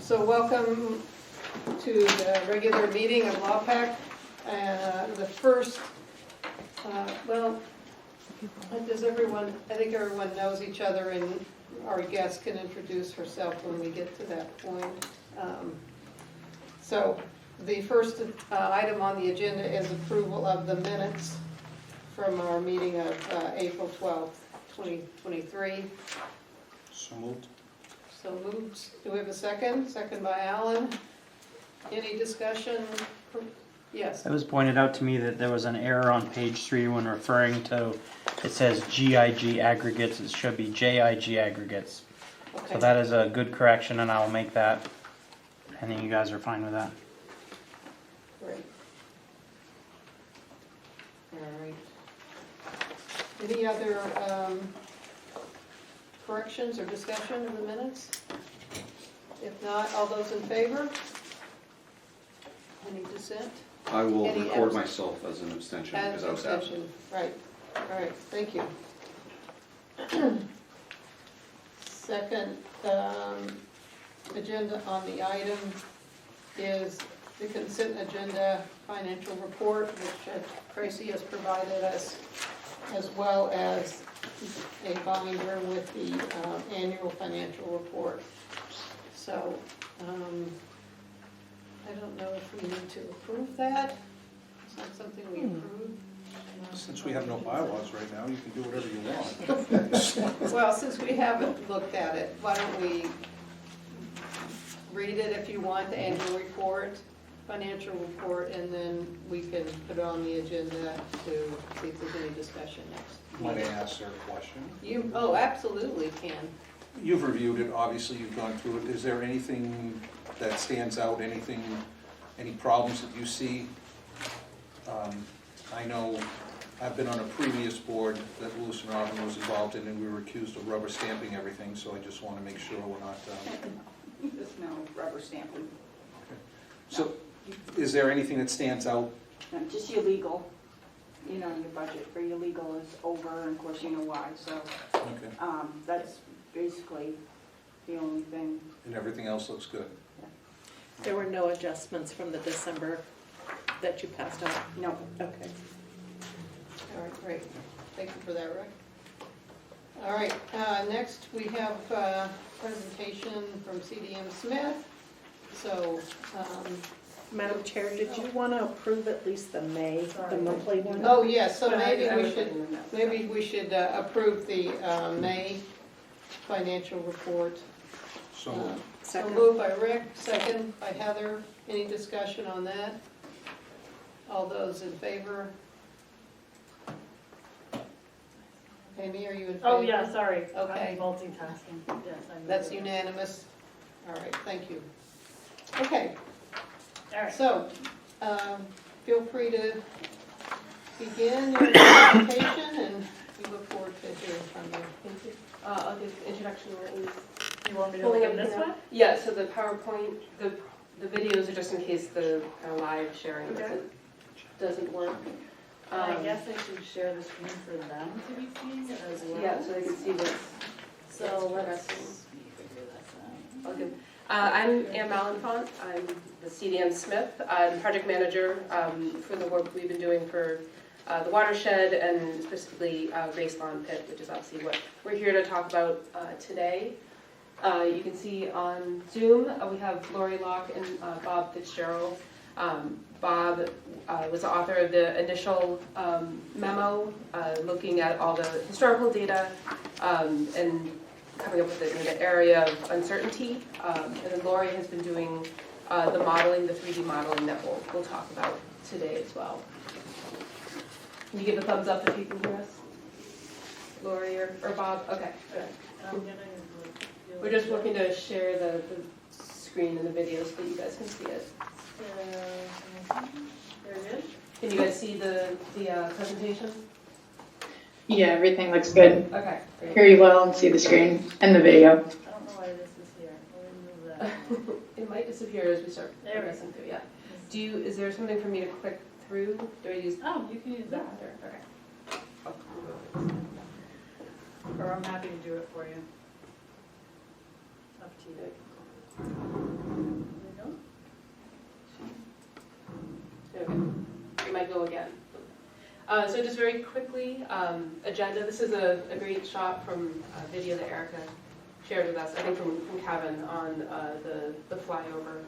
So welcome to the regular meeting of LawPac. The first, well, does everyone, I think everyone knows each other, and our guest can introduce herself when we get to that point. So the first item on the agenda is approval of the minutes from our meeting of April 12th, 2023. So moved. So moved. Do we have a second? Second by Alan. Any discussion? Yes. It was pointed out to me that there was an error on page 3 when referring to, it says GIG aggregates, it should be JIG aggregates. Okay. So that is a good correction, and I'll make that. I think you guys are fine with that. Great. All right. Any other corrections or discussion of the minutes? If not, all those in favor? Any dissent? I will Any record abs- myself as an abstention As because I was absent. abstention. Right. All right. Thank you. Second agenda on the item is the consent agenda financial report, which Tracy has provided us, as well as a binder with the annual financial report. So I don't know if we need to approve that. It's not something we approve. Since we have no bylaws right now, you can do whatever you want. Well, since we haven't looked at it, why don't we read it if you want, the annual report, financial report, and then we can put it on the agenda to see if there's any discussion next. Might I ask Sarah a question? You, oh, absolutely can. You've reviewed it, obviously you've gone through it. Is there anything that stands out, any problems that you see? I know I've been on a previous board that Lewis and Robin was involved in, and we were accused of rubber stamping everything, so I just want to make sure we're not... There's no rubber stamping. So, is there anything that stands out? No, just your legal, your budget for your legal is over, and of course you know why, so, Okay. that's basically the only thing. And everything else looks good? There were no adjustments from the December that you passed out? No. Okay. All right, great. Thank you for that, Rick. All right, next we have a presentation from CDM Smith. So, Madam Chair, did you want to approve at least the monthly one? oh yes, so But maybe we should approve the May financial report. So, So moved by Rick, second by Heather. Any discussion on that? All those in favor? Amy, are you in favor? Oh, yeah, sorry. Okay. I'm multitasking. Yes, I'm. That's unanimous. All right, thank you. Okay, All right. so feel free to begin your presentation, and we look forward to hearing from you. Thank you. I'll give the introduction at least. You want me to Pulling open up this now. one? Yeah, so the PowerPoint, the videos are just in case the live sharing Okay. doesn't work. I guess I should share the screen for them to be seen as well. Yeah, so they can see what's So let's progressing. figure this out. all good. I'm Ann Malenfant. I'm the CDM Smith. I'm project manager for the work we've been doing for the Watershed, and specifically Race Lawn Pit, which is obviously what we're here to talk about today. You can see on Zoom we have Lori Locke and Bob Fitzgerald. Bob was the author of the initial memo looking at all the historical data and coming up with the area of uncertainty. And then Lori has been doing the modeling, the 3D modeling that we'll talk about today as well. Can you give a thumbs up if you can hear us? Lori or Bob? Okay, good. I'm gonna, We're just looking to share the screen and the video so that you guys can see it. Very good. Can you guys see the presentation? Yeah, everything looks good. Okay, great. Hear you well and see the screen and the video. I don't know why this is here. Let me move that. It might disappear as we start There we go. progressing through, yeah. Is there something for me to click through? Do I use Oh, you can use that. Okay. Or I'm happy to do it for you. Up to you. Okay. We might go again. So just very quickly, agenda. This is a great shot from a video that Erica shared with us, I think from Kevin, on the flyover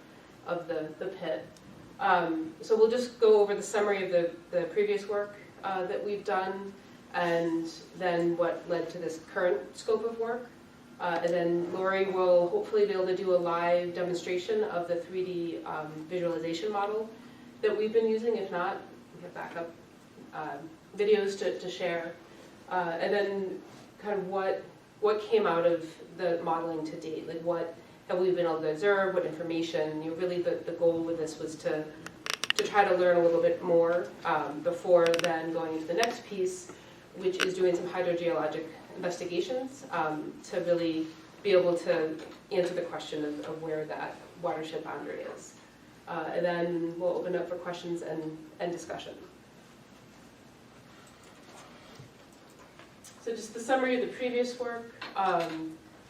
of the pit. So we'll just go over the summary of the previous work that we've done, and then what led to this current scope of work. And then Lori will hopefully be able to do a live demonstration of the 3D visualization model that we've been using. If not, we have backup videos to share. And then kind of what came out of the modeling to date, like what have we been able to observe, what information. Really the goal with this was to try to learn a little bit more before then going into the next piece, which is doing some hydrogeologic investigations to really be able to answer the question of where that watershed boundary is. And then we'll open up for questions and discussion. So just the summary of the previous work.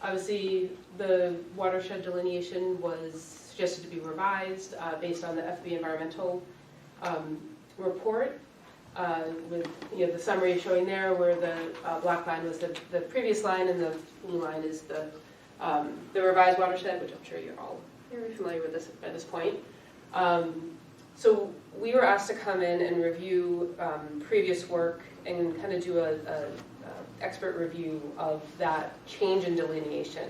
Obviously, the watershed delineation was suggested to be revised based on the FB environmental report. With the summary showing there where the black line was the previous line and the blue line is the revised watershed, which I'm sure you're all very familiar with this at this point. So we were asked to come in and review previous work and kind of do a expert review of that change in delineation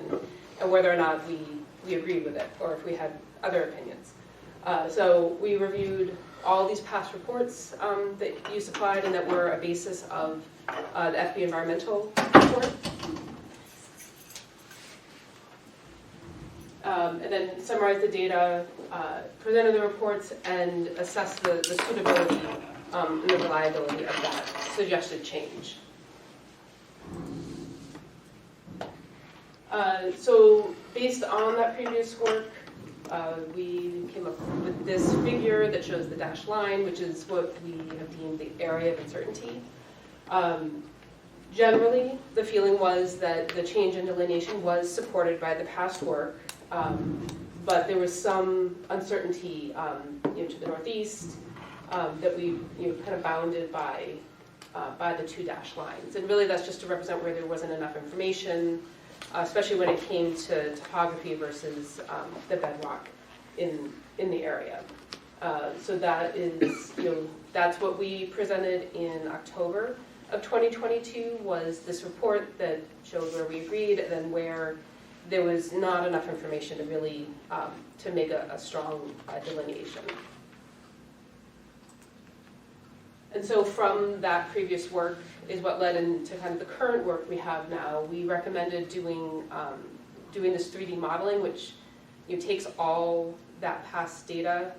and whether or not we agreed with it or if we had other opinions. So we reviewed all these past reports that you supplied and that were a basis of the FB environmental report. And then summarize the data, presented the reports, and assess the suitability and the reliability of that suggested change. So based on that previous work, we came up with this figure that shows the dashed line, which is what we have deemed the area of uncertainty. Generally, the feeling was that the change in delineation was supported by the past work, but there was some uncertainty to the northeast that we kind of bounded by the two dashed lines. And really that's just to represent where there wasn't enough information, especially when it came to topography versus the bedrock in the area. So that is, that's what we presented in October of 2022 was this report that showed where we agreed and then where there was not enough information to really to make a strong delineation. And so from that previous work is what led into kind of the current work we have now. We recommended doing this 3D modeling, which takes all that past data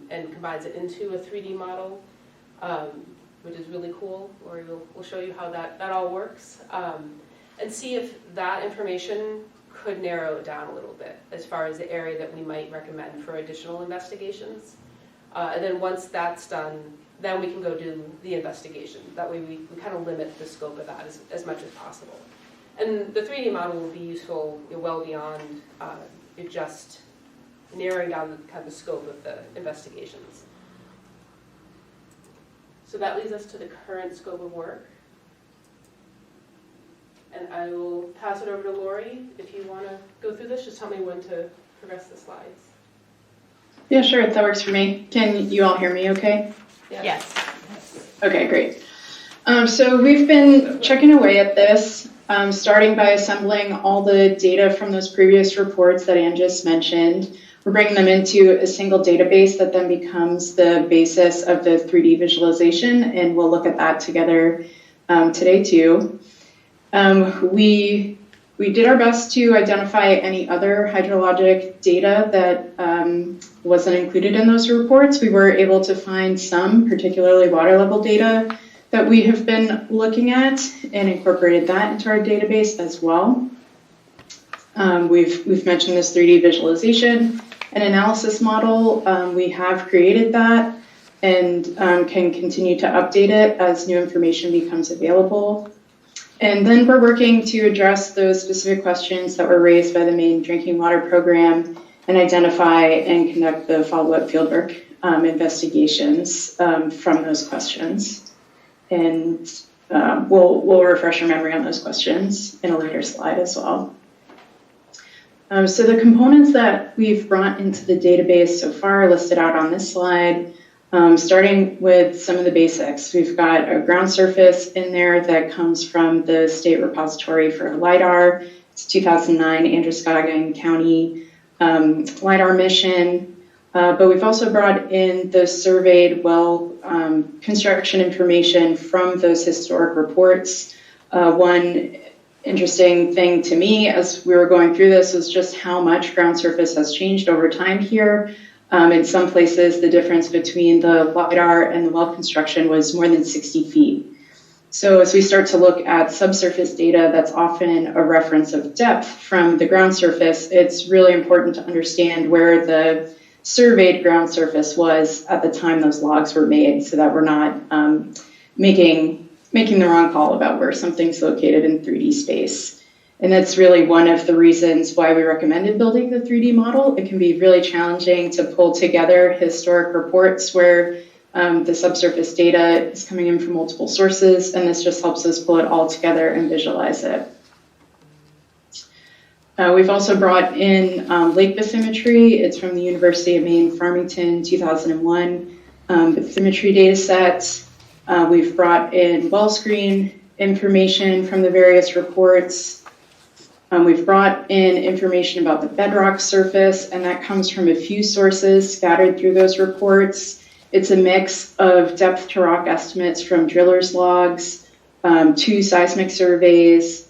and combines it into a 3D model, which is really cool. Lori will show you how that all works, and see if that information could narrow it down a little bit as far as the area that we might recommend for additional investigations. And then once that's done, then we can go do the investigation. That way we kind of limit the scope of that as much as possible. And the 3D model will be useful well beyond just narrowing down kind of the scope of the investigations. So that leads us to the current scope of work. And I will pass it over to Lori. If you want to go through this, just tell me when to progress the slides. Yeah, sure, that works for me. Can you all hear me okay? Yes. Okay, great. So we've been checking away at this, starting by assembling all the data from those previous reports that Ann just mentioned. We're bringing them into a single database that then becomes the basis of the 3D visualization, and we'll look at that together today too. We did our best to identify any other hydrologic data that wasn't included in those reports. We were able to find some, particularly water level data, that we have been looking at and incorporated that into our database as well. We've mentioned this 3D visualization and analysis model. We have created that and can continue to update it as new information becomes available. And then we're working to address those specific questions that were raised by the Maine Drinking Water Program and identify and conduct the follow-up fieldwork investigations from those questions. And we'll refresh your memory on those questions in a later slide as well. So the components that we've brought into the database so far are listed out on this slide. Starting with some of the basics, we've got a ground surface in there that comes from the state repository for LIDAR. It's 2009 Androscoggin County LIDAR mission. But we've also brought in the surveyed well construction information from those historic reports. One interesting thing to me as we were going through this was just how much ground surface has changed over time here. In some places, the difference between the LIDAR and the well construction was more than 60 feet. So as we start to look at subsurface data, that's often a reference of depth from the ground surface. It's really important to understand where the surveyed ground surface was at the time those logs were made, so that we're not making the wrong call about where something's located in 3D space. And that's really one of the reasons why we recommended building the 3D model. It can be really challenging to pull together historic reports where the subsurface data is coming in from multiple sources, and this just helps us pull it all together and visualize it. We've also brought in lake bathymetry. It's from the University of Maine, Farmington, 2001 bathymetry data sets. We've brought in well screen information from the various reports. We've brought in information about the bedrock surface, and that comes from a few sources scattered through those reports. It's a mix of depth to rock estimates from drillers' logs, 2 seismic surveys,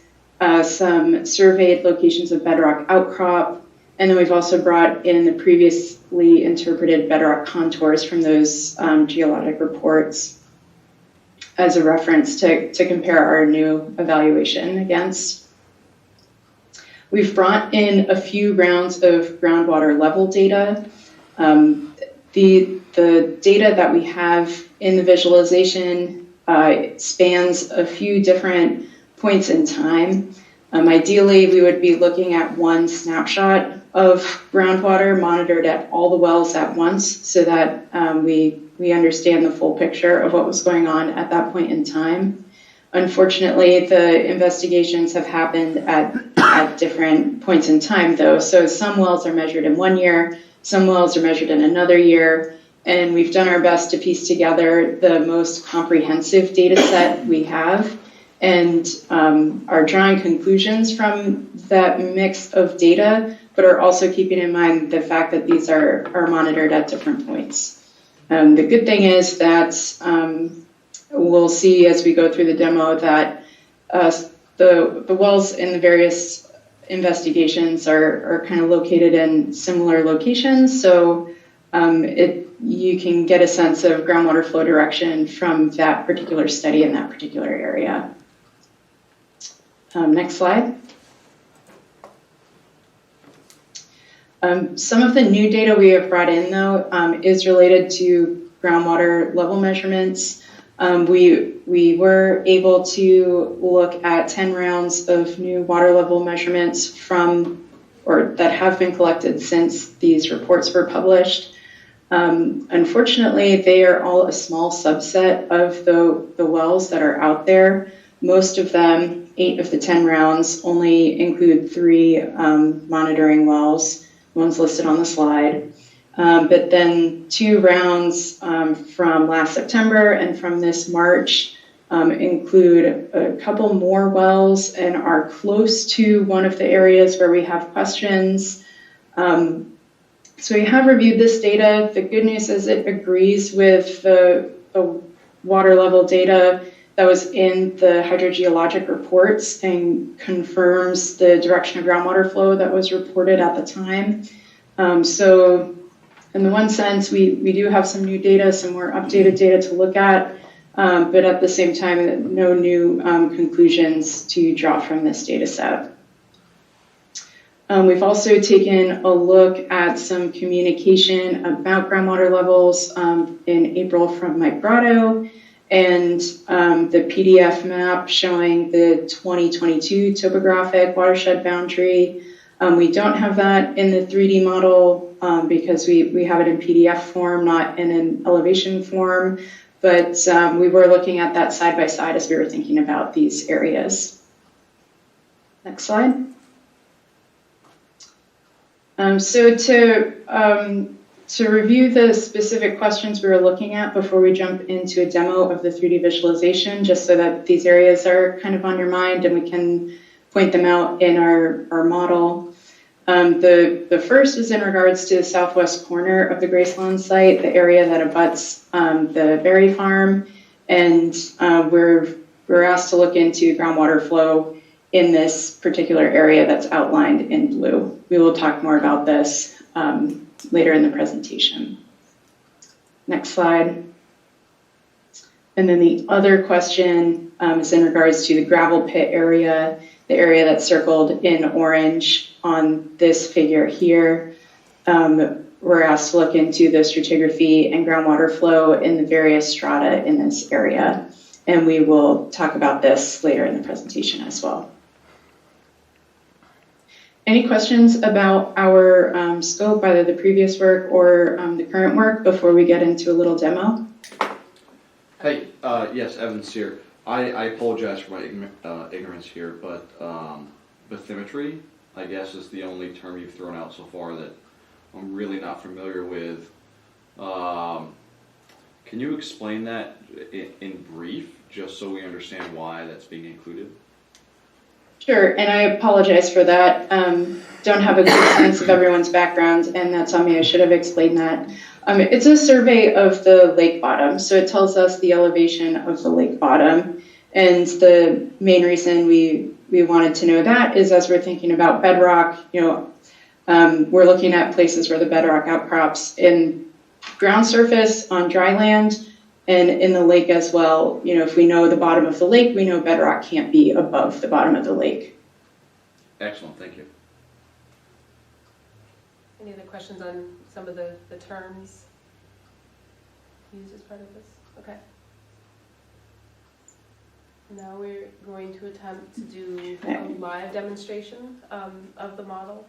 some surveyed locations of bedrock outcrop, and then we've also brought in the previously interpreted bedrock contours from those geologic reports as a reference to compare our new evaluation against. We've brought in a few rounds of groundwater level data. The data that we have in the visualization spans a few different points in time. Ideally, we would be looking at one snapshot of groundwater monitored at all the wells at once so that we understand the full picture of what was going on at that point in time. Unfortunately, the investigations have happened at different points in time, though. So some wells are measured in 1 year, some wells are measured in another year, and we've done our best to piece together the most comprehensive data set we have, and are drawing conclusions from that mix of data, but are also keeping in mind the fact that these are monitored at different points. The good thing is that we'll see as we go through the demo that the wells in the various investigations are kind of located in similar locations, so you can get a sense of groundwater flow direction from that particular study in that particular area. Next slide. Some of the new data we have brought in, though, is related to groundwater level measurements. We were able to look at 10 rounds of new water level measurements that have been collected since these reports were published. Unfortunately, they are all a small subset of the wells that are out there. Most of them, 8 of the 10 rounds, only include 3 monitoring wells, one's listed on the slide. But then 2 rounds from last September and from this March include a couple more wells and are close to one of the areas where we have questions. So we have reviewed this data. The good news is it agrees with the water level data that was in the hydrogeologic reports and confirms the direction of groundwater flow that was reported at the time. So in the one sense, we do have some new data, some more updated data to look at, but at the same time, no new conclusions to draw from this data set. We've also taken a look at some communication about groundwater levels in April from Mike Grotto, and the PDF map showing the 2022 topographic watershed boundary We don't have that in the 3D model because we have it in PDF form, not in an elevation form. But we were looking at that side by side as we were thinking about these areas. Next slide. So to review the specific questions we were looking at before we jump into a demo of the 3D visualization, just so that these areas are kind of on your mind and we can point them out in our model. The first is in regards to the southwest corner of the Gracelawn site, the area that abuts the berry farm, and we're asked to look into groundwater flow in this particular area that's outlined in blue. We will talk more about this later in the presentation. Next slide. And then the other question is in regards to the gravel pit area, the area that's circled in orange on this figure here. We're asked to look into the stratigraphy and groundwater flow in the various strata in this area. And we will talk about this later in the presentation as well. Any questions about our scope, either the previous work or the current work, before we get into a little demo? Hey, yes, Evan's here. I apologize for my ignorance here, but bathymetry, I guess, is the only term you've thrown out so far that I'm really not familiar with. Can you explain that in brief, just so we understand why that's being included? Sure, and I apologize for that. Don't have a good sense of everyone's background, and that's on me. I should have explained that. It's a survey of the lake bottom, so it tells us the elevation of the lake bottom. And the main reason we wanted to know that is as we're thinking about bedrock, we're looking at places where the bedrock outcrops in ground surface, on dry land, and in the lake as well. If we know the bottom of the lake, we know bedrock can't be above the bottom of the lake. Excellent, thank you. Any other questions on some of the terms used as part of this? Okay. Now we're going to attempt to do a live demonstration of the model.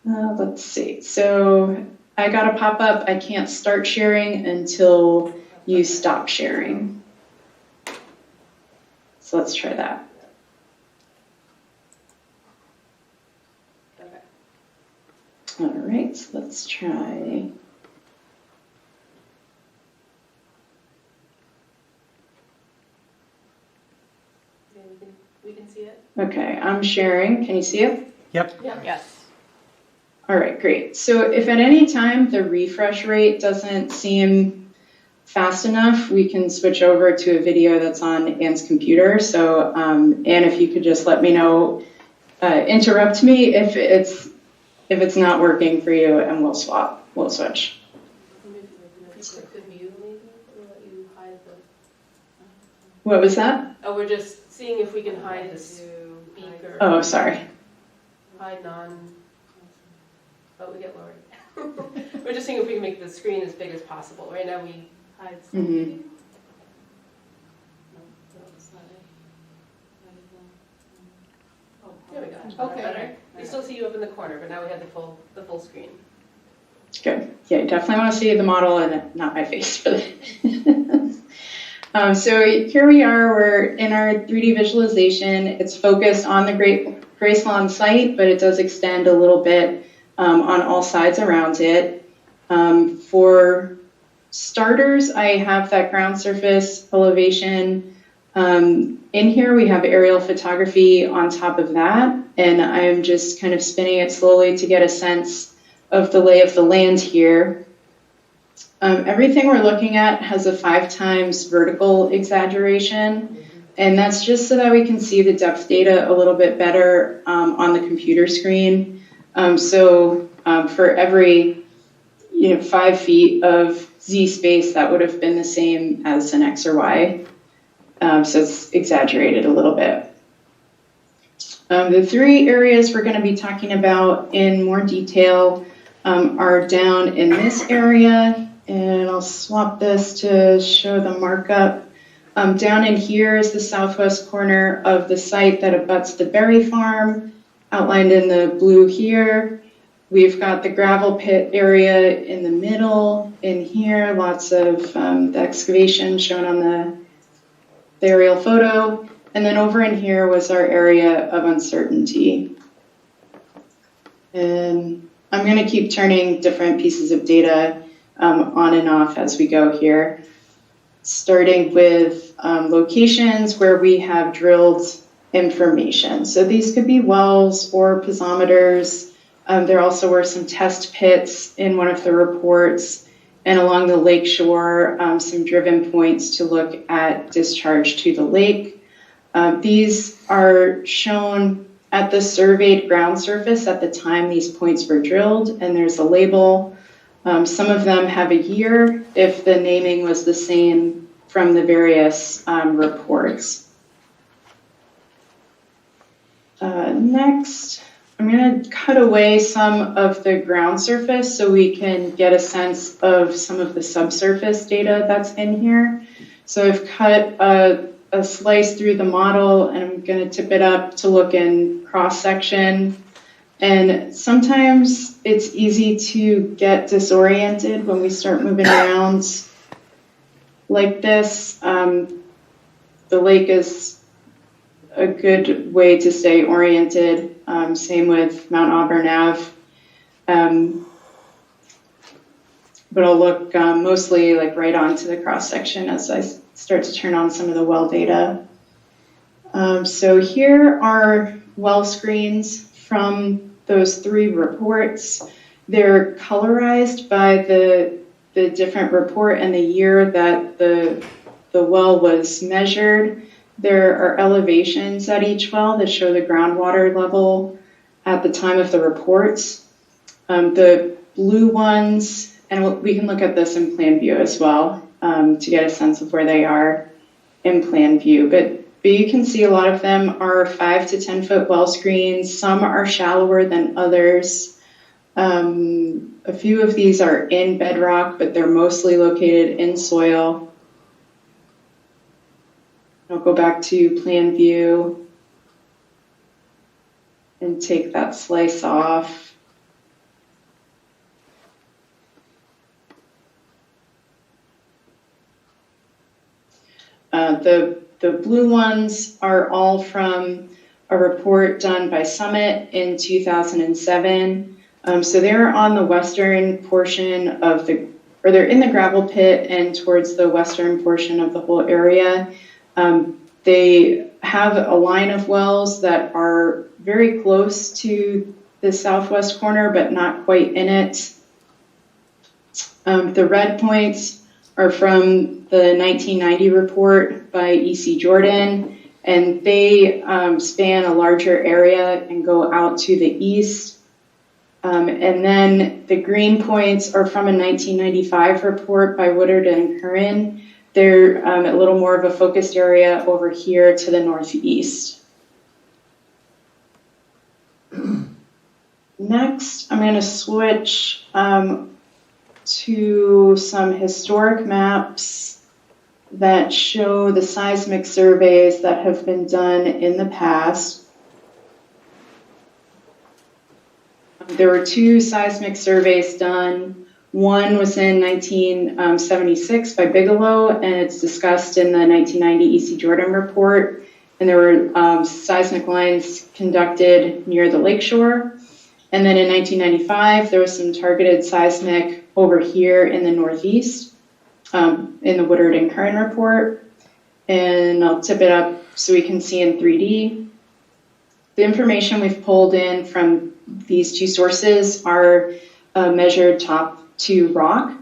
Let's see. So I got a pop-up. I can't start sharing until you stop sharing. So let's try that. Okay. All right, so let's try. Yeah, we can see it. Okay, I'm sharing. Can you see it? Yep. Yes. All right, great. So if at any time the refresh rate doesn't seem fast enough, we can switch over to a video that's on Anne's computer. So Anne, if you could just let me know, interrupt me if it's not working for you, and we'll switch. What was that? Oh, we're just seeing if we can hide the speaker. Oh, sorry. Hide we get lowered. We're just seeing if we can make the screen as big as possible. Right now we hide Mm-hmm. There we go. Okay. Better. We still see you up in the corner, but now we have the full screen. Good. Yeah, you definitely want to see the model and not my face for this. So here we are. We're in our 3D visualization. It's focused on the Gracelawn site, but it does extend a little bit on all sides around it. For starters, I have that ground surface elevation. In here, we have aerial photography on top of that, and I'm just kind of spinning it slowly to get a sense of the lay of the land here. Everything we're looking at has a 5 times vertical exaggeration, and that's just so that we can see the depth data a little bit better on the computer screen. So for every 5 feet of Z space, that would have been the same as an X or Y. So it's exaggerated a little bit. The 3 areas we're going to be talking about in more detail are down in this area, and I'll swap this to show the markup. Down in here is the southwest corner of the site that abuts the berry farm, outlined in the blue here. We've got the gravel pit area in the middle. In here, lots of the excavation shown on the aerial photo. And then over in here was our area of uncertainty. And I'm going to keep turning different pieces of data on and off as we go here, starting with locations where we have drilled information. So these could be wells or piezometers. There also were some test pits in one of the reports, and along the lake shore, some driven points to look at discharge to the lake. These are shown at the surveyed ground surface at the time these points were drilled, and there's a label. Some of them have a year if the naming was the same from the various reports. Next, I'm going to cut away some of the ground surface so we can get a sense of some of the subsurface data that's in here. So I've cut a slice through the model, and I'm going to tip it up to look in cross-section. And sometimes it's easy to get disoriented when we start moving around like this. The lake is a good way to stay oriented. Same with Mount Auburn Ave. But I'll look mostly like right onto the cross section as I start to turn on some of the well data. So here are well screens from those 3 reports. They're colorized by the different report and the year that the well was measured. There are elevations at each well that show the groundwater level at the time of the reports. The blue ones, and we can look at this in plan view as well to get a sense of where they are in plan view. But you can see a lot of them are 5 to 10 foot well screens. Some are shallower than others. A few of these are in bedrock, but they're mostly located in soil. I'll go back to plan view and take that slice off. The blue ones are all from a report done by Summit in 2007. So they're on the western portion of they're in the gravel pit and towards the western portion of the whole area. They have a line of wells that are very close to the southwest corner, but not quite in it. The red points are from the 1990 report by E.C. Jordan, and they span a larger area and go out to the east. And then the green points are from a 1995 report by Woodard and Curran. They're a little more of a focused area over here to the northeast. Next, I'm going to switch to some historic maps that show the seismic surveys that have been done in the past. There were 2 seismic surveys done. One was in 1976 by Bigelow, and it's discussed in the 1990 E.C. Jordan report. And there were seismic lines conducted near the lakeshore. And then in 1995, there was some targeted seismic over here in the northeast in the Woodard and Curran report. And I'll tip it up so we can see in 3D. The information we've pulled in from these 2 sources are measured top to rock.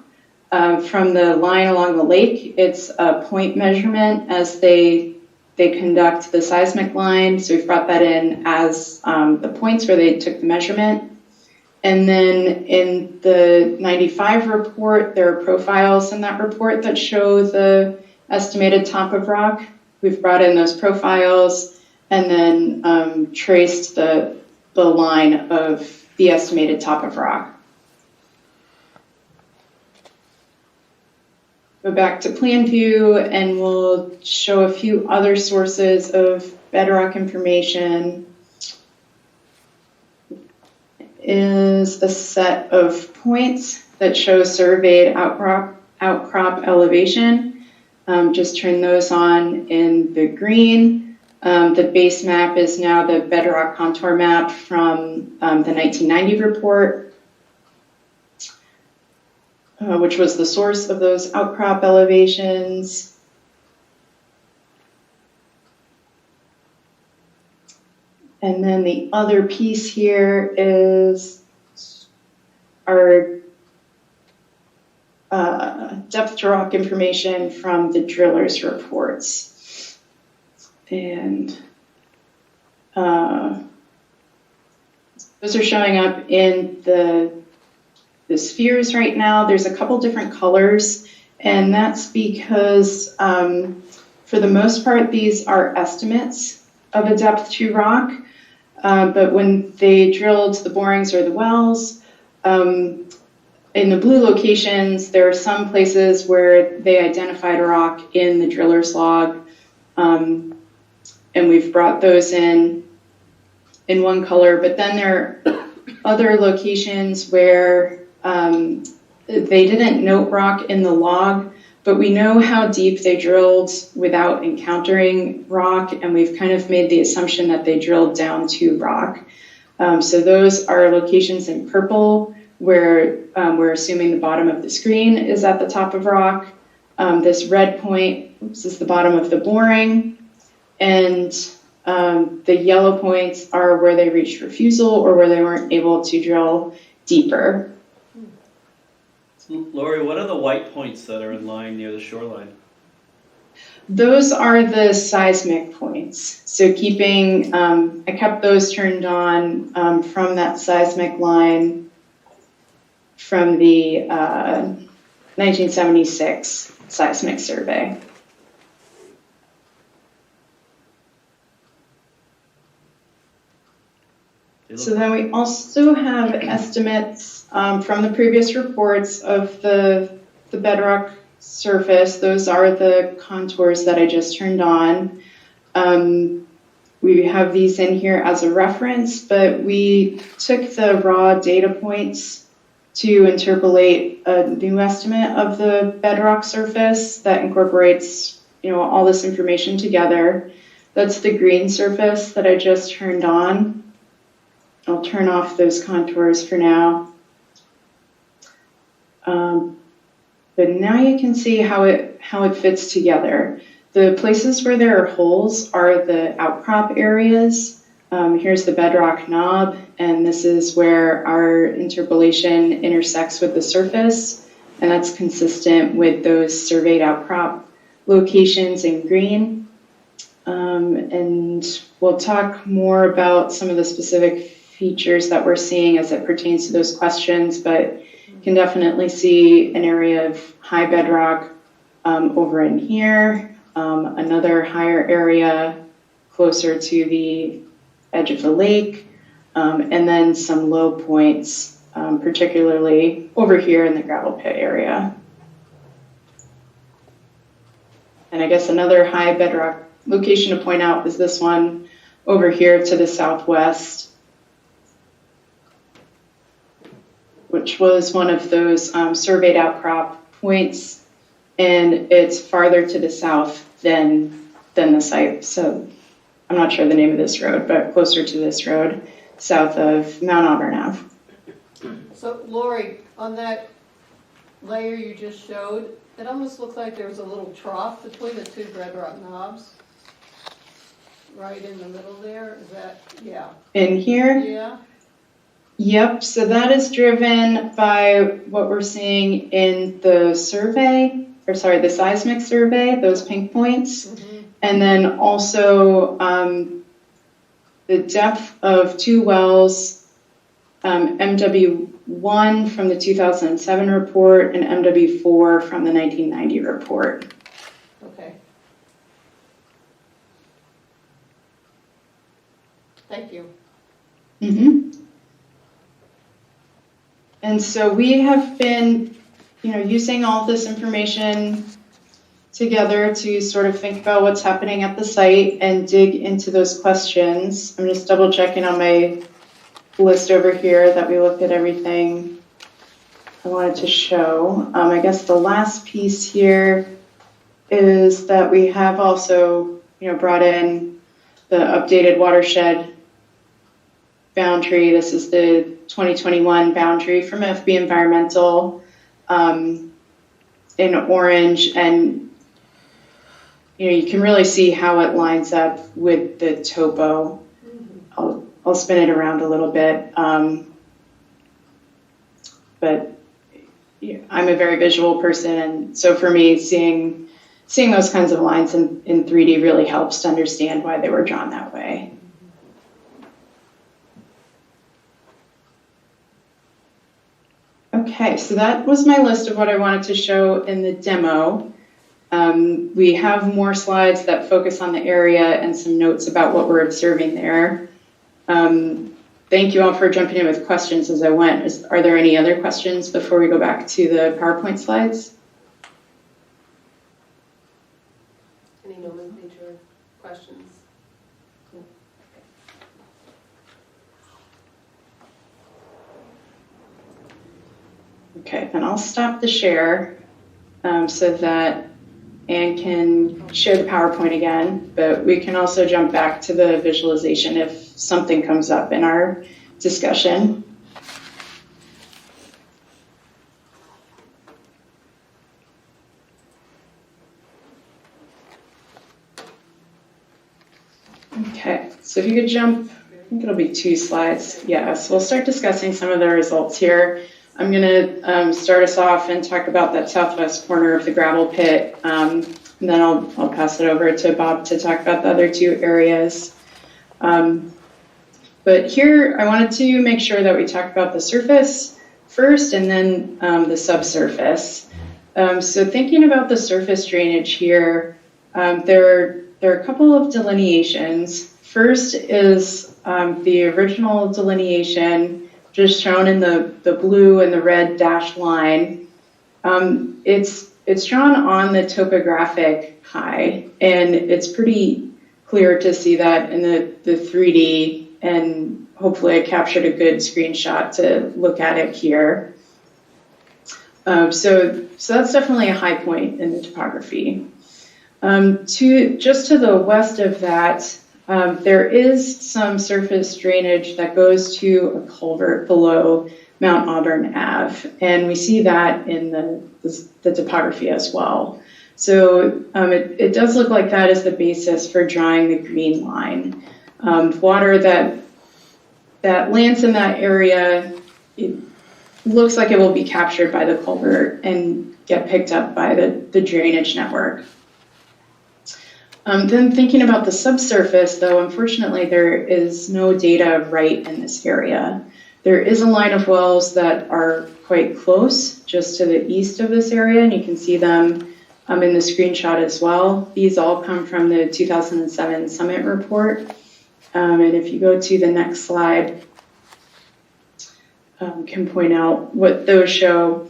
From the line along the lake, it's a point measurement as they conduct the seismic line. So we've brought that in as the points where they took the measurement. And then in the 95 report, there are profiles in that report that show the estimated top of rock. We've brought in those profiles and then traced the line of the estimated top of rock. Go back to plan view and we'll show a few other sources of bedrock information. is a set of points that show surveyed outcrop elevation. Just turn those on in the green. The base map is now the bedrock contour map from the 1990 report, which was the source of those outcrop elevations. And then the other piece here is our depth to rock information from the drillers' reports. And those are showing up in the spheres right now. There's a couple different colors, and that's because for the most part, these are estimates of a depth to rock. But when they drilled the borings or the wells, in the blue locations, there are some places where they identified a rock in the driller's log, and we've brought those in one color. But then there are other locations where they didn't note rock in the log, but we know how deep they drilled without encountering rock, and we've kind of made the assumption that they drilled down to rock. So those are locations in purple where we're assuming the bottom of the screen is at the top of rock. This red point is the bottom of the boring, and the yellow points are where they reached refusal or where they weren't able to drill deeper. Lori, what are the white points that are in line near the shoreline? Those are the seismic points. So keeping, I kept those turned on from that seismic line from the 1976 seismic survey. So then we also have estimates from the previous reports of the bedrock surface. Those are the contours that I just turned on. We have these in here as a reference, but we took the raw data points to interpolate a new estimate of the bedrock surface that incorporates, all this information together. That's the green surface that I just turned on. I'll turn off those contours for now. But now you can see how it fits together. The places where there are holes are the outcrop areas. Here's the bedrock knob, and this is where our interpolation intersects with the surface, and that's consistent with those surveyed outcrop locations in green. And we'll talk more about some of the specific features that we're seeing as it pertains to those questions, but you can definitely see an area of high bedrock over in here, another higher area closer to the edge of the lake, and then some low points, particularly over here in the gravel pit area. And I guess another high bedrock location to point out is this one over here to the southwest, which was one of those surveyed outcrop points, and it's farther to the south than the site. So I'm not sure the name of this road, but closer to this road, south of Mount Auburn Ave. So Lori, on that layer you just showed, it almost looked like there was a little trough between the two bedrock knobs. Right in the middle there, is that, yeah. In here? Yeah. Yep, so that is driven by what we're seeing in the survey, the seismic survey, those pink points. Mm-hmm. And then also the depth of two wells, MW1 from the 2007 report and MW4 from the 1990 report. Okay. Thank you. Mm-hmm. And so we have been, using all this information together to sort of think about what's happening at the site and dig into those questions. I'm just double checking on my list over here that we looked at everything I wanted to show. I guess the last piece here is that we have also, brought in the updated watershed boundary. This is the 2021 boundary from FB Environmental in orange, and you can really see how it lines up with the topo. I'll spin it around a little bit, but I'm a very visual person, and so for me, seeing those kinds of lines in 3D really helps to understand why they were drawn that way. Okay, so that was my list of what I wanted to show in the demo. We have more slides that focus on the area and some notes about what we're observing there. Thank you all for jumping in with questions as I went. Are there any other questions before we go back to the PowerPoint slides? Any nomenclature questions? Okay, then I'll stop the share so that Anne can share the PowerPoint again, but we can also jump back to the visualization if something comes up in our discussion. Okay, so if you could jump, I think it'll be 2 slides. Yeah, so we'll start discussing some of the results here. I'm going to start us off and talk about that southwest corner of the gravel pit, and then I'll pass it over to Bob to talk about the other 2 areas. But here I wanted to make sure that we talk about the surface first and then the subsurface. So thinking about the surface drainage here, there are a couple of delineations. First is the original delineation just shown in the blue and the red dashed line. It's drawn on the topographic high, and it's pretty clear to see that in the 3D, and hopefully I captured a good screenshot to look at it here. So that's definitely a high point in the topography. Just to the west of that, there is some surface drainage that goes to a culvert below Mount Auburn Ave, and we see that in the topography as well. So it does look like that is the basis for drawing the green line. Water that lands in that area, it looks like it will be captured by the culvert and get picked up by the drainage network. Then thinking about the subsurface, though, unfortunately, there is no data right in this area. There is a line of wells that are quite close, just to the east of this area, and you can see them in the screenshot as well. These all come from the 2007 Summit report. And if you go to the next slide, can point out what those show.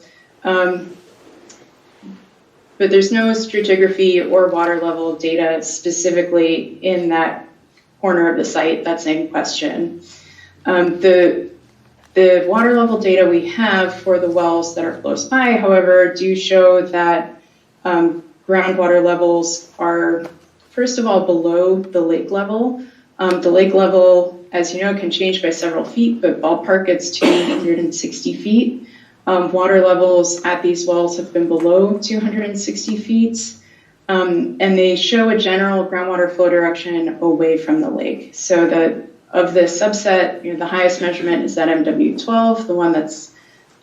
But there's no stratigraphy or water level data specifically in that corner of the site that's in question. The water level data we have for the wells that are close by, however, do show that groundwater levels are, first of all, below the lake level. The lake level, as you know, can change by several feet, but ballpark it's 260 feet. Water levels at these wells have been below 260 feet, and they show a general groundwater flow direction away from the lake. So of the subset, the highest measurement is that MW12, the one that's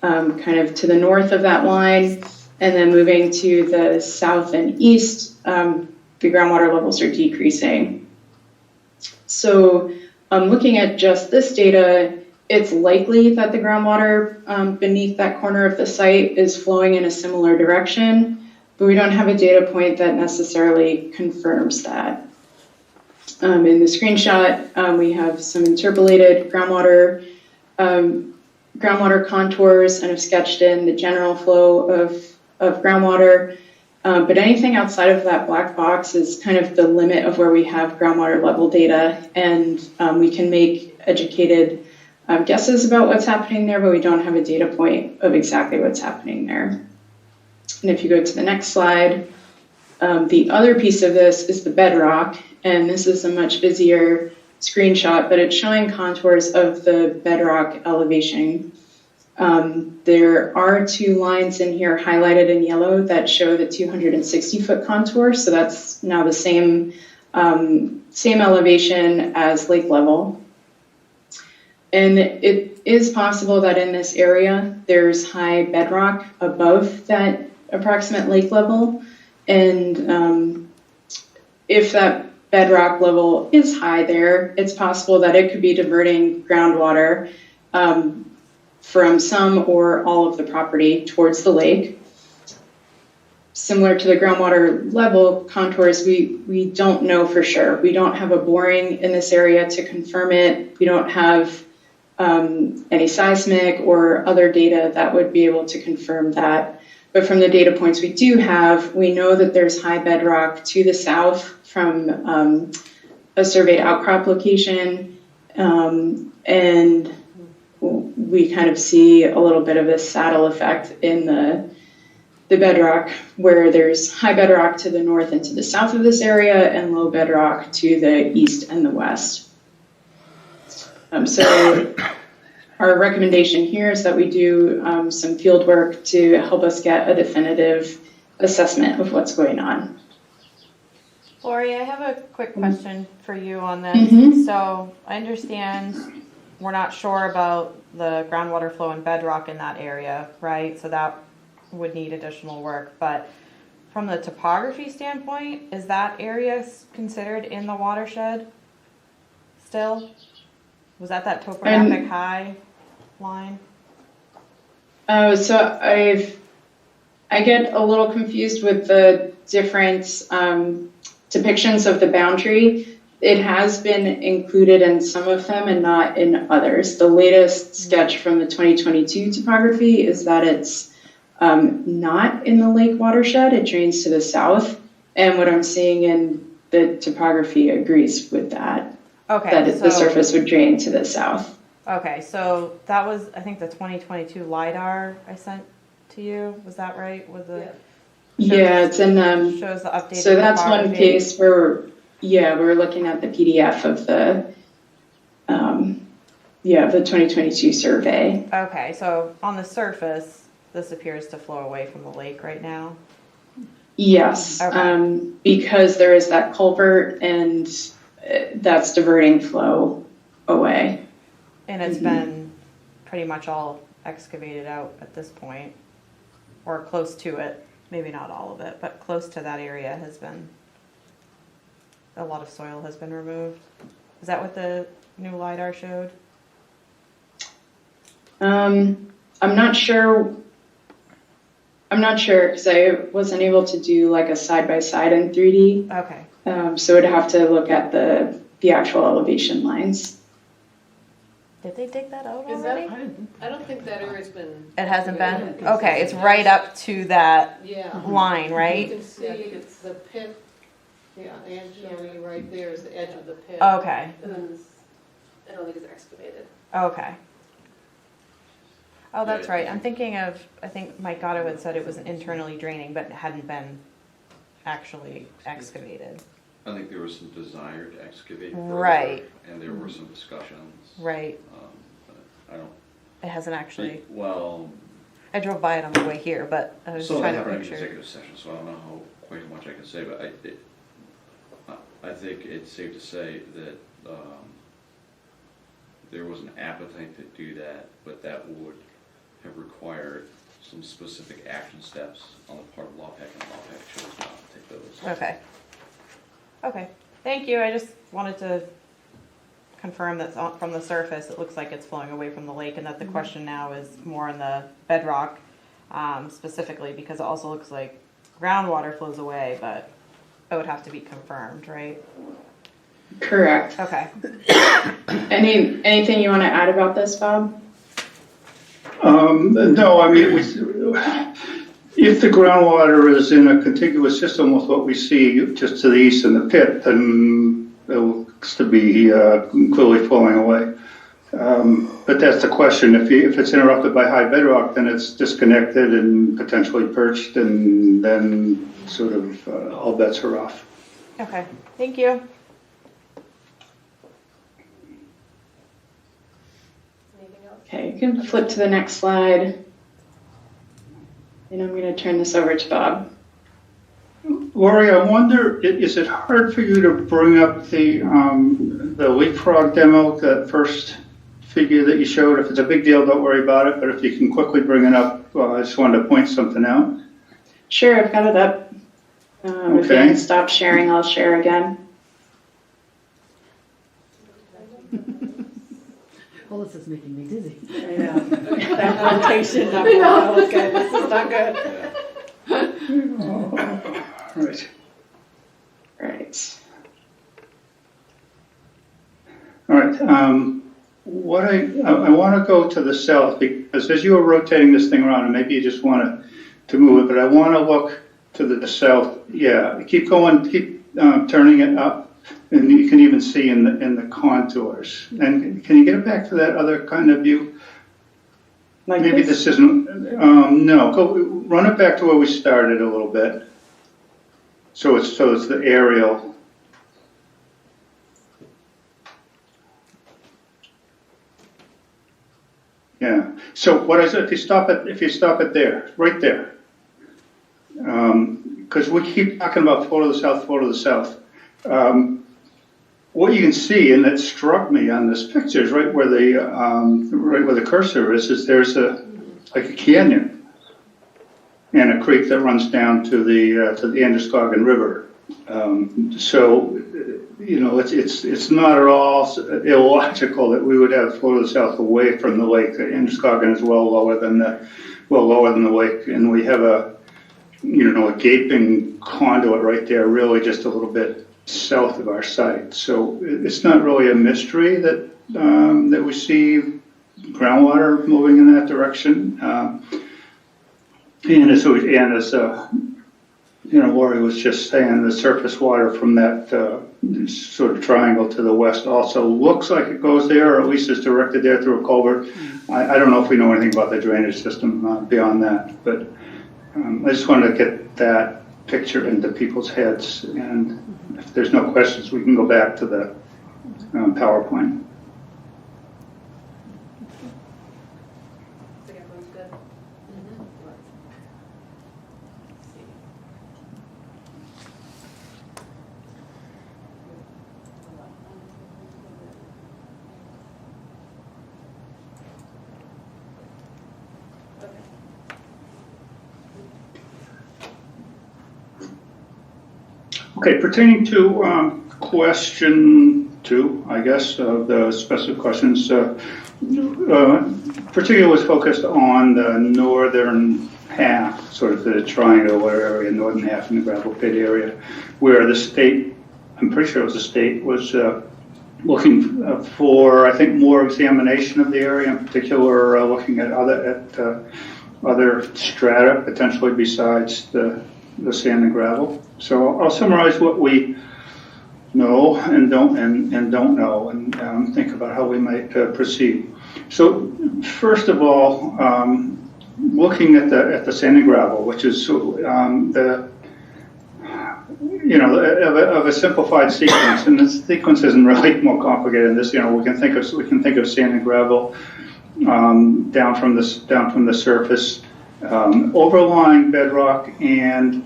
kind of to the north of that line, and then moving to the south and east, the groundwater levels are decreasing. So looking at just this data, it's likely that the groundwater beneath that corner of the site is flowing in a similar direction, but we don't have a data point that necessarily confirms that. In the screenshot, we have some interpolated groundwater contours and have sketched in the general flow of groundwater, but anything outside of that black box is kind of the limit of where we have groundwater level data, and we can make educated guesses about what's happening there, but we don't have a data point of exactly what's happening there. And if you go to the next slide, the other piece of this is the bedrock, and this is a much busier screenshot, but it's showing contours of the bedrock elevation. There are 2 lines in here highlighted in yellow that show the 260-foot contour, so that's now the same elevation as lake level. And it is possible that in this area, there's high bedrock above that approximate lake level. And if that bedrock level is high there, it's possible that it could be diverting groundwater from some or all of the property towards the lake. Similar to the groundwater level contours, we don't know for sure. We don't have a boring in this area to confirm it. We don't have any seismic or other data that would be able to confirm that. But from the data points we do have, we know that there's high bedrock to the south from a surveyed outcrop location. And we kind of see a little bit of a saddle effect in the bedrock, where there's high bedrock to the north and to the south of this area and low bedrock to the east and the west. So our recommendation here is that we do some field work to help us get a definitive assessment of what's going on. Lori, I have a quick question for you on this. Mm-hmm. So I understand we're not sure about the groundwater flow and bedrock in that area, right? So that would need additional work. But from the topography standpoint, is that area considered in the watershed still? Was that topographic high line? So I get a little confused with the different depictions of the boundary. It has been included in some of them and not in others. The latest sketch from the 2022 topography is that it's not in the lake watershed. It drains to the south. And what I'm seeing in the topography agrees with that. Okay. That the surface would drain to the south. Okay, so that was, I think, the 2022 LiDAR I sent to you. Was that right? With the Yeah, it's in shows the updated so that's one topography. case where we're looking at the PDF of the the 2022 survey. Okay, so on the surface, this appears to flow away from the lake right now. Yes, Okay. because there is that culvert and that's diverting flow away. And it's been pretty much all excavated out at this point, or close to it. Maybe not all of it, but close to that area has been, a lot of soil has been removed. Is that what the new LiDAR showed? I'm not sure because I wasn't able to do like a side-by-side in 3D. Okay. So I'd have to look at the actual elevation lines. Did they dig that out Is already? that, I don't think that area's been. It hasn't been? Okay, it's right up to that Yeah. line, You right? can see the pit, yeah, Angie, right there is the edge of the pit. Okay, And then this, I don't think it's excavated. okay. Oh, that's right. I'm thinking of, I think Mike Gatto had said it was internally draining, but it hadn't been actually excavated. I think there was some desire to excavate further, Right. and there were some discussions. Right. But I don't, It hasn't actually, well, I drove by it on the way here, but I was so I trying to haven't make had an sure. executive session, so I don't know quite how much I can say, but I think it's safe to say that there was an appetite to do that, but that would have required some specific action steps on the part of LawPac, and LawPac chose not to take those. Okay. Okay, thank you. I just wanted to confirm that from the surface, it looks like it's flowing away from the lake, and that the question now is more in the bedrock specifically, because it also looks like groundwater flows away, but it would have to be confirmed, right? Correct. Okay. Anything you want to add about this, Bob? No, I mean, if the groundwater is in a contiguous system with what we see just to the east in the pit, then it looks to be clearly flowing away. But that's the question. If it's interrupted by high bedrock, then it's disconnected and potentially perched, and then sort of all bets are off. Okay, thank you. Anything else? Okay, you can flip to the next slide. And I'm going to turn this over to Bob. Lori, I wonder, is it hard for you to bring up the leapfrog demo, that first figure that you showed? If it's a big deal, don't worry about it, but if you can quickly bring it up, I just wanted to point something out. Sure, I've got it up. If Okay. Dan stops sharing, I'll share again. Well, this is making me dizzy. I know. That rotation number, that was good. This is not good. Right. Right. All right. What I want to go to the south, because as you were rotating this thing around, and maybe you just want to move it, but I want to look to the south. Yeah, keep going, keep turning it up, and you can even see in the contours. And can you get it back to that other kind of view? Like Maybe this isn't. No, run it back to where we started a little bit. So it's the aerial. Yeah. So what is it? If you stop it there, right there, because we keep talking about flow to the south, flow to the south. What you can see, and it struck me on this picture, is right where the cursor is there's like a canyon and a creek that runs down to the Androscoggin River. So you know, it's not at all illogical that we would have flow to the south away from the lake. The Androscoggin is well lower than the lake, and we have a gaping conduit right there, really just a little bit south of our site. So it's not really a mystery that we see groundwater moving in that direction. And as Lori was just saying, the surface water from that sort of triangle to the west also looks like it goes there, or at least is directed there through a culvert. I don't know if we know anything about the drainage system beyond that, but I just wanted to get that picture into people's heads. And if there's no questions, we can go back to the PowerPoint. I think everyone's good. Okay, pertaining to question 2, I guess, of the specific questions, particularly was focused on the northern half, sort of the triangle area, northern half in the gravel pit area, where the state, I'm pretty sure it was the state, was looking for, I think, more examination of the area, in particular looking at other strata, potentially besides the sand and gravel. So I'll summarize what we know and don't know, and think about how we might proceed. So first of all, looking at the sand and gravel, which is of a simplified sequence, and the sequence isn't really more complicated than this. We can think of sand and gravel down from the surface, overlying bedrock, and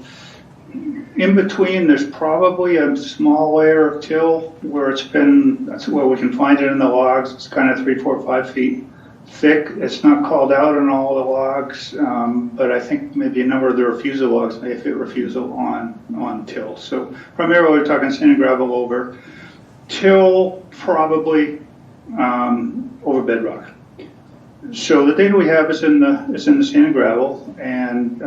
in between there's probably a small layer of till that's where we can find it in the logs. It's kind of 3, 4, 5 feet thick. It's not called out on all the logs, but I think maybe a number of the refusal logs may fit refusal on till. So primarily we're talking sand and gravel over till, probably over bedrock. So the data we have is in the sand and gravel, and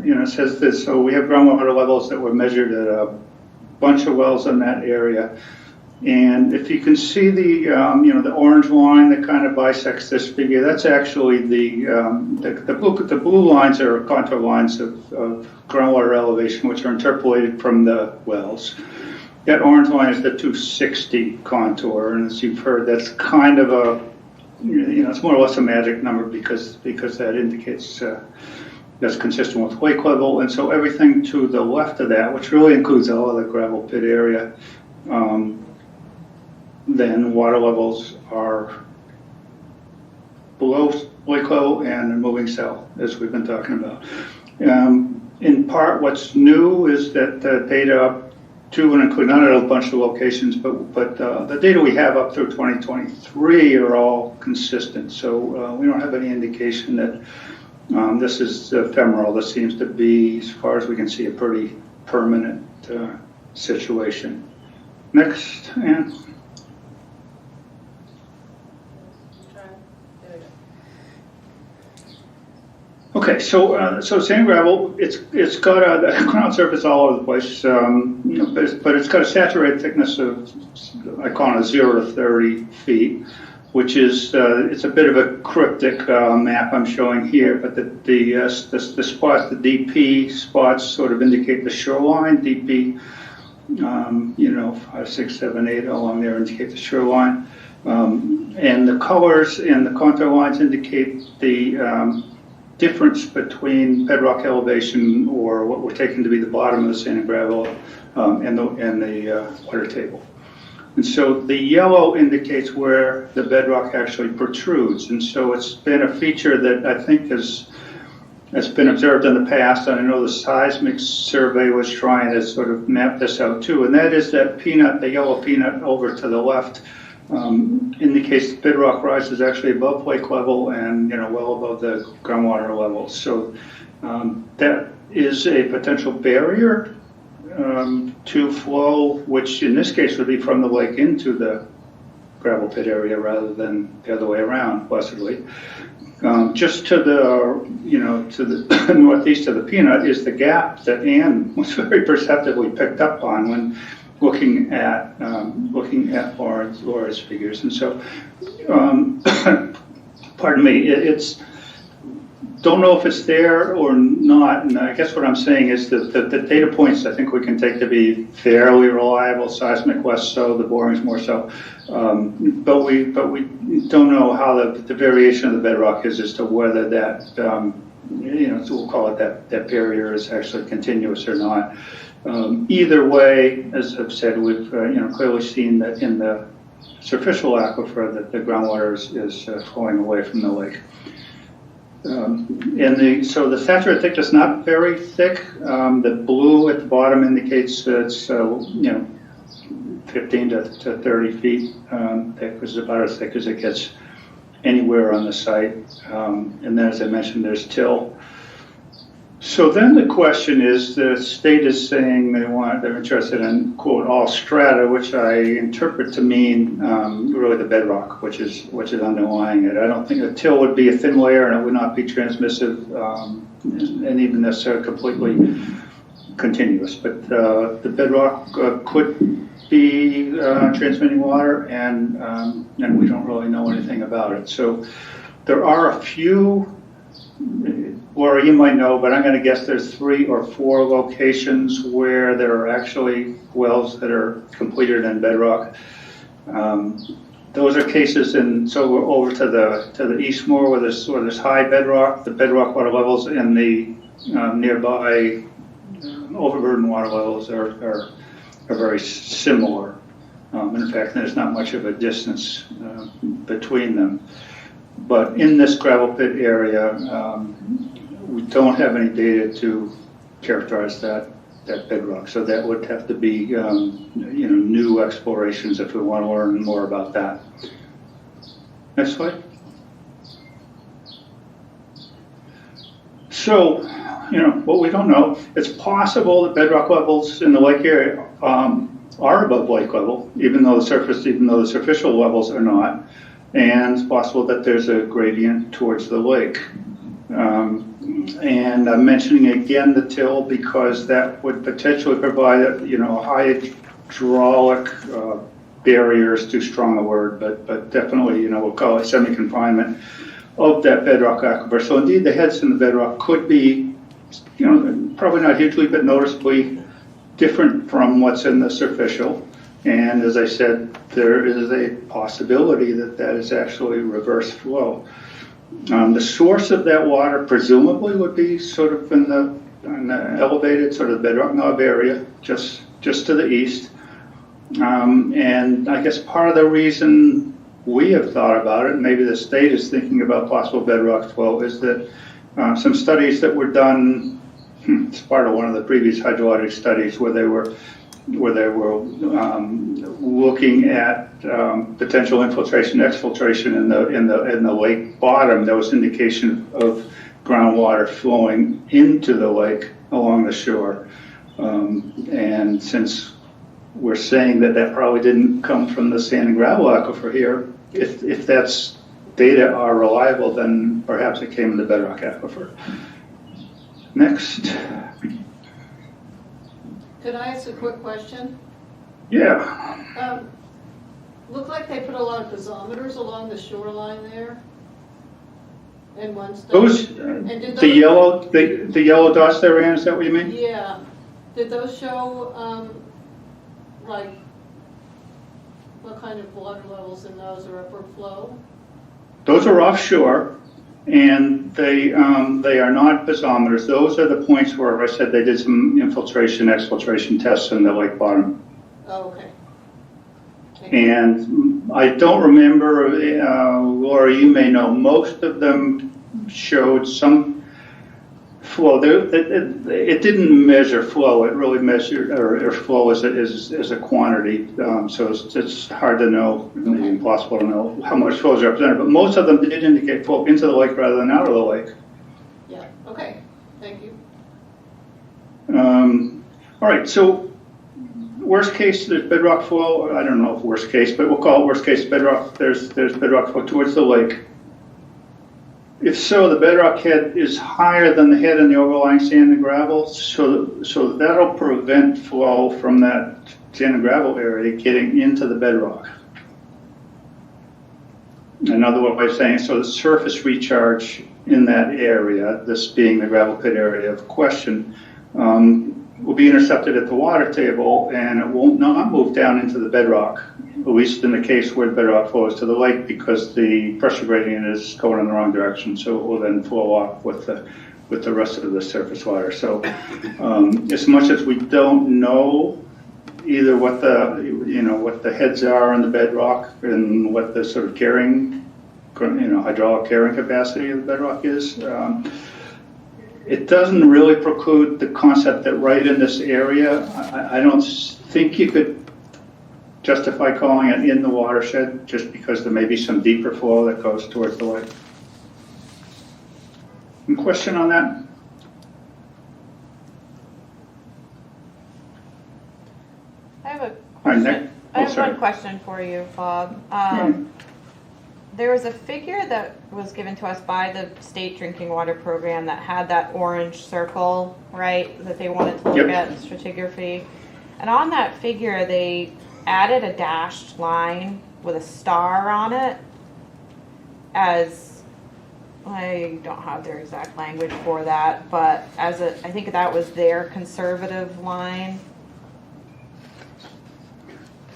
it says this. So we have groundwater levels that were measured at a bunch of wells in that area, and if you can see the the orange line that kind of bisects this figure, that's actually the blue lines are contour lines of groundwater elevation, which are interpolated from the wells. that orange line is the 260 contour, and as you've heard, that's kind of a, it's more or less a magic number because that indicates that's consistent with lake level, and so everything to the left of that, which really includes all of the gravel pit area, then water levels are below lake level and moving south, as we've been talking about. In part, what's new is that the data up to and include, not at a bunch of locations, but the data we have up through 2023 are all consistent. So we don't have any indication that this is ephemeral. This seems to be, as far as we can see, a pretty permanent situation. Next, Ann. Okay, so sand and gravel, it's got a ground surface all over the place, but it's got a saturated thickness of, I call it 0 to 30 feet, which is it's a bit of a cryptic map I'm showing here, but the spots, the DP spots, sort of indicate the shoreline. DP, 5, 6, 7, 8 along there indicate the shoreline, and the colors and the contour lines indicate the difference between bedrock elevation, or what we're taking to be the bottom of the sand and gravel, and the water table. And so the yellow indicates where the bedrock actually protrudes. And so it's been a feature that I think has been observed in the past, and I know the seismic survey was trying to sort of map this out too, and that is that peanut, the yellow peanut over to the left, indicates the bedrock rises actually above lake level and well above the groundwater level. So that is a potential barrier to flow, which in this case would be from the lake into the gravel pit area rather than the other way around, blessedly. Just to the northeast of the peanut is the gap that Ann was very perceptibly picked up on when looking at Laura's figures. And so, pardon me, it's don't know if it's there or not, and I guess what I'm saying is that the data points I think we can take to be fairly reliable. Seismic less so, the borings more so, but we don't know how the variation of the bedrock is as to whether that so we'll call it that barrier is actually continuous or not. Either way, as I've said, we've clearly seen that in the superficial aquifer that the groundwater is flowing away from the lake. So the saturated thickness is not very thick. The blue at the bottom indicates that it's 15 to 30 feet thick, which is about as thick as it gets anywhere on the site. And then, as I mentioned, there's till. So then the question is, the state is saying they're interested in, quote, all strata, which I interpret to mean really the bedrock, which is underlying it. I don't think a till would be a thin layer and it would not be transmissive and even necessarily completely continuous. But the bedrock could be transmitting water, and we don't really know anything about it. So there are a few. Laura, you might know, but I'm going to guess there's 3 or 4 locations where there are actually wells that are completed in bedrock. Those are cases so we're over to the east more where there's high bedrock. The bedrock water levels and the nearby overburden water levels are very similar. In fact, there's not much of a distance between them. But in this gravel pit area, we don't have any data to characterize that bedrock. So that would have to be, new explorations if we want to learn more about that. Next slide. So, what we don't know, it's possible that bedrock levels in the lake area are above lake level, even though the superficial levels are not. And it's possible that there's a gradient towards the lake. And I'm mentioning again the till because that would potentially provide hydraulic barrier is too strong a word, but definitely, we'll call it semi-confinement of that bedrock aquifer. So indeed the heads in the bedrock could be, probably not hugely, but noticeably different from what's in the surficial. And as I said, there is a possibility that that is actually reverse flow. The source of that water presumably would be sort of in the elevated sort of bedrock knob area, just to the east. And I guess part of the reason we have thought about it, and maybe the state is thinking about possible bedrock flow, is that some studies that were done, it's part of one of the previous hydrologic studies where they were looking at potential infiltration, exfiltration in the lake bottom. There was indication of groundwater flowing into the lake along the shore, and since we're saying that that probably didn't come from the sand and gravel aquifer here, if that's data are reliable, then perhaps it came in the bedrock aquifer. Next. Could I ask a quick question? Yeah. Looked like they put a lot of piezometers along the shoreline there. In one study. Those, the yellow dots there, Ann, is that what you mean? Yeah. Did those show, like, what kind of water levels in those are upward flow? Those are offshore, and they are not piezometers. Those are the points where I said they did some infiltration, exfiltration tests in the lake bottom. Oh, okay. And I don't remember, Laura, you may know, most of them showed some flow. It didn't measure flow, it really measured, or flow as a quantity. So it's hard to know, maybe impossible to know how much flow is represented, but most of them did indicate flow into the lake rather than out of the lake. Yeah, okay, thank you. All right, so worst case, there's bedrock flow. I don't know if worst case, but we'll call it worst case bedrock. There's bedrock flow towards the lake. If so, the bedrock head is higher than the head in the overlying sand and gravel, so that'll prevent flow from that sand and gravel area getting into the bedrock. Another way of saying it, so the surface recharge in that area, this being the gravel pit area of question, will be intercepted at the water table, and it will not move down into the bedrock, at least in the case where the bedrock flows to the lake, because the pressure gradient is going in the wrong direction, so it will then flow off with the rest of the surface water. So as much as we don't know either what the heads are in the bedrock and what the sort of carrying, hydraulic carrying capacity of the bedrock is, it doesn't really preclude the concept that right in this area, I don't think you could justify calling it in the watershed, just because there may be some deeper flow that goes towards the lake. Any question on that? I have a question. I have one question for you, Bob. There was a figure that was given to us by the state drinking water program that had that orange circle, right, that they wanted to look at stratigraphy. And on that figure, they added a dashed line with a star on it as, I don't have their exact language for that, but as I think that was their conservative line.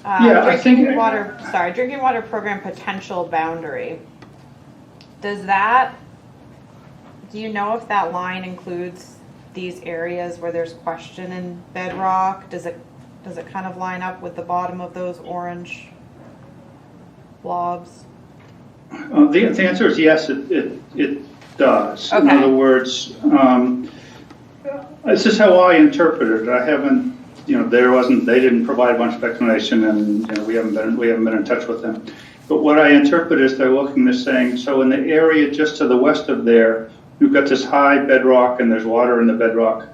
Drinking water program potential boundary. Do you know if that line includes these areas where there's question in bedrock? Does it kind of line up with the bottom of those orange blobs? The answer is yes, it does. Okay. In other words, this is how I interpret it. I haven't, they didn't provide a bunch of explanation, and we haven't been in touch with them. But what I interpret is they're saying, so in the area just to the west of there, you've got this high bedrock and there's water in the bedrock.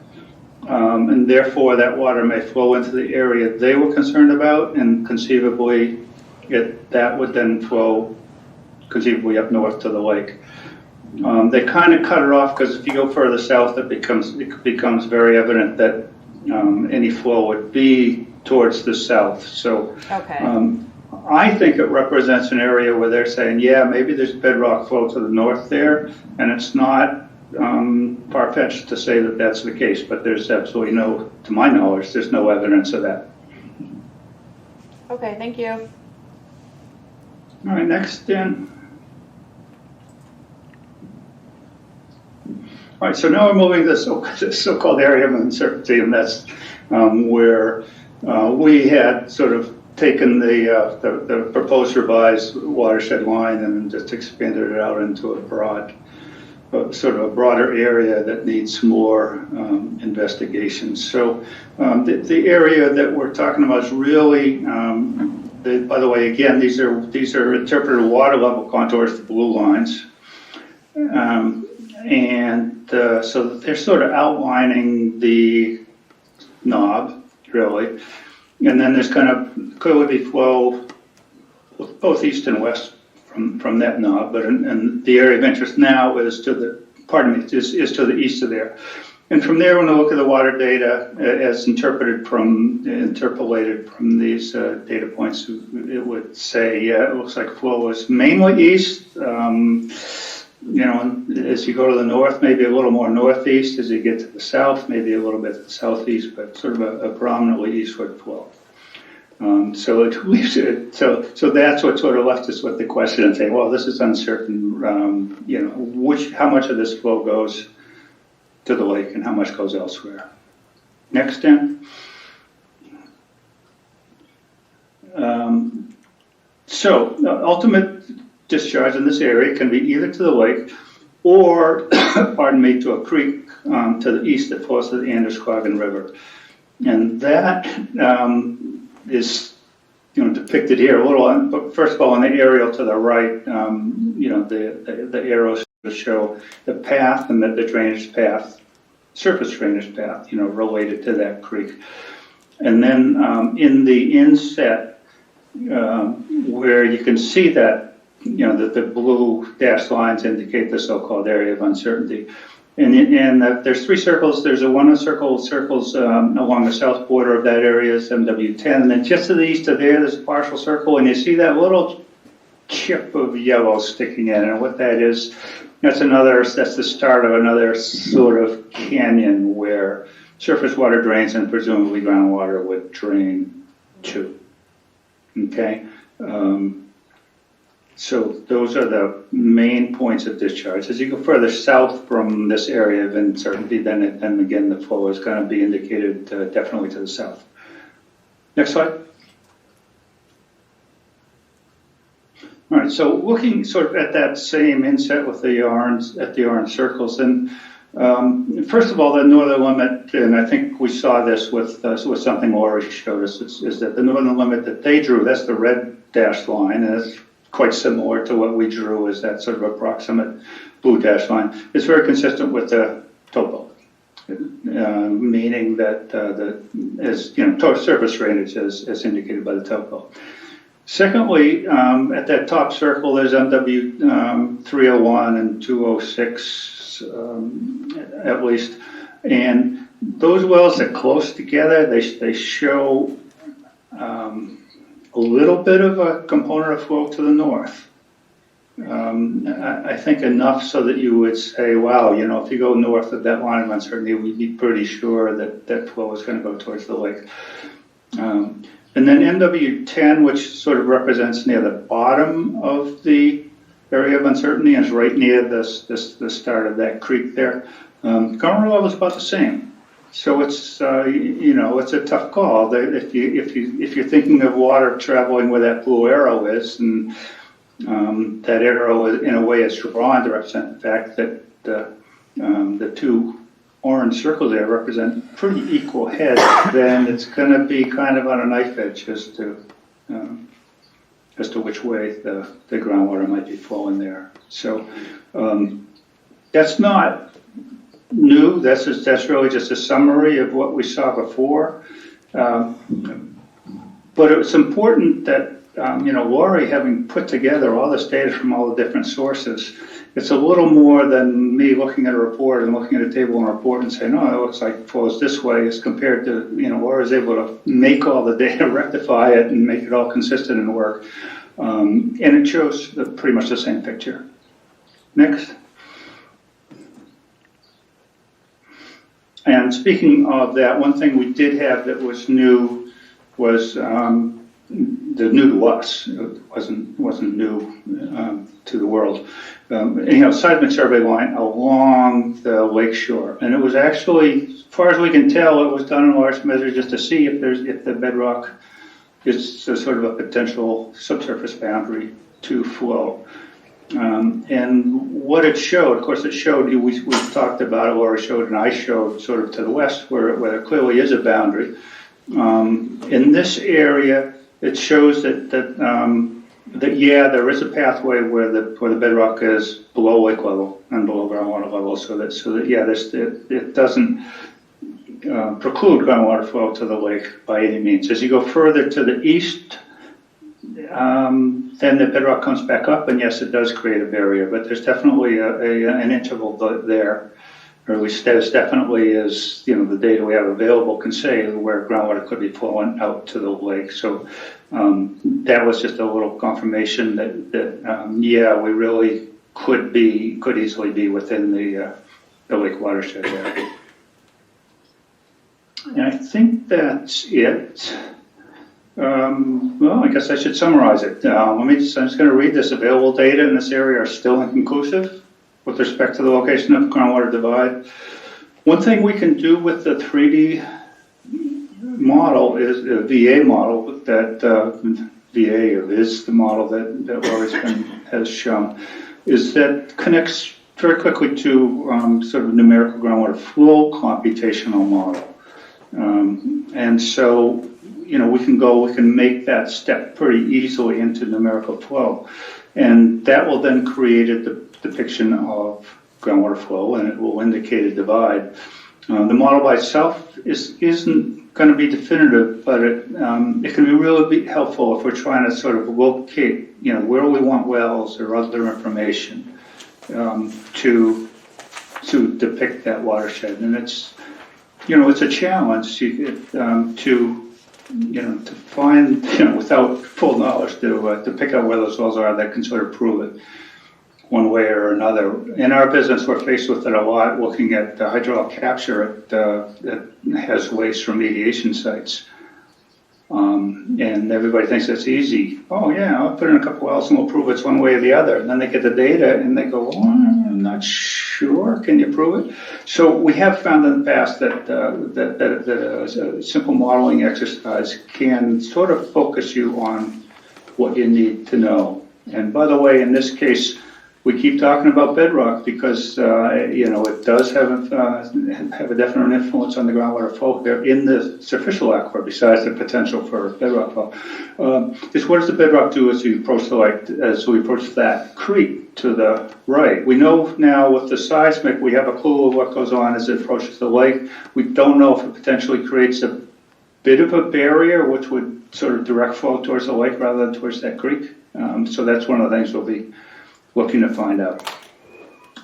And therefore that water may flow into the area they were concerned about, and conceivably that would then flow conceivably up north to the lake. They kind of cut it off because if you go further south, it becomes very evident that any flow would be towards the south. So I think it represents an area where they're saying, yeah, maybe there's bedrock flow to the north there, and it's not far-fetched to say that that's the case, but there's absolutely no, to my knowledge, there's no evidence of that. Okay, thank you. All right, next, Dan. All right, so now we're moving to this so-called area of uncertainty, and that's where we had sort of taken the proposed revised watershed line and just expanded it out into a broad, sort of a broader area that needs more investigation. So the area that we're talking about is really, by the way, again, these are interpreted water level contours, the blue lines. So they're sort of outlining the knob, really. And then there's kind of clearly flow both east and west from that knob, and the area of interest now is to the, is to the east of there. And from there, when we look at the water data as interpolated from these data points, it would say, yeah, it looks like flow is mainly east. You know, as you go to the north, maybe a little more northeast. As you get to the south, maybe a little bit to the southeast, but sort of a predominantly eastward flow. So it leaves it. So that's what sort of left us with the question and saying, well, this is uncertain. You know, how much of this flow goes to the lake and how much goes elsewhere. Next, Dan. So ultimate discharge in this area can be either to the lake or, pardon me, to a creek to the east that flows to the Androscoggin River. And that is, you know, depicted here a little. But first of all, on the aerial to the right, you know, the arrows show the path and the drainage path, surface drainage path, you know, related to that creek. And then in the inset, where you can see that, you know, that the blue dashed lines indicate the so-called area of uncertainty. And there's three circles. There's one circles along the south border of that area is MW10. And then just to the east of there, there's a partial circle. And you see that little chip of yellow sticking in. And what that is, that's the start of another sort of canyon where surface water drains and presumably groundwater would drain to. Okay? So those are the main points of discharge. As you go further south from this area of uncertainty, then again the flow is going to be indicated definitely to the south. Next slide. All right, so looking sort of at that same inset with the orange circles, and first of all, the northern limit, and I think we saw this with something Lori showed us, is that the northern limit that they drew, that's the red dashed line, and it's quite similar to what we drew as that sort of approximate blue dashed line. It's very consistent with the topo, meaning that surface drainage as indicated by the topo. Secondly, at that top circle, there's MW 301 and 206 at least, and those wells are close together. They show a little bit of a component of flow to the north. I think enough so that you would say, wow, you know, if you go north of that line of uncertainty, we'd be pretty sure that that flow is going to go towards the lake. And then MW10, which sort of represents near the bottom of the area of uncertainty and is right near the start of that creek there, current level is about the same. So it's it's a tough call. If you're thinking of water traveling where that blue arrow is, and that arrow in a way is drawn to represent the fact that the two orange circles there represent pretty equal heads, then it's going to be kind of on a knife edge as to which way the groundwater might be flowing there. So that's not new. That's really just a summary of what we saw before. But it was important that Lori, having put together all this data from all the different sources, it's a little more than me looking at a report and looking at a table and a report and saying, oh, it looks like it flows this way, as compared to, Laura's able to make all the data, rectify it, and make it all consistent and work. And it shows pretty much the same picture. Next. And speaking of that, one thing we did have that was new was new to us. It wasn't new to the world. Seismic survey line along the lake shore, and it was actually, as far as we can tell, it was done in large measure just to see if the bedrock is sort of a potential subsurface boundary to flow. And what it showed, of course, it showed, we talked about it, Laura showed, and I showed sort of to the west where there clearly is a boundary. In this area, it shows that yeah, there is a pathway where the bedrock is below lake level and below groundwater level, so that yeah, it doesn't preclude groundwater flow to the lake by any means. As you go further to the east, then the bedrock comes back up, and yes, it does create a barrier, but there's definitely an interval there, or at least there's definitely is, the data we have available can say where groundwater could be flowing out to the lake. So that was just a little confirmation that yeah, we really could easily be within the lake watershed area. And I think that's it. Well, I guess I should summarize it. I'm just going to read this. Available data in this area are still inconclusive with respect to the location of groundwater divide. One thing we can do with the 3D model is a VA model that VA is the model that Laura's has shown, is that connects very quickly to sort of numerical groundwater flow computational model. And so, we can make that step pretty easily into numerical flow. And that will then create a depiction of groundwater flow, and it will indicate a divide. The model by itself isn't going to be definitive, but it can be really helpful if we're trying to sort of locate, where we want wells or other information to depict that watershed. And it's a challenge to find, without full knowledge, to pick out where those wells are that can sort of prove it one way or another. In our business, we're faced with it a lot, looking at the hydraulic capture that has waste remediation sites. And everybody thinks that's easy. Oh yeah, I'll put in a couple wells and we'll prove it's one way or the other. And then they get the data and they go, well, I'm not sure. Can you prove it? So we have found in the past that a simple modeling exercise can sort of focus you on what you need to know. And by the way, in this case, we keep talking about bedrock because it does have a definite influence on the groundwater flow there in the superficial aquifer, besides the potential for bedrock flow. Is what does the bedrock do as we approach that creek to the right? We know now with the seismic, we have a clue of what goes on as it approaches the lake. We don't know if it potentially creates a bit of a barrier, which would sort of direct flow towards the lake rather than towards that creek. So that's one of the things we'll be looking to find out.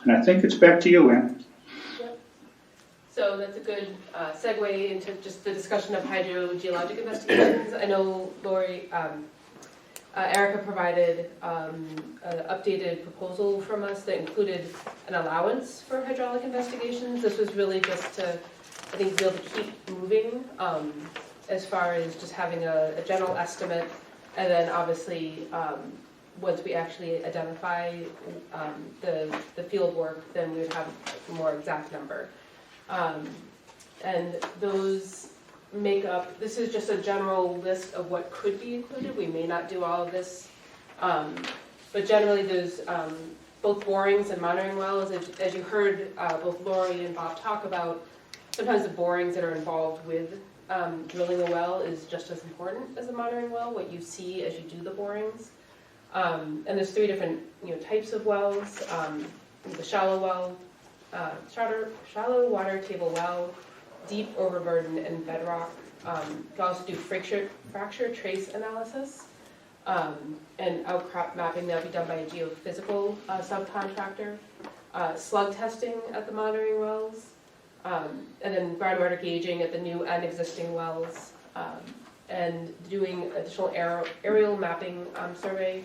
And I think it's back to you, Ann. Yep. So that's a good segue into just the discussion of hydrogeologic investigations. I know Lori, Erica provided an updated proposal from us that included an allowance for hydraulic investigations. This was really just to, I think, be able to keep moving as far as just having a general estimate, and then obviously once we actually identify the field work, then we would have a more exact number. And those make up, this is just a general list of what could be included. We may not do all of this, but generally there's both borings and monitoring wells. As you heard both Lori and Bob talk about, sometimes the borings that are involved with drilling a well is just as important as the monitoring well, what you see as you do the borings. And there's three different types of wells: the shallow well, shallow water table well, deep overburden, and bedrock. You can also do fracture trace analysis and outcrop mapping. That'll be done by a geophysical subcontractor. Slug testing at the monitoring wells, and then groundwater gauging at the new and existing wells, and doing additional aerial mapping survey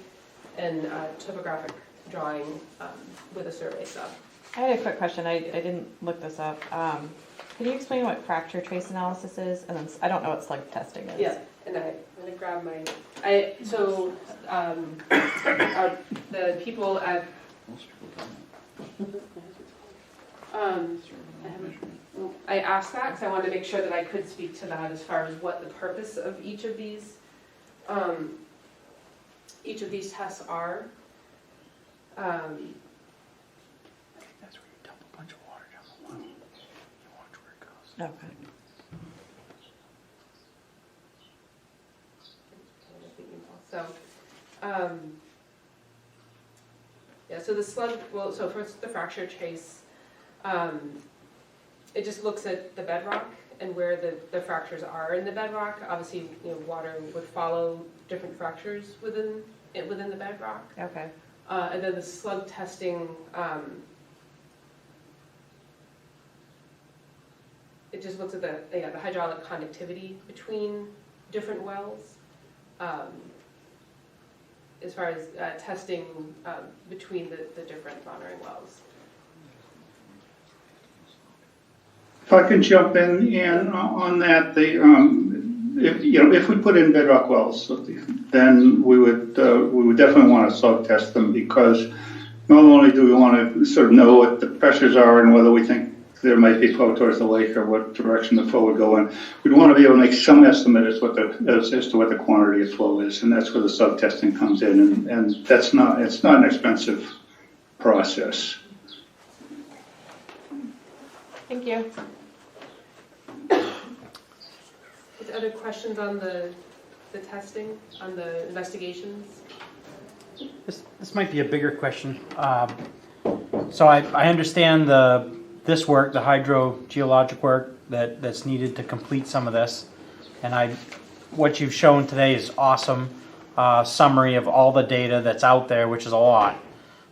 and topographic drawing with a survey sub. I had a quick question. I didn't look this up. Can you explain what fracture trace analysis is? And then I don't know what slug testing is. Yeah, and I'm gonna grab my, the people at, I asked that because I wanted to make sure that I could speak to that as far as what the purpose of each of these tests are. That's where you dump a bunch of water down the well. You watch where it goes. Okay. So, yeah, so the slug, well, so first the fracture trace, it just looks at the bedrock and where the fractures are in the bedrock. Obviously, water would follow different fractures within the bedrock. Okay. And then the slug testing, it just looks at the hydraulic conductivity between different wells. As far as testing between the different monitoring wells. If I can jump in on that, if we put in bedrock wells, then we would definitely want to slug test them, because not only do we want to sort of know what the pressures are and whether we think there might be flow towards the lake or what direction the flow would go in, we'd want to be able to make some estimate as to what the quantity of flow is, and that's where the slug testing comes in, and it's not an expensive process. Thank you. Other questions on the testing, on the investigations? This might be a bigger question. So I understand this work, the hydrogeologic work that's needed to complete some of this, and what you've shown today is awesome. Summary of all the data that's out there, which is a lot.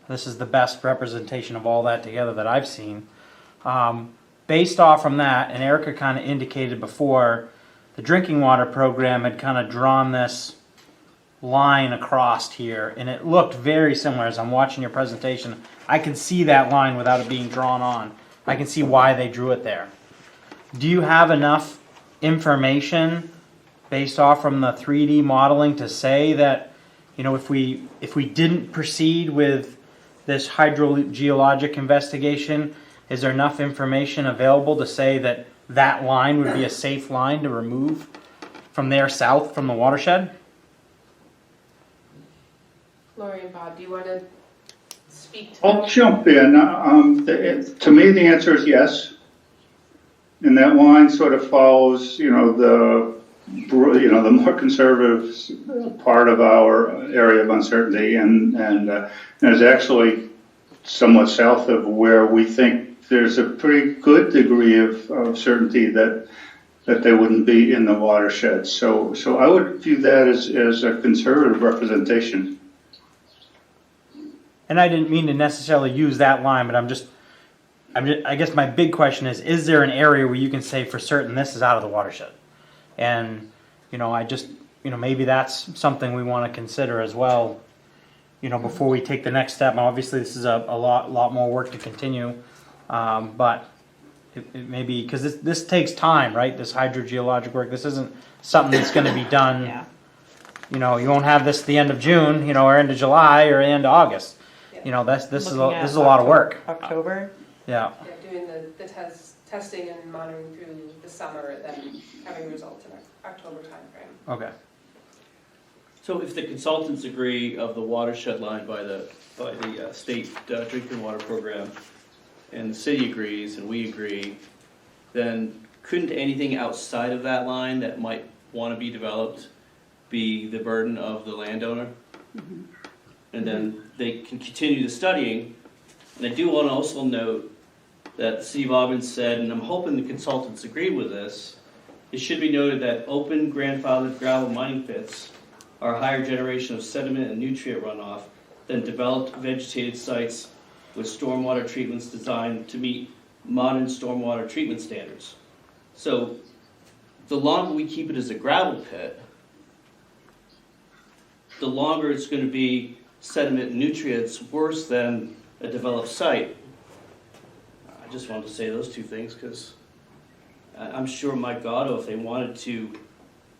This is the best representation of all that together that I've seen. Based off from that, and Erica kind of indicated before, the drinking water program had kind of drawn this line across here, and it looked very similar. As I'm watching your presentation, I can see that line without it being drawn on. I can see why they drew it there. Do you have enough information based off from the 3D modeling to say that, if we didn't proceed with this hydrogeologic investigation, is there enough information available to say that that line would be a safe line to remove from there south from the watershed? Lori and Bob, do you want to speak to I'll jump in. To me, the answer is yes. And that line sort of follows, the more conservative part of our area of uncertainty, and is actually somewhat south of where we think there's a pretty good degree of certainty that they wouldn't be in the watershed. So I would view that as a conservative representation. And I didn't mean to necessarily use that line, but I guess my big question is there an area where you can say for certain this is out of the watershed? And, maybe that's something we want to consider as well, before we take the next step. And obviously this is a lot more work to continue. But it may be, because this takes time, right? This hydrogeologic work. This isn't something that's going to be done. Yeah. You won't have this at the end of June, or end of July or end of August. This is a lot of work. October. Yeah. doing the testing and monitoring through the summer, and then having results in October timeframe. Okay. So if the consultants agree of the watershed line by the state drinking water program, and the city agrees and we agree, then couldn't anything outside of that line that might want to be developed be the burden of the landowner? Mm-hmm. And then they can continue the studying. And I do want to also note that the City of Auburn said, and I'm hoping the consultants agree with this, it should be noted that open grandfathered gravel mining pits are a higher generation of sediment and nutrient runoff than developed vegetated sites with stormwater treatments designed to meet modern stormwater treatment standards. So the longer we keep it as a gravel pit, the longer it's going to be sediment and nutrients worse than a developed site. just wanted to say those two things, because I'm sure Mike Gatto, if they wanted to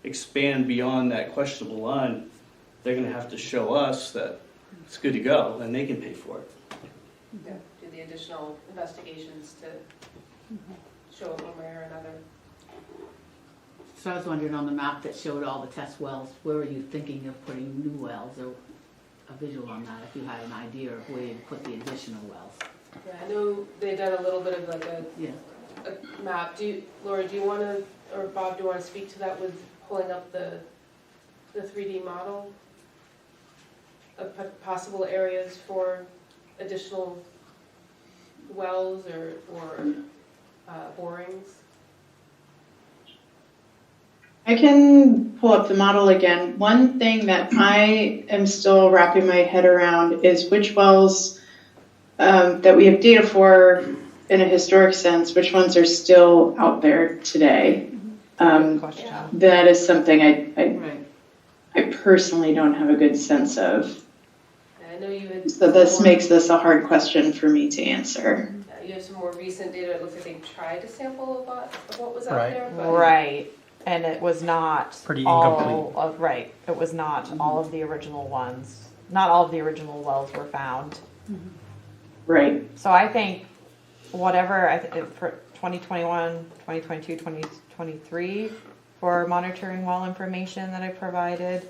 expand beyond that questionable line, they're gonna have to show us that it's good to go, and they can pay for it. Yeah, do the additional investigations to show it one way or another. So I was wondering, on the map that showed all the test wells, where were you thinking of putting new wells, or a visual on that, if you had an idea of where you'd put the additional wells? Yeah, I know they've done a little bit of like Yeah. a map. Laura, do you want to, or Bob, do you want to speak to that with pulling up the 3D model of possible areas for additional wells or borings? I can pull up the model again. One thing that I am still wrapping my head around is which wells that we have data for in a historic sense, which ones are still out there today. That is something I personally don't have a good sense of. I know you had. So this makes this a hard question for me to answer. You have some more recent data. It looks like they tried to sample a lot of what was out Right. there. But Right, and it was not Pretty all incomplete. of, right, it was not all of the original ones. Not all of the original wells were found. Right. So I think whatever, for 2021, 2022, 2023, for monitoring well information that I provided,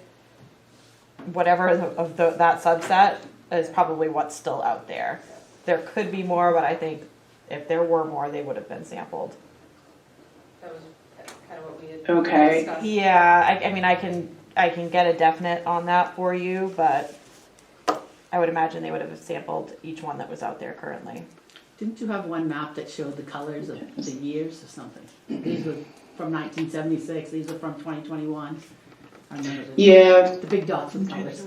whatever that subset is probably what's still out there. There could be more, but I think if there were more, they would have been sampled. that was kind of what we had Okay. discussed. Yeah, I mean, I can get a definite on that for you, but I would imagine they would have sampled each one that was out there currently. Didn't you have one map that showed the colors of the years or something? These were from 1976, these were from 2021. I remember Yeah. the big dots with colors.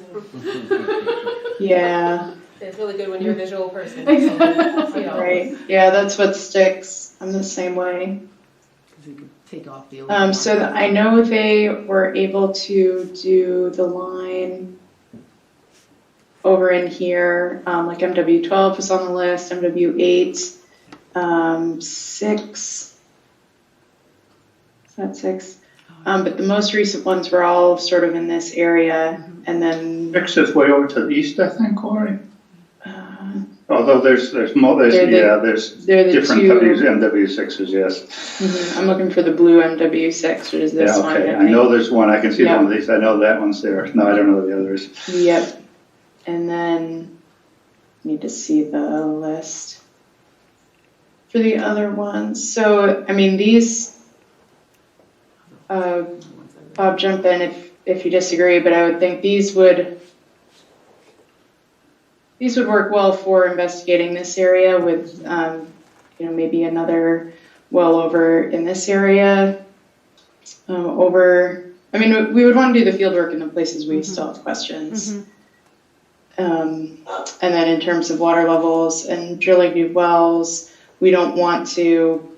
Yeah. It's really good when you're a visual person. Right. Yeah, that's what sticks. I'm the same way. Because we could take off the old So I know they were able to do the line over in here, like MW12 was on the list, MW8, 6. Is that 6? But the most recent ones were all sort of in this area, and then 6 is way over to the east, I think, Corey. Although there's more, there's they're the different two- MW6s, yes. I'm looking for the blue MW6, which is this Yeah, one. okay, I I know think. there's one, I can see Yeah. one of these, I know that one's there. No, I don't know the others. Yep. And then need to see the list for the other ones. So, I mean, these, Bob, jump in if you disagree, but I would think these would work well for investigating this area with, maybe another well over in this area. We would want to do the field work in the places we still have questions. And then in terms of water levels and drilling new wells, we don't want to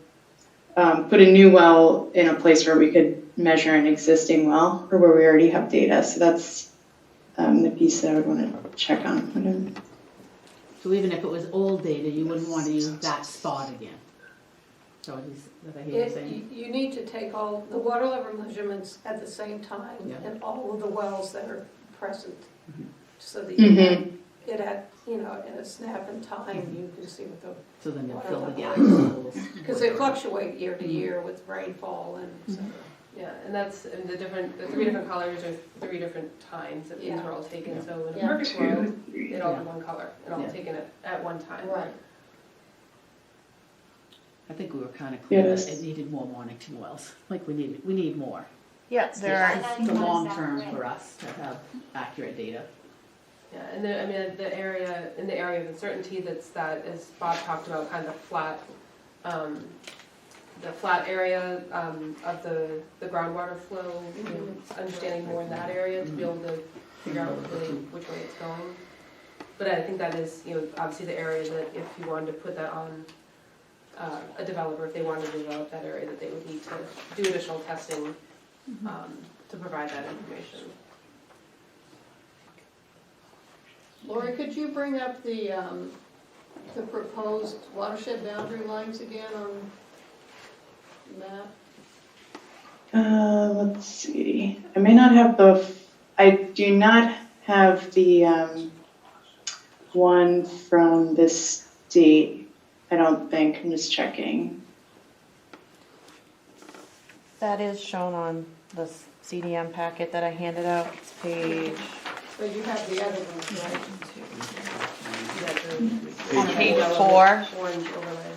put a new well in a place where we could measure an existing well or where we already have data. So that's the piece that I would want to check on. So even if it was old data, you wouldn't want to use that spot again. So that I hear you saying? You need to take all the water level measurements at the same time and all of the wells that are present. So that you have it at, in a snap in time, you can see what the. So then you'll water fill the level gaps. is. Because they fluctuate year to year with rainfall and et cetera. Yeah, and that's the 3 different colors are 3 different times that these were all taken. So in a perfect world, they'd all be one color and all taken at one time. Right. I think we were kind of clear Yes. that it needed more Mornington wells. Like we need more. Yeah, there are. It's the long term for us to have accurate data. Yeah, and the area of uncertainty that, as Bob talked about, kind of the flat area of the groundwater flow, understanding more in that area to be able to figure out really which way it's going. But I think that is, obviously the area that if you wanted to put that on a developer, if they wanted to develop that area, that they would need to do additional testing to provide that information. Lori, could you bring up the the proposed watershed boundary lines again on map? Let's see. I may not have I do not have the one from the state. I don't think. I'm just checking. That is shown on the CDM packet that I handed out. It's page, But you have the other ones, right? on page 4. Orange overlay.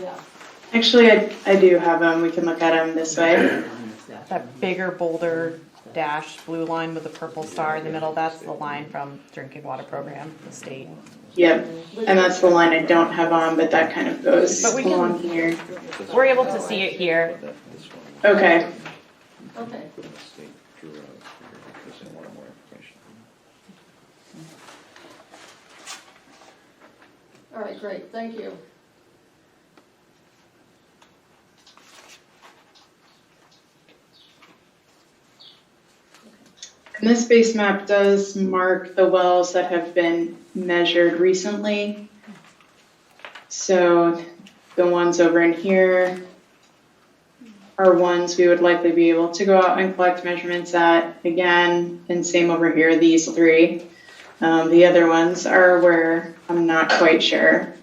Yeah. Actually, I do have them. We can look at them this way. That bigger boulder dash blue line with the purple star in the middle, that's the line from drinking water program, the state. Yep. And that's the line I don't have on, but that kind of goes But we can- along here. We're able to see it here. Okay. Okay. All right, great, thank you. And this base map does mark the wells that have been measured recently. So the ones over in here are ones we would likely be able to go out and collect measurements at again, and same over here, these three. The other ones are where I'm not quite sure.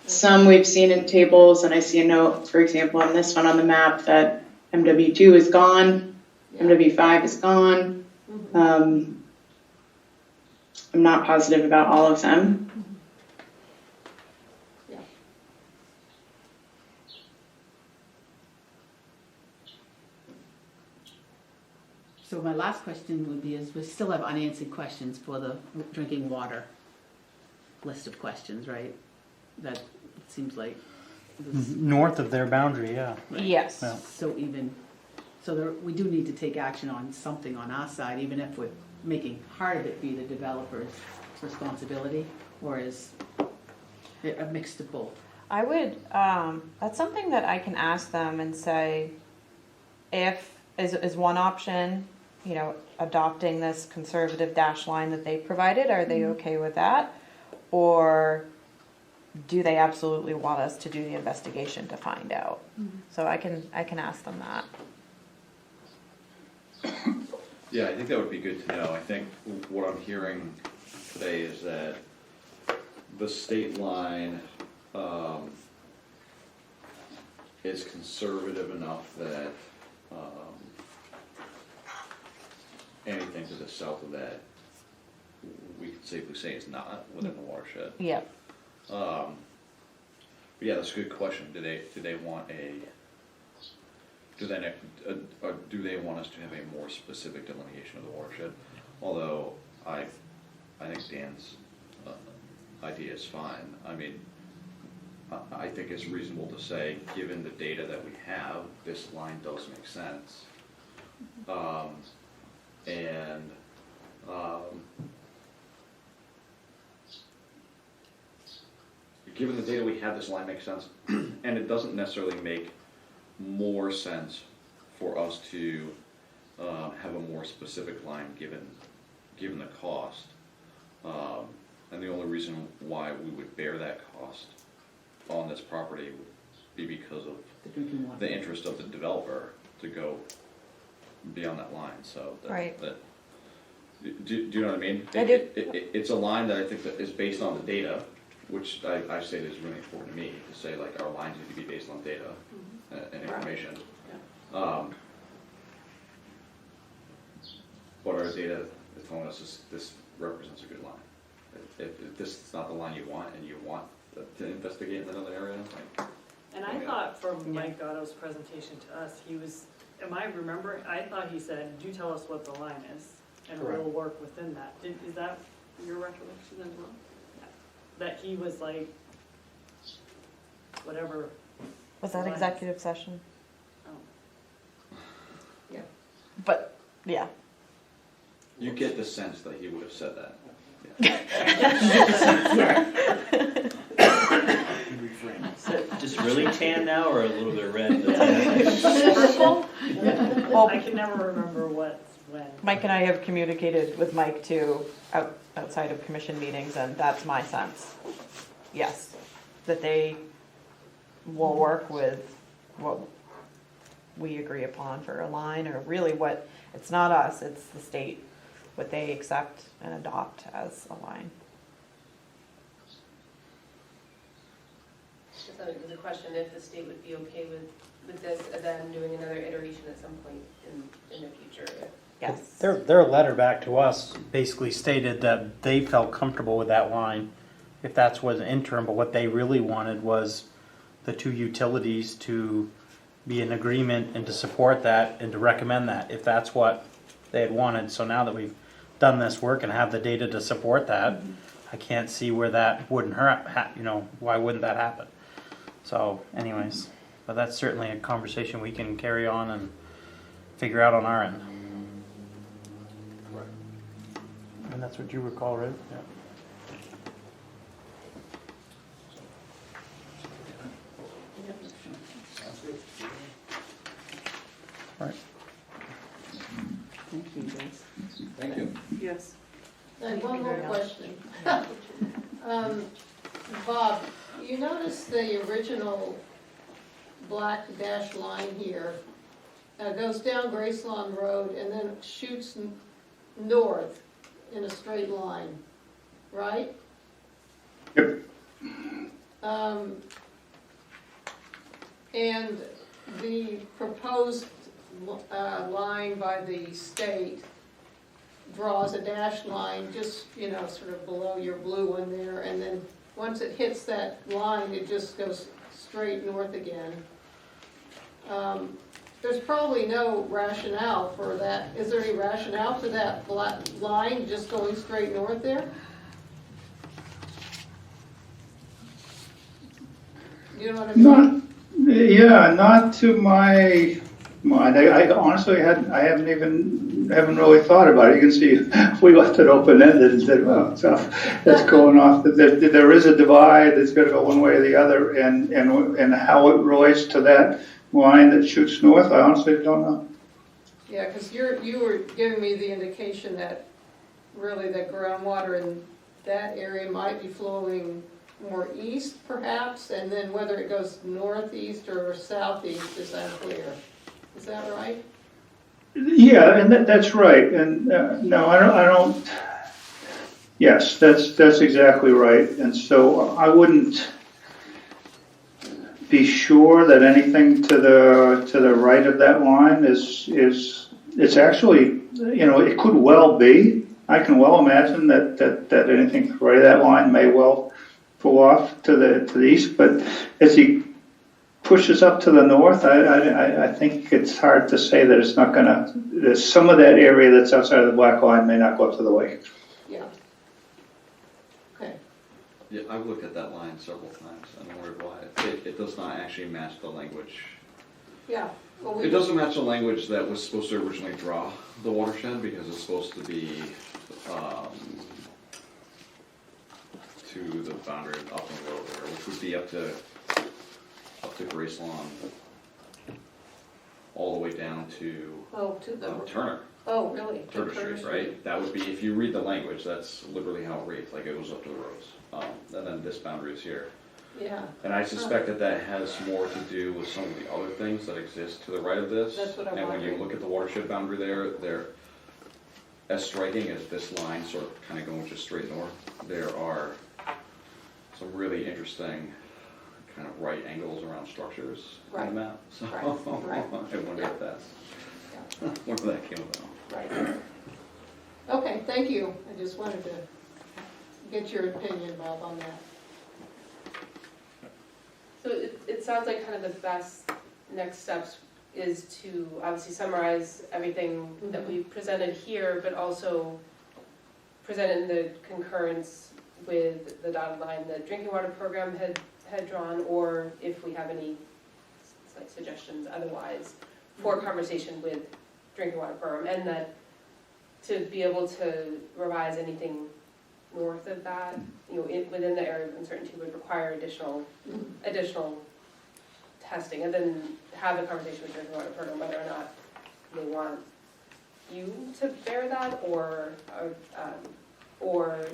Some we've seen in tables, and I see a note, for example, on this one on the map that MW2 is gone, MW5 is gone. I'm not positive about all of them. Yeah. So my last question would be, is we still have unanswered questions for the drinking water list of questions, right? That seems like. this- North of their boundary, yeah. Yes. Yeah. So there, we do need to take action on something on our side, even if we're making part of it be the developer's responsibility, or is it a mix of both? I would, that's something that I can ask them and say, is one option, you know, adopting this conservative dash line that they provided, are they okay with that? Or do they absolutely want us to do the investigation to find out? So I can ask them that. Yeah, I think that would be good to know. I think what I'm hearing today is that the state line is conservative enough that anything to the south of that, we can safely say is not within the watershed. Yeah. But yeah, that's a good question. Do they want do they want us to have a more specific delineation of the watershed? Although I think Dan's idea is fine. I mean, I think it's reasonable to say, given the data that we have, this line does make sense. Given the data we have, this line makes sense, and it doesn't necessarily make more sense for us to have a more specific line given the cost. And the only reason why we would bear that cost on this property would be because of the interest of the developer to go beyond that line. So Right. Do you know what I mean? I do. It's a line that I think that is based on the data, which I say is really important to me, to say like our lines need to be based on data and information. But our data is telling us this represents a good line. If this is not the line you want, and you want to investigate in another area, like. And I thought from Mike Gatto's presentation to us, he was, am I remembering, I thought he said, do tell us what the line is, and Correct. we'll work within that. Is that your recollection as well? Yeah. That he was like, whatever. Was that lines. executive session? Oh. Yeah. But, yeah. You get the sense that he would have said that. Just really tan now, or a little bit red? Purple? Well, I can never remember what's when. Mike and I have communicated with Mike too, outside of commission meetings, and that's my sense. Yes. that they will work with what we agree upon for a line, or really what, it's not us, it's the state, what they accept and adopt as a line. So it was a question if the state would be okay with this, and then doing another iteration at some point in the future. Yes. Their letter back to us basically stated that they felt comfortable with that line, if that's was interim, but what they really wanted was the two utilities to be in agreement and to support that and to recommend that, if that's what they had wanted. So now that we've done this work and have the data to support that, I can't see where that wouldn't hurt, why wouldn't that happen? So anyways, but that's certainly a conversation we can carry on and figure out on our end. And that's what you recall, right? Yeah. All right. Thank you, guys. Thank you. Yes. I have one more question. Bob, you notice the original black dashed line here goes down Gracelawn Road and then shoots north in a straight line, right? Yep. And the proposed line by the state draws a dashed line just, sort of below your blue one there, and then once it hits that line, it just goes straight north again. There's probably no rationale for that. Is there any rationale for that black line just going straight north there? You know what I mean? Not to my mind. I honestly haven't really thought about it. You can see we left it open-ended and said, well, so that's going off. There is a divide that's going to go one way or the other, and how it relates to that line that shoots north, I honestly don't know. Yeah, because you were giving me the indication that really the groundwater in that area might be flowing more east perhaps, and then whether it goes northeast or southeast is unclear. Is that right? Yeah, and that's right. And no, I don't. Yes, that's exactly right. And so I wouldn't be sure that anything to the right of that line is it's actually, it could well be. I can well imagine that anything to the right of that line may well fall off to the east, but as he pushes up to the north, I think it's hard to say that it's not gonna, some of that area that's outside of the black line may not go up to the lake. Yeah. Okay. Yeah, I've looked at that line several times and wondered why. It does not actually match the language. Yeah. Well, It doesn't match the language that was supposed to originally draw the watershed, because it's supposed to be to the boundary of Upland Road there, which would be up to Gracelawn, all the way down to to the Turner. Oh, really? Turner Street, right? That would be, if you read the language, that's literally how it reads, like it goes up to the roads. And then this boundary is here. Yeah. And I suspect that has more to do with some of the other things that exist to the right of this. That's what I'm And when you wondering. look at the watershed boundary there, as striking as this line, sort of kind of going just straight north, there are some really interesting kind of right angles around structures on the map. So Right. I wonder if that's where that came about. Right. Okay, thank you. I just wanted to get your opinion, Bob, on that. So it sounds like kind of the best next steps is to obviously summarize everything that we presented here, but also present it in the concurrence with the dotted line that drinking water program had drawn, or if we have any suggestions otherwise for conversation with drinking water program, and that to be able to revise anything north of that, within the area of uncertainty would require additional testing, and then have a conversation with drinking water program whether or not they want you to bear that, or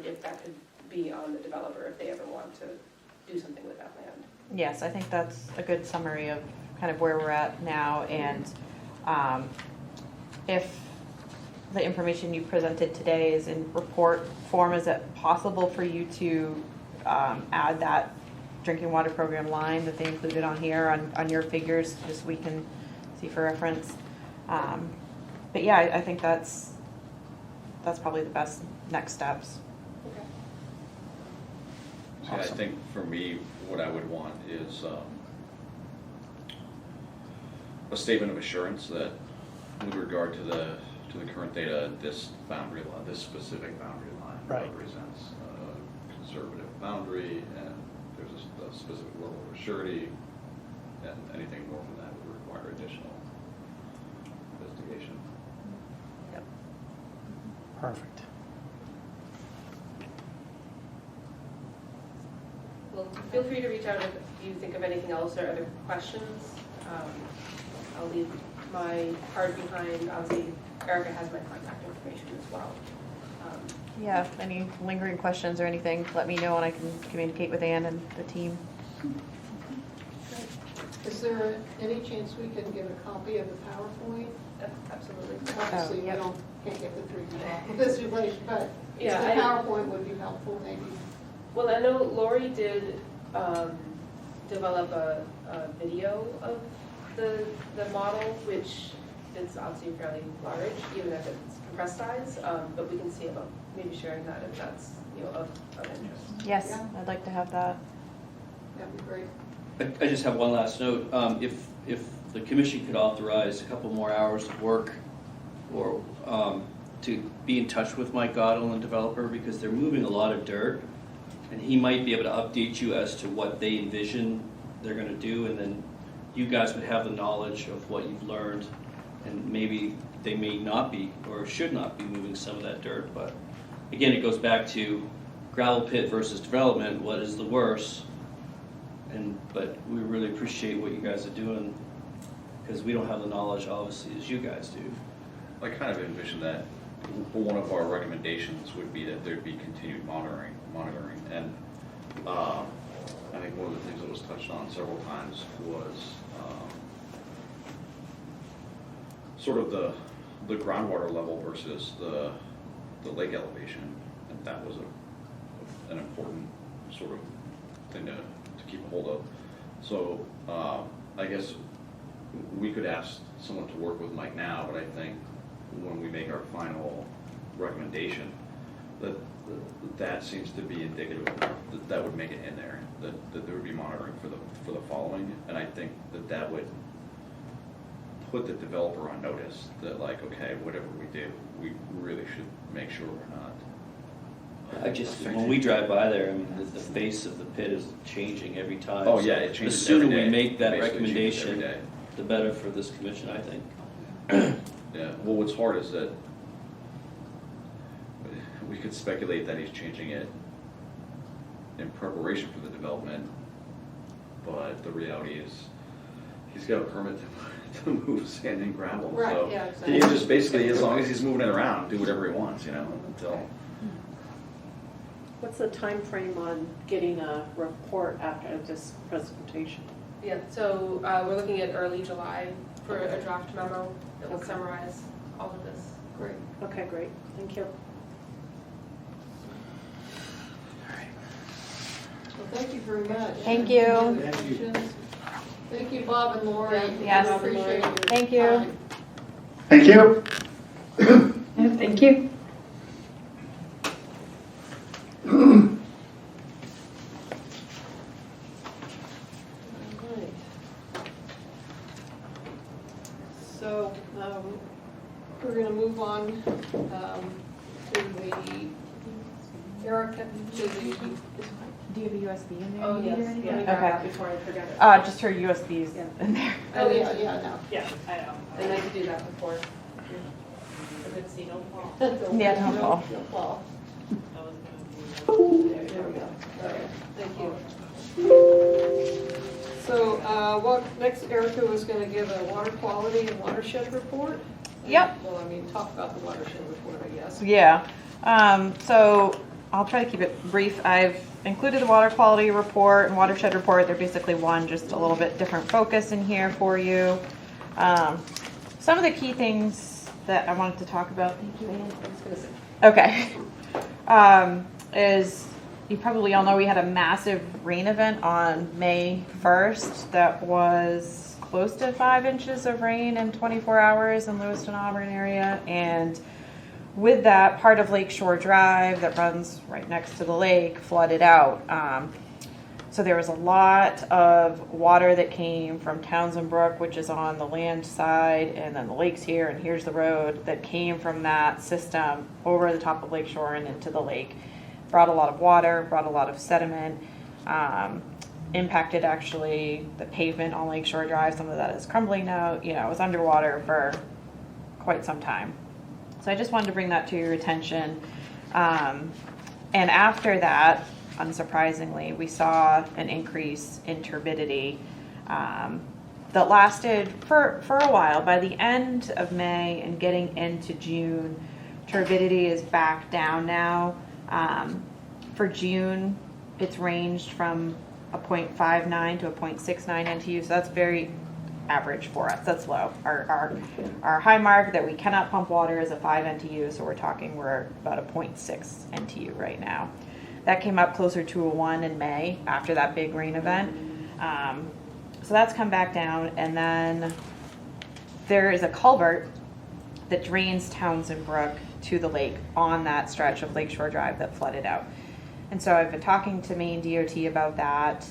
if that could be on the developer if they ever want to do something with that land. Yes, I think that's a good summary of kind of where we're at now, and if the information you presented today is in report form, is it possible for you to add that drinking water program line that they included on here on your figures, just so we can see for reference? But yeah, I think that's probably the best next steps. Okay. See, I think for me, what I would want is a statement of assurance that with regard to the current data, this boundary line, this specific boundary line represents a conservative boundary, and there's a specific level of surety, and anything more than that would require additional investigation. Yep. Perfect. Well, feel free to reach out if you think of anything else or other questions. I'll leave my card behind. Obviously, Erica has my contact information as well. Yeah, if any lingering questions or anything, let me know and I can communicate with Ann and the team. Is there any chance we can get a copy of the PowerPoint? Absolutely. Obviously, we yep. can't get the 3D off of this relation, but Yeah, the PowerPoint would be helpful, maybe. Well, I know Lori did develop a video of the model, which is obviously fairly large, even if it's compressed size, but we can see about maybe sharing that if that's of interest. Yes, Yeah. I'd like to have that. That'd be great. I just have one last note. If the commission could authorize a couple more hours of work or to be in touch with Mike Goddell and developer, because they're moving a lot of dirt, and he might be able to update you as to what they envision they're going to do, and then you guys would have the knowledge of what you've learned, and maybe they may not be or should not be moving some of that dirt. But again, it goes back to gravel pit versus development. What is the worst? But we really appreciate what you guys are doing, because we don't have the knowledge, obviously, as you guys do. I kind of envision that one of our recommendations would be that there'd be continued monitoring, and I think one of the things that was touched on several times was sort of the groundwater level versus the lake elevation, and that was an important sort of thing to keep a hold of. So I guess we could ask someone to work with Mike now, but I think when we make our final recommendation, that seems to be indicative enough that would make it in there, that there would be monitoring for the following, and I think that would put the developer on notice that, like, okay, whatever we do, we really should make sure we're not. When we drive by there, I mean, the face of the pit is changing every time. Oh yeah, it changes the sooner every day. we make that Basically changes every recommendation, day. the better for this commission, I think. Yeah, well, what's hard is that we could speculate that he's changing it in preparation for the development, but the reality is he's got a permit to move sand and gravel. Right, so yeah, exactly. he can just basically, as long as he's moving it around, do whatever he wants, until. What's the time frame on getting a report after this presentation? Yeah, so we're looking at early July for a draft memo that will Okay. summarize all of this. Great. Okay, great, thank you. Well, thank you very much. Thank you. Any other questions? Thank you, Bob and Lori. Yes. I appreciate your Thank you. time. Thank you. Yeah, thank you. Alright. So, we're gonna move on, to the, Erica, to the, Do you have a USB in there? Oh, maybe, or yes, anything? yeah, Okay. grab that before I forget it. Just her USBs in there. oh, yeah, no. Yeah, I know. I like to do that before. For good to see, don't fall. Yeah, don't fall. Don't fall. I was gonna do There we go. Okay, thank you. So, next Erica was gonna give a water quality and watershed report. Yep. Well, I mean, talk about the watershed report, I guess. Yeah. So I'll try to keep it brief. I've included the water quality report and watershed report. They're basically one, just a little bit different focus in here for you. Some of the key things that I wanted to talk about. Thank you, Anne. Okay. Is you probably all know we had a massive rain event on May 1st that was close to 5 inches of rain in 24 hours in Lewiston, Auburn area. And with that, part of Lakeshore Drive that runs right next to the lake flooded out. So there was a lot of water that came from Townsend Brook, which is on the land side, and then the lake's here, and here's the road that came from that system over the top of Lakeshore and into the lake. Brought a lot of water, brought a lot of sediment, impacted actually the pavement on Lakeshore Drive. Some of that is crumbling now. You know, it was underwater for quite some time. So I just wanted to bring that to your attention. And after that, unsurprisingly, we saw an increase in turbidity that lasted for a while. By the end of May and getting into June, turbidity is back down now. For June, it's ranged from a 0.59 to a 0.69 NTU, so that's very average for us. That's low. Our high mark that we cannot pump water is a 5 NTU, so we're about a 0.6 NTU right now. That came up closer to a 1 in May after that big rain event. So that's come back down, and then there is a culvert that drains Townsend Brook to the lake on that stretch of Lakeshore Drive that flooded out. And so I've been talking to Maine DOT about that.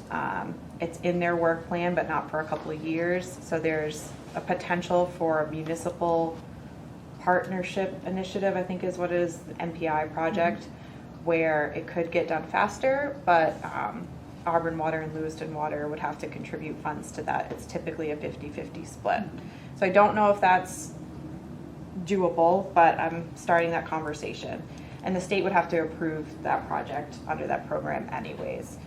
It's in their work plan, but not for a couple of years. So there's a potential for a municipal partnership initiative, I think is what it is, the MPI project, where it could get done faster, but Auburn Water and Lewiston Water would have to contribute funds to that. It's typically a 50-50 split. So I don't know if that's doable, but I'm starting that conversation. And the state would have to approve that project under that program anyways.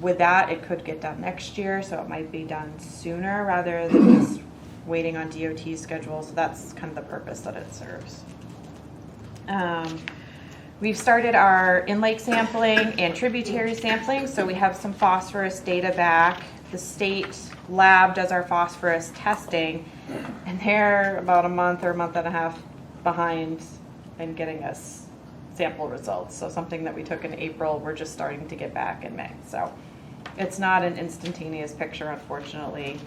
With that, it could get done next year, so it might be done sooner rather than just waiting on DOT's schedule. So that's kind of the purpose that it serves. We've started our in-lake sampling and tributary sampling, so we have some phosphorus data back. The state lab does our phosphorus testing, and they're about a month or a month and a half behind in getting us sample results. So something that we took in April, we're just starting to get back in May. So it's not an instantaneous picture, unfortunately.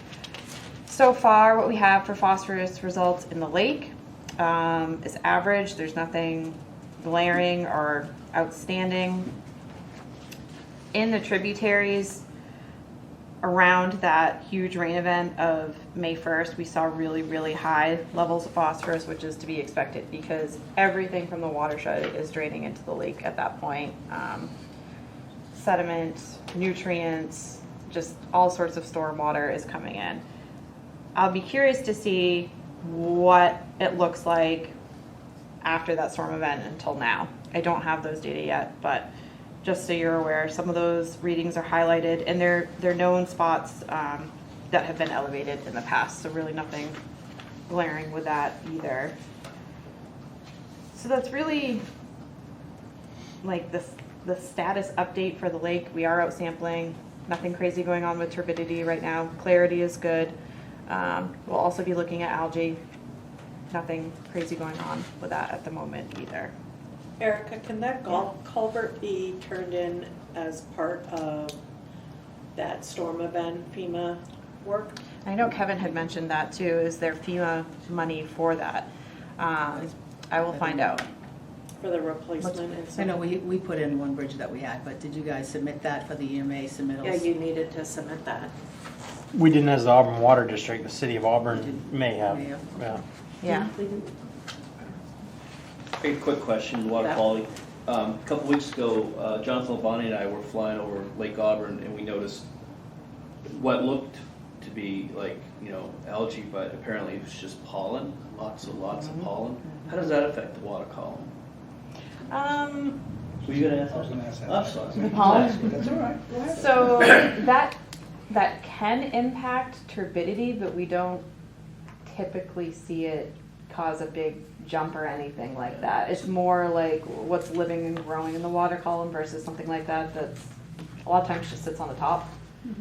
So far, what we have for phosphorus results in the lake is average. There's nothing glaring or outstanding. In the tributaries around that huge rain event of May 1st, we saw really, really high levels of phosphorus, which is to be expected because everything from the watershed is draining into the lake at that point. Sediment, nutrients, just all sorts of storm water is coming in. I'll be curious to see what it looks like after that storm event until now. I don't have those data yet, but just so you're aware, some of those readings are highlighted, and they're known spots that have been elevated in the past, so really nothing glaring with that either. So that's really like the status update for the lake. We are out sampling, nothing crazy going on with turbidity right now. Clarity is good. We'll also be looking at algae. Nothing crazy going on with that at the moment either. Erica, can that culvert be turned in as part of that storm event FEMA work? I know Kevin had mentioned that too. Is there FEMA money for that? I will find out. For the replacement? I know we put in one bridge that we had, but did you guys submit that for the EMA submittals? Yeah, you needed to submit that. We didn't as the Auburn Water District. The city of Auburn may have. Yeah. Yeah. Very quick question, water Yeah. quality. A couple weeks ago, Jonathan Labonte and I were flying over Lake Auburn, and we noticed what looked to be like, algae, but apparently it was just pollen, lots of pollen. How does that affect the water column? Were you gonna ask? I was gonna ask that. Oh, sorry. The pollen? That's all right. So that can impact turbidity, but we don't typically see it cause a big jump or anything like that. It's more like what's living and growing in the water column versus something like that that's a lot of times just sits on the top.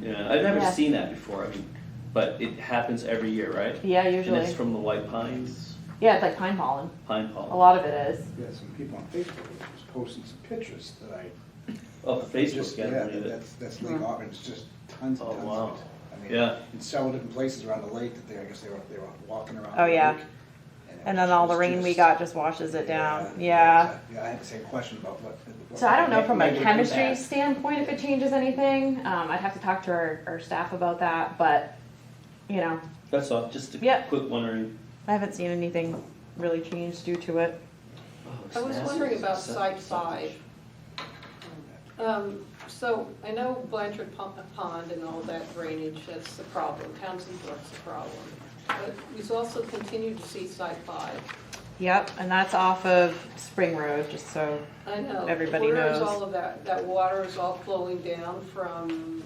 Yeah, I've never Yeah. seen that before, I mean, but it happens every year, right? Yeah, usually. And it's from the white pines, Yeah, it's like pine pollen. pine pollen. A lot of it is. Yeah, some people on Facebook were just posting some pictures that I. Oh, Facebook, just- yeah, I Yeah, believe it. that's Lake Auburn, it's just tons and Oh, tons wow. of it. I mean, Yeah. in several different places around the lake that I guess they were walking around. Oh, the yeah. lake, it And then was all the just- rain we got just washes it down. Yeah. Yeah, I had the same question about what. So I don't know from a maybe chemistry impact. standpoint if it changes anything. I'd have to talk to our staff about that, but, you know, That's all, just a Yep. quick wondering. I haven't seen anything really change due to it. I was wondering about site 5. So I know Blanchard Pond and all that drainage, that's the problem, Townsend Brook's the problem. But we've also continued to see site 5. Yep, and that's off of Spring Road, just so I know. everybody Where is knows. all of that water is all flowing down from,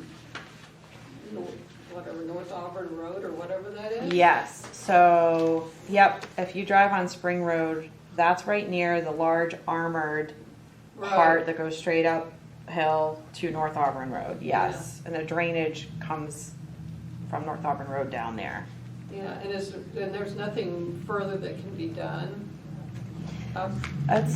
whatever, North Auburn Road or whatever that is? Yes, so, yep, if you drive on Spring Road, that's right near the large armored part Right. that goes straight uphill to North Auburn Road, yes. And the drainage comes from North Auburn Road down there. Yeah, and there's nothing further that can be done? It's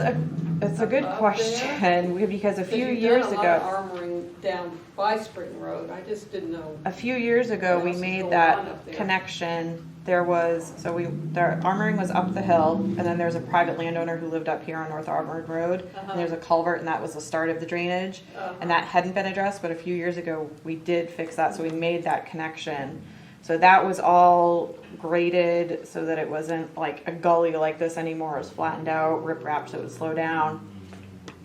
a good Up question, because a few You've years done a ago, lot of armoring down by Spring Road, I just didn't know. a few years ago, What we else is made going that on up there? connection. There was, so the armoring was up the hill, and then there's a private landowner who lived up here on North Auburn Road. Uh-huh. And there's a culvert, and that was the start of the drainage. And that hadn't been addressed, but a few years ago, we did fix that, so we made that connection. So that was all graded so that it wasn't like a gully like this anymore. It was flattened out, riprap, so it would slow down.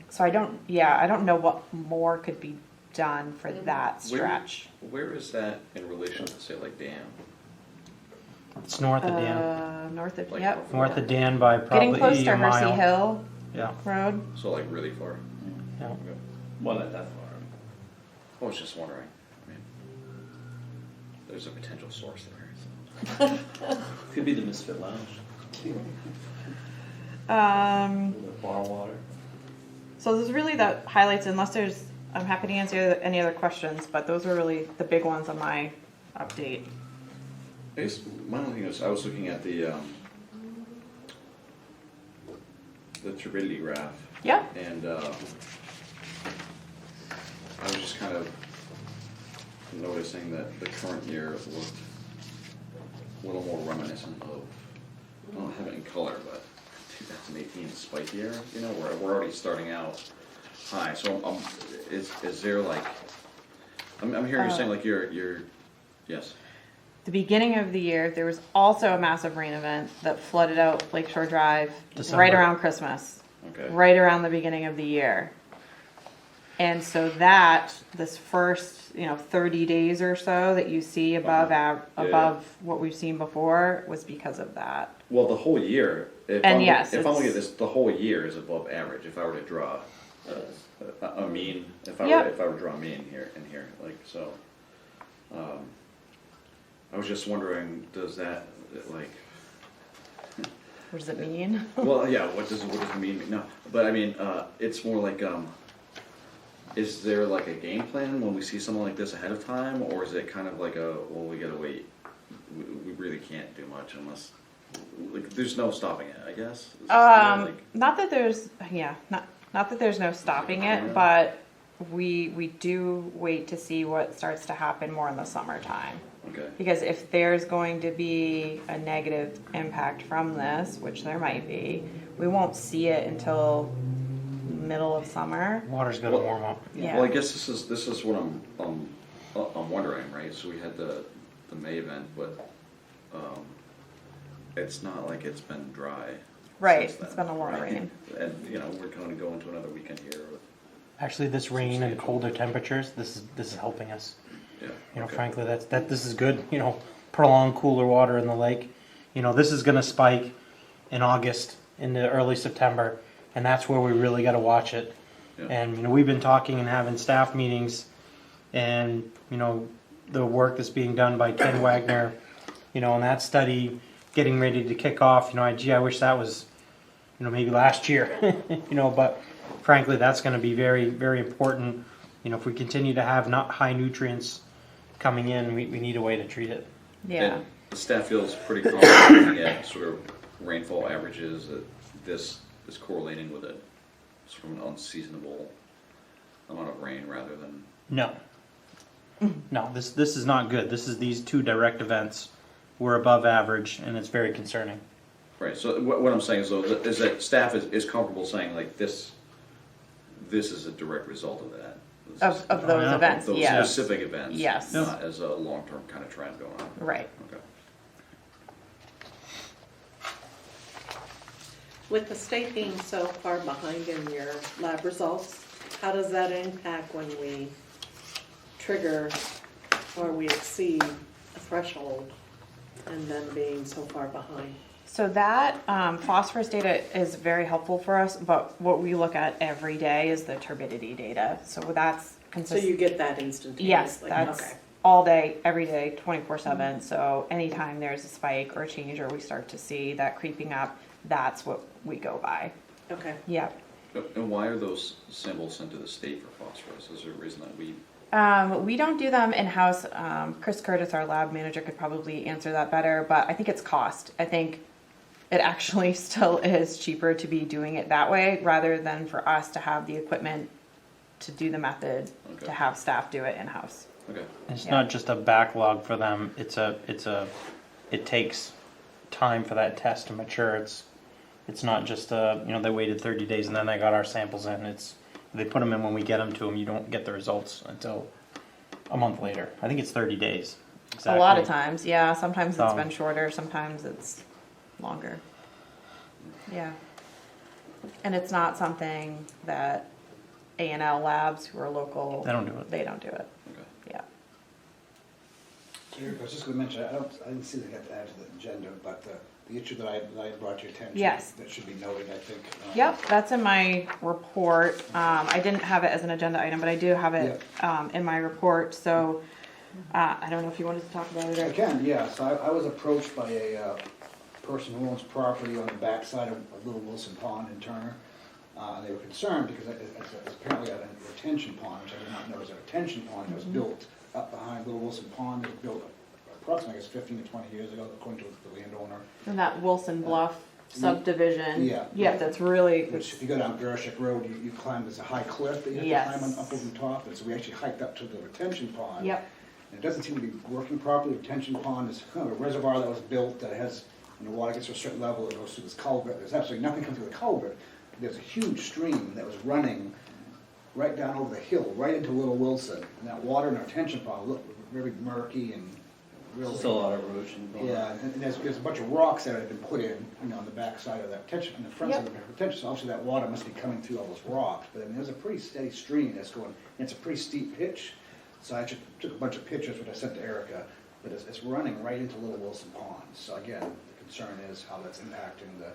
So I don't know what more could be done for that stretch. Where is that in relation to, say, like Dan? It's north of Dan. North of, Like yep. North of Dan by Getting close probably to a Hersey mile. Hill Yeah. Road. So like really far? Yeah. Well, not that far. I was just wondering. I mean, there's a potential source there. So. Could be the Misfit Lounge, the bar water. So there's really that highlights, unless I'm happy to answer any other questions, but those were really the big ones on my update. I guess my only thing is I was looking at the turbidity graph. Yeah. And I was just kind of noticing that the current year looked a little more reminiscent of, I don't have it in color, but 2018 spike year, you know, where we're already starting out high. So is there like, I'm hearing you saying like you're, yes. The beginning of the year, there was also a massive rain event that flooded out Lakeshore Drive December. right around Christmas, Okay. right around the beginning of the year. And so this first, 30 days or so that you see above what we've seen before was because of that. Well, the whole year, if And I'm, yes, if I'm looking at it's- this, the whole year is above average. If I were to draw a mean, if I Yep. were to draw a mean here, like so. I was just wondering, does that like? What does it mean? Well, yeah. What does it mean? No, but I mean, it's more like, is there like a game plan when we see something like this ahead of time, or is it kind of like well, we gotta wait. We really can't do much unless, like, there's no stopping it, I guess. Is this Not that there's no stopping it, but we do wait to see what starts to happen more in the summertime. Okay. Because if there's going to be a negative impact from this, which there might be, we won't see it until middle of summer. Water's gonna warm up. Yeah. Well, I guess this is what I'm wondering, right? So we had the May event, but it's not like it's been dry. Right, since it's then, been a lot of right? rain. And we're going to go into another weekend here with, Actually, this rain and colder temperatures, this is helping us. yeah. Okay. Frankly, this is good. Prolonged cooler water in the lake. This is gonna spike in August into early September, and that's where we really got to watch it. Yeah. And we've been talking and having staff meetings, and the work that's being done by Ken Wagner, and that study getting ready to kick off. I wish that was, maybe last year, but frankly, that's going to be very, very important. If we continue to have not high nutrients coming in, we need a way to treat it. Yeah. And the staff feels pretty confident looking at sort of rainfall averages that this is correlating with it sort of an unseasonable amount of rain rather than. No, this is not good. These two direct events were above average, and it's very concerning. Right, so what I'm saying is though, is that staff is comfortable saying like this is a direct result of that. Of those events, Those yes. specific events. Yes. Not as a long-term kind of trend going on. Right. Okay. With the state being so far behind in your lab results, how does that impact when we trigger or we exceed a threshold and then being so far behind? So that phosphorus data is very helpful for us, but what we look at every day is the turbidity data. So that's So consistent. you get that instantaneously? Yes, that's Okay. all day, every day, 24/7. So anytime there's a spike or a change or we start to see that creeping up, that's what we go by. Okay. Yeah. And why are those samples sent to the state for phosphorus? Is there a reason that we? We don't do them in-house. Chris Curtis, our lab manager, could probably answer that better, but I think it's cost. I think it actually still is cheaper to be doing it that way rather than for us to have the equipment to do the method, Okay. to have staff do it in-house. Okay. It's Yeah. not just a backlog for them. It takes time for that test to mature. It's not just they waited 30 days and then they got our samples in. They put them in when we get them to them. You don't get the results until a month later. I think it's 30 days. A lot of times, yeah. Sometimes it's So- been shorter, sometimes it's longer. Yeah. And it's not something that A&L Labs, who are local, They don't do it. They don't do it. Okay. Yeah. I was just gonna mention, I didn't see that got added to the agenda, but the issue that I brought to your attention. Yes. That should be noted, I think. Yep, that's in my report. I didn't have it as an agenda item, but I do have it in my report. So I don't know if you wanted to talk about it. I Or... can, yeah. So I was approached by a person who owns property on the backside of Little Wilson Pond in Turner. And they were concerned because it's apparently a retention pond, which I did not know was a retention pond. It was built up behind Little Wilson Pond. It was built approximately, I guess, 15 to 20 years ago, according to the landowner. And that Wilson Bluff subdivision. Yeah. Yeah, that's really... Which, if you go down Gershik Road, you climb, there's a high cliff that you have to climb up over the top. And so we actually hiked up to the retention pond. Yep. And it doesn't seem to be working properly. The retention pond is kind of a reservoir that was built that has, when the water gets to a certain level, it goes through this culvert. There's absolutely nothing coming through the culvert. There's a huge stream that was running right down over the hill, right into Little Wilson. And that water in the retention pond looked very murky and really... Just a lot of erosion going on. Yeah, and there's a bunch of rocks that had been put in, on the back side of that retention, on the front side of the retention. So obviously that water must be coming through all those rocks. But I mean, there's a pretty steady stream that's going, and it's a pretty steep pitch. So I actually took a bunch of pictures, which I sent to Erica, but it's running right into Little Wilson Pond. So again, the concern is how that's impacting the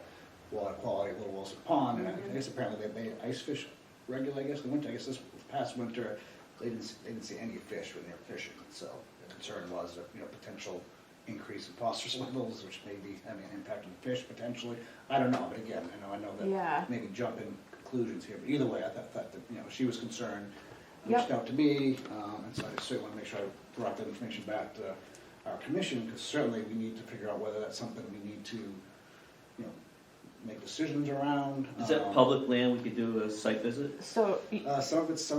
water quality of Little Wilson Pond. And I guess apparently they ice fish regularly, I guess, in the winter. I guess this past winter, they didn't see any fish when they were fishing. So the concern was a potential increase in phosphorus levels, which may be having an impact on fish potentially. I don't know, but again, I know that maybe jumping conclusions here. But either way, I thought that she was concerned. Reached out to me, and so I certainly want to make sure I brought that information back to our commission, because certainly we need to figure out whether that's something we need to, make decisions around. Is that public land, we could do a site visit? So... Some of it's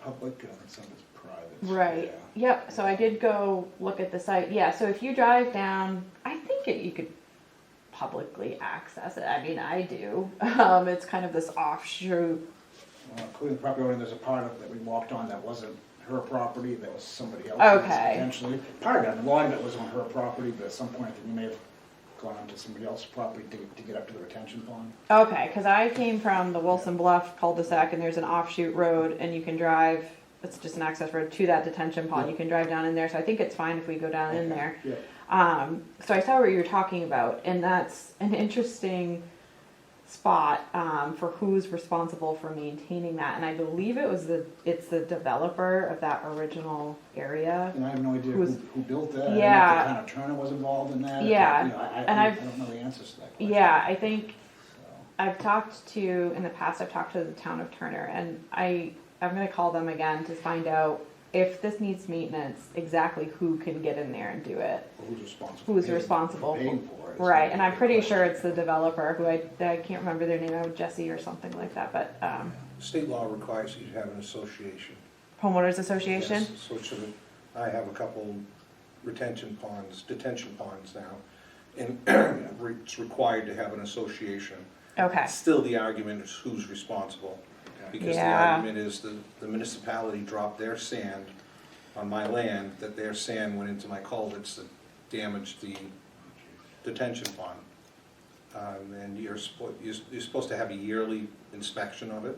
public, and some of it's private. Right. Yep. So I did go look at the site. Yeah. So if you drive down, I think you could publicly access it. I mean, I do. It's kind of this offshoot. Including the property owner, there's a part of it that we walked on that wasn't her property, that was somebody else's Okay. potentially. Part of it, a lot of it was on her property, but at some point I think we may have gone onto somebody else's property to get up to the retention pond. Okay, because I came from the Wilson Bluff cul-de-sac, and there's an offshoot road, and you can drive. It's just an access road to that detention pond. You can drive down in there, so I think it's fine if we go down in there. Yeah. So I saw what you were talking about, and that's an interesting spot for who's responsible for maintaining that, and I believe it's the developer of that original area. And I have no idea Who's- who built that. I don't know Yeah. if the town of Turner was involved in that. Yeah. You know, And I I've- don't know the answers to that question. Yeah, I think So, I've talked to, in the past, I've talked to the town of Turner, and I'm gonna call them again to find out if this needs maintenance, exactly who can get in there and do it. Who's responsible? Who's for responsible paying for it? Right, and I'm pretty sure it's the developer, who I can't remember their name, Jesse or something like that, but, State law requires you to have an association. homeowners association? Yes, so should it- I have a couple detention ponds now, and it's required to have an association. Okay, Still, the argument is who's responsible. Because the Yeah. argument is the municipality dropped their sand on my land, that their sand went into my culverts that damaged the detention pond. And you're supposed to have a yearly inspection of it,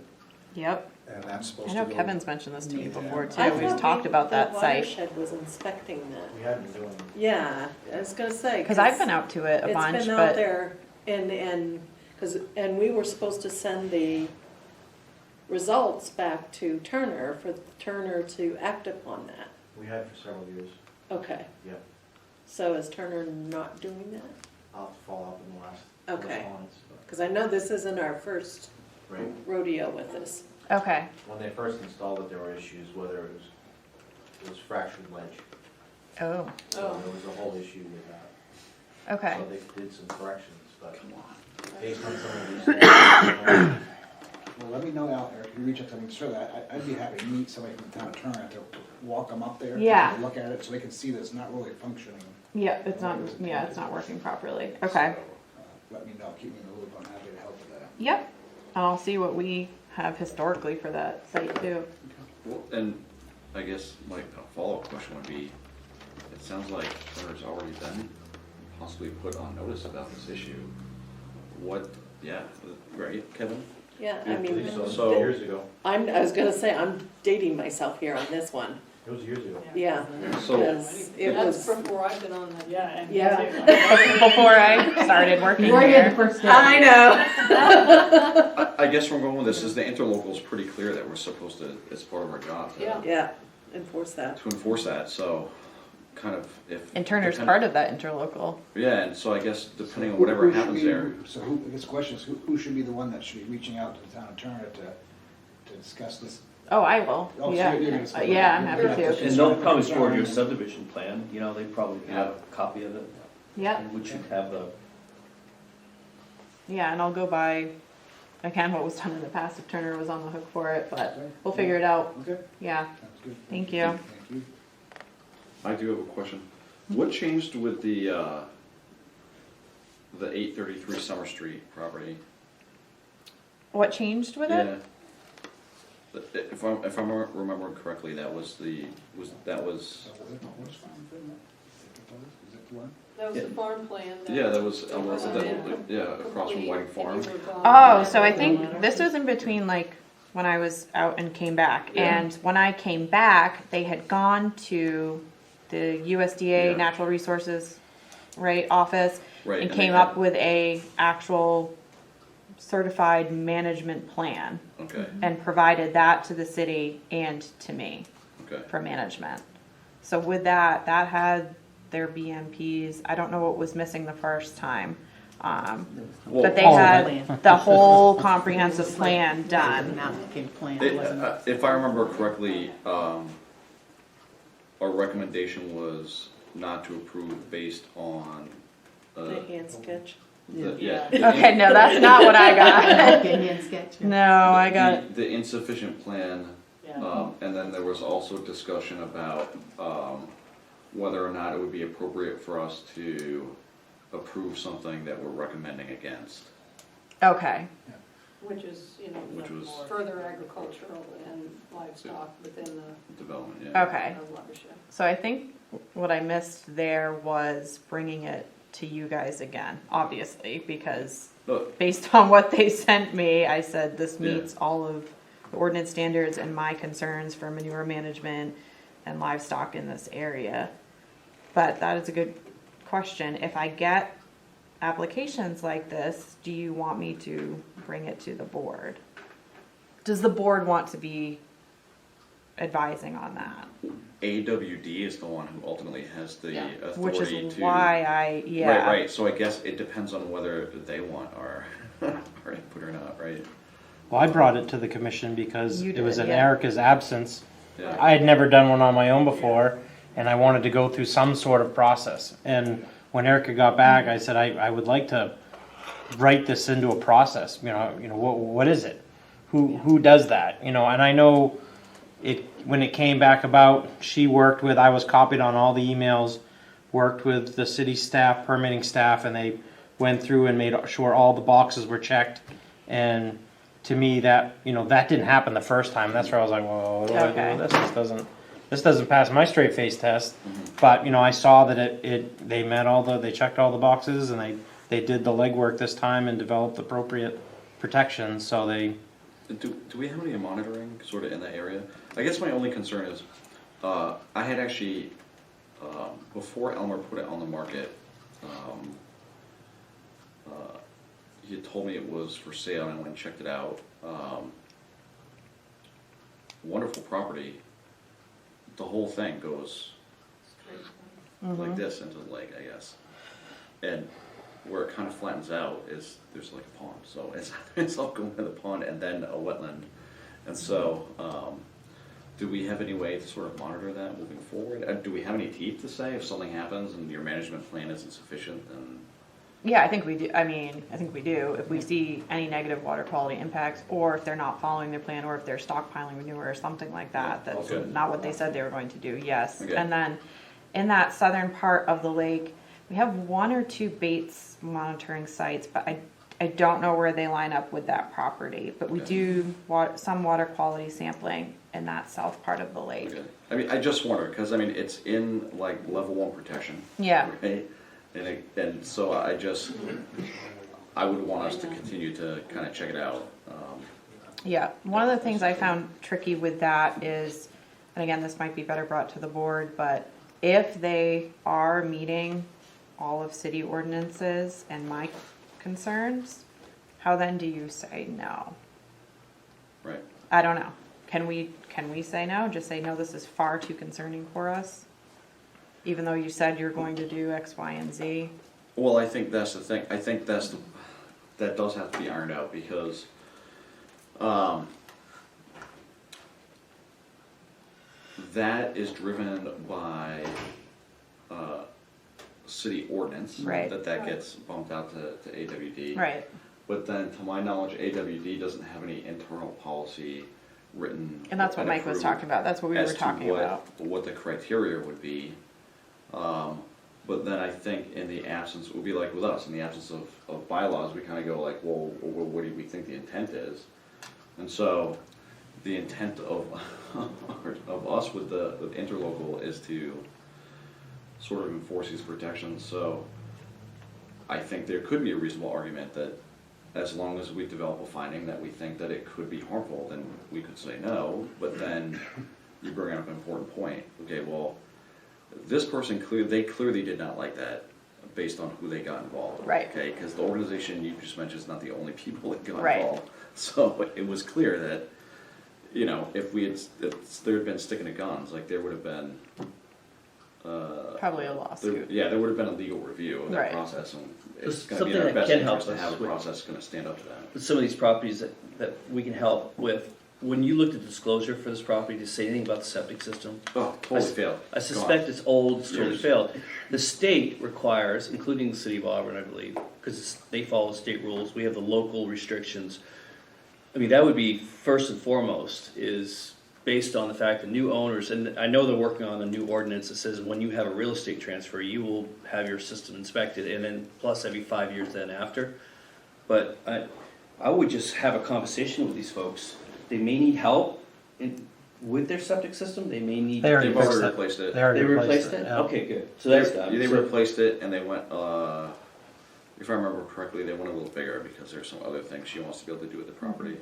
yep. and that's supposed I to know go. Kevin's mentioned this to me before too, I we've thought talked about that the site. Watershed was inspecting that. We have been doing. Yeah, I was gonna say. Cause I've been out to it a bunch, It's been out but, there and we were supposed to send the results back to Turner for Turner to act upon that. We had for several years. Okay. Yep. So is Turner not doing that? I'll have to follow up in the last Okay. correspondence, but- Because I know this isn't our first Right. rodeo with this. okay, When they first installed it, there were issues, whether it was fractured ledge. oh, So there was a whole issue with that. okay. So they did some corrections, but based on some of these things, Well, let me know, Al, or if you reach out to me, sure, I'd be happy to meet somebody from the town of Turner to walk them up there. Yeah. To look at it, so they can see that it's not really functioning. Yeah, it's not working properly, okay. So, let me know, keep me in the loop, I'm happy to help with that. Yep, and I'll see what we have historically for that site too. Well, and I guess like a follow-up question would be, it sounds like Turner's already been possibly put on notice about this issue. What, yeah, right, Kevin? Yeah, I I mean, believe so, So- years ago. I was gonna say, I'm dating myself here on this one. It was years ago. Yeah. So- Because it That's was, before I've been on that. Yeah, and Yeah. me too. Before I started working Before you had the here. first day. I know. I guess where I'm going with this is the interlocal is pretty clear that we're supposed to, it's part of our job Yeah. Yeah, enforce that. to enforce that, so kind of if. And Turner's depend- part of that interlocal. Yeah, and so I guess depending on whatever Who should happens be- there, So I guess the question is, who should be the one that should be reaching out to the town of Turner to discuss this? Oh, I will, Oh, so yeah. you're gonna spell it Yeah, out. I'm happy You're gonna have to. And they'll probably forward your subdivision plan, you know, they probably have a copy of it. Yep, And we should have the, yeah, and I'll go by, again, what was done in the past, if Turner was on the hook for it, but Okay. we'll figure it out, Okay, yeah. sounds good. Thank you. Thank you. I do have a question. What changed with the 833 Summer Street property? What changed with it? Yeah. If I'm remembering correctly, that was So was it the horse farm thing? Is it the one? That was the farm plan. yeah, that was across from Whiting Farm. Oh, so I think this was in between, like, when I was out and came back. Yeah. And when I came back, they had gone to the USDA Yeah. Natural Resources, right, office, Right, and and came they had- up with a actual certified management plan Okay, and provided that to the city and to me okay. for management. So with that had their BMPs. I don't know what was missing the first time. Well, But they all of had it. the whole comprehensive plan The done. map became plan, it wasn't. If I remember correctly, our recommendation was not to approve based on. The hand sketch. Yeah. Okay, no, that's not what I got. Okay, hand sketch. yeah. No, I got, The insufficient plan, Yeah. and then there was also discussion about whether or not it would be appropriate for us to approve something that we're recommending against. okay, Which is, Which was- further agricultural and livestock within the Development, yeah. okay. watershed. So I think what I missed there was bringing it to you guys again, obviously, because Look, based on what they sent me, I said this Yeah. meets all of the ordinance standards and my concerns for manure management and livestock in this area. But that is a good question. If I get applications like this, do you want me to bring it to the board? Does the board want to be advising on that? AWD is the one who ultimately has the authority Which is to. why Right, so I guess it depends on whether they want our input or not, right? Well, I brought it to the commission because You it was did, in yeah. Erica's absence. Yeah. I had never done one on my own before, and I wanted to go through some sort of process. And when Erica got back, I said, I would like to write this into a process. What is it? Who does that? And I know it when it came back about. I was copied on all the emails, worked with the city staff, permitting staff, and they went through and made sure all the boxes were checked. And to me, that didn't happen the first time. That's where I was like, well, what do I do with this? This doesn't pass my straight face test. But I saw that they checked all the boxes, and they did the legwork this time and developed appropriate protections. So they. Do we have any monitoring sort of in the area? I guess my only concern is, I had actually, before Elmer put it on the market, he had told me it was for sale, and I went and checked it out. Wonderful property. The whole thing goes like this into the lake, I guess. And where it kind of flattens out is there's like a pond. So it's all going to the pond and then a wetland. And so, do we have any way to sort of monitor that moving forward? Do we have any teeth to say if something happens and your management plan isn't sufficient? Then Yeah, I think we do. I think we do. If we see any negative water quality impacts, or if they're not following their plan, or if they're stockpiling manure or something like that, that's not what they said they were going to do, yes. Okay. And then in that southern part of the lake, we have 1 or 2 baits monitoring sites, but I don't know where they line up with that property. But we do some water quality sampling in that south part of the lake. Okay. I just wonder, because it's in like level 1 protection. Yeah. Right? And so I would want us to continue to kind of check it out. Yeah, one of the things I found tricky with that is, and again, this might be better brought to the board, but if they are meeting all of city ordinances and my concerns, how then do you say no? Right. I don't know. Can we say no? Just say, no, this is far too concerning for us? Even though you said you're going to do X, Y, and Z? Well, I think that's the thing. I think that does have to be ironed out because that is driven by city ordinance. Right. That gets bumped out to AWD. Right. But then, to my knowledge, AWD doesn't have any internal policy written. And that's what Mike was talking about. That's what we were talking about. What the criteria would be. But then I think in the absence, it would be like with us, in the absence of bylaws, we kind of go like, well, what do we think the intent is? And so the intent of us with interlocal is to sort of enforce these protections. So I think there could be a reasonable argument that as long as we develop a finding that we think that it could be harmful, then we could say no. But then you bring up an important point. Okay, well, this person clearly did not like that based on who they got involved. Right. Okay, because the organization you just mentioned is not the only people that got Right. involved. So it was clear that, if there had been sticking to guns, like there would have been Probably a lawsuit. there would have been a legal review of that Right. process, and it's There's going to be in something our that best can help interest to have us a with- process going to stand up to that. With some of these properties that we can help with, when you looked at disclosure for this property, to say anything about the septic system? Oh, totally failed. I suspect it's old, it's totally Years. failed. The state requires, including the city of Auburn, I believe, because they follow state rules, we have the local restrictions. That would be first and foremost, is based on the fact that new owners, and I know they're working on a new ordinance that says when you have a real estate transfer, you will have your system inspected, and then plus every 5 years then after. But I would just have a conversation with these folks. They may need help with their septic system, they may need. They already They've already replaced it. They already replaced it? yeah. Okay, good. So that's done. They So- replaced it, and they went, if I remember correctly, they went a little bigger because there's some other things she wants to be able to do with the property.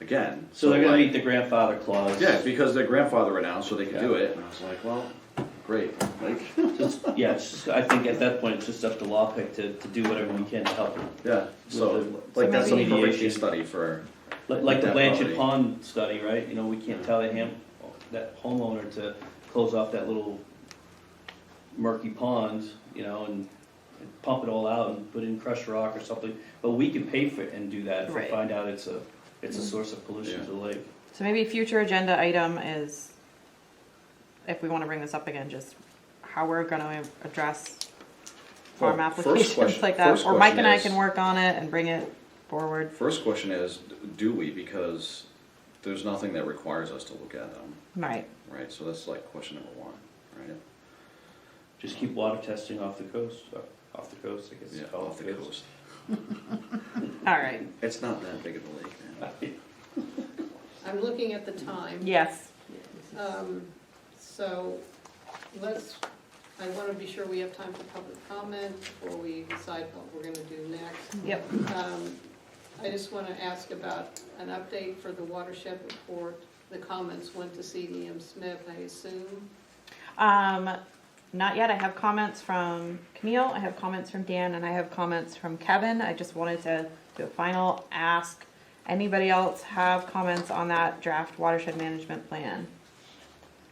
Again. So they're gonna like- meet the grandfather clause. Yeah, because their grandfather renounced, so they could do it, and I was like, well, great, like, Yeah, it's just, I think at that point, it's just up to LawPIC to do whatever we can to help it. yeah, so, With like, that's a maybe perfect mediation. case study for, Like the that Blanchard property. Pond study, right? You know, we can't tell that homeowner to close off that little murky pond, you know, and pump it all out and put in crushed rock or something. But we can pay for it and do that if we Right. find out it's a source of pollution Yeah. to the lake. So maybe future agenda item is, if we want to bring this up again, just how we're going to address farm Well, first applications question- like that. first Or Mike question and I is- can work on it and bring it forward. first question is, do we? Because there's nothing that requires us to look at them, Right. right? So that's like question number one, right? Just keep water testing off the coast, I guess. Yeah, call it off the coast. All right. It's not that big of a lake, man. I'm looking at the time. Yes. So I want to be sure we have time for public comment before we decide what we're going to do next. Yep. I just want to ask about an update for the watershed report. The comments went to CDM Smith, I assume. Not yet. I have comments from Camille, I have comments from Dan, and I have comments from Kevin. I just wanted to do a final ask. Anybody else have comments on that draft watershed management plan?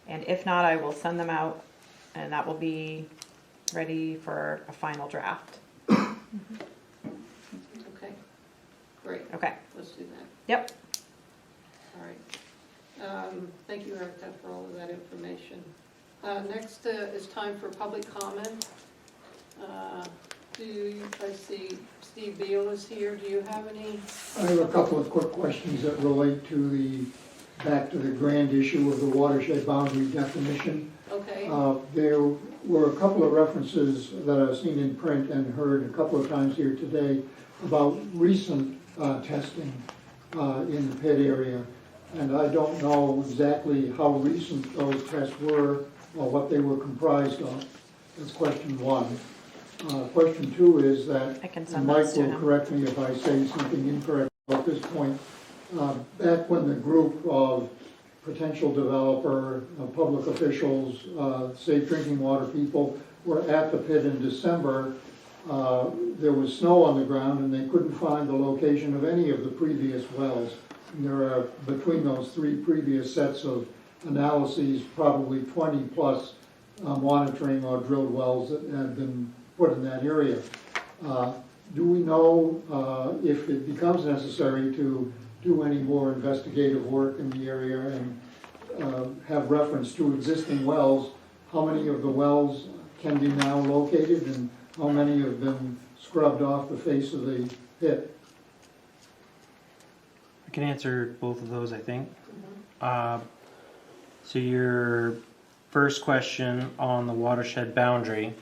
And if not, I will send them out, and that will be ready for a final draft. Okay, great. Okay. Let's do that. Yep. All right. Thank you, Erica, for all of that information. Next is time for public comment. I see Steve Beal is here. Do you have any? I have a couple of quick questions that relate to back to the grand issue of the watershed boundary definition. Okay. There were a couple of references that I've seen in print and heard a couple of times here today about recent testing in the pit area. And I don't know exactly how recent those tests were or what they were comprised of. That's question one. Question two is that, I can and send Mike those to will him. correct me if I say something incorrect at this point. Back when the group of potential developer, public officials, safe drinking water people were at the pit in December, there was snow on the ground and they couldn't find the location of any of the previous wells. And there are, between those three previous sets of analyses, probably 20 plus monitoring or drilled wells that had been put in that area. Do we know if it becomes necessary to do any more investigative work in the area and have reference to existing wells? How many of the wells can be now located and how many have been scrubbed off the face of the pit? I can answer both of those, I think. So your first question on the watershed boundary.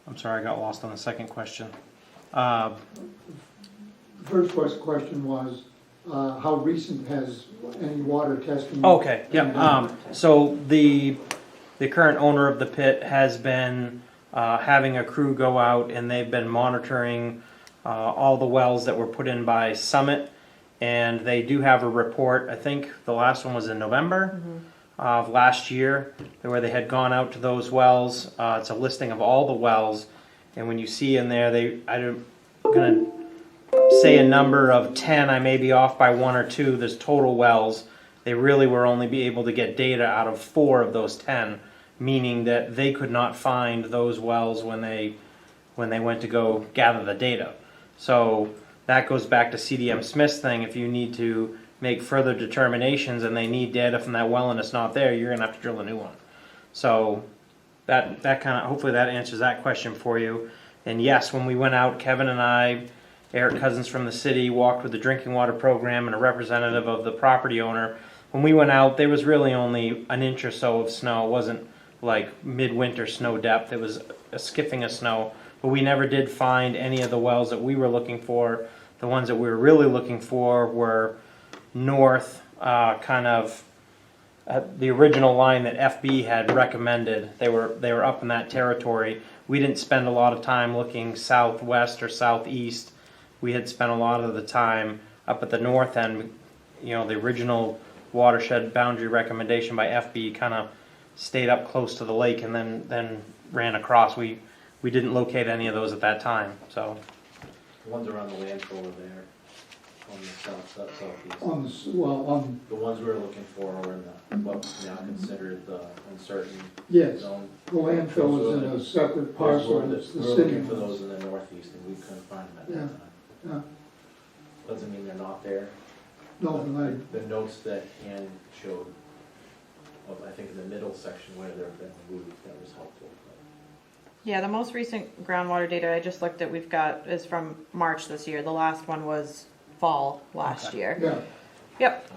I'm sorry, I got lost on the second question. First question was, how recent has any water testing? Okay, been yeah. done? So the current owner of the pit has been having a crew go out and they've been monitoring all the wells that were put in by Summit, and they do have a report. I think the last one was in November of last year, where they had gone out to those wells. It's a listing of all the wells, and when you see in there, I'm gonna say a number of 10. I may be off by 1 or 2. There's total wells. They really were only be able to get data out of 4 of those 10, meaning that they could not find those wells when they went to go gather the data. So that goes back to CDM Smith's thing. If you need to make further determinations and they need data from that well and it's not there, you're gonna have to drill a new one. So that kind of, hopefully that answers that question for you. And yes, when we went out, Kevin and I, Eric Cousins from the city, walked with the drinking water program and a representative of the property owner. When we went out, there was really only an inch or so of snow. It wasn't like midwinter snow depth. It was a skiffing of snow. But we never did find any of the wells that we were looking for. The ones that we were really looking for were north, kind of the original line that FB had recommended. They were up in that territory. We didn't spend a lot of time looking southwest or southeast. We had spent a lot of the time up at the north end. You know, the original watershed boundary recommendation by FB kind of stayed up close to the lake and then ran across. We didn't locate any of those at that time, so. The ones around the landfill are there, on the southeast. On, The ones we were looking for are in the, what's now considered the uncertain yes, zone. the landfill is in a separate parcel, We it's were the city. looking for those in the northeast and we couldn't find them at that time. Yeah. Doesn't mean they're not there. No, But and the notes that Ann showed, of, I think in the middle section where they've been moved, that was helpful. Yeah, the most recent groundwater data I just looked at we've got is from March this year. The last one was fall last year. yeah, Yep.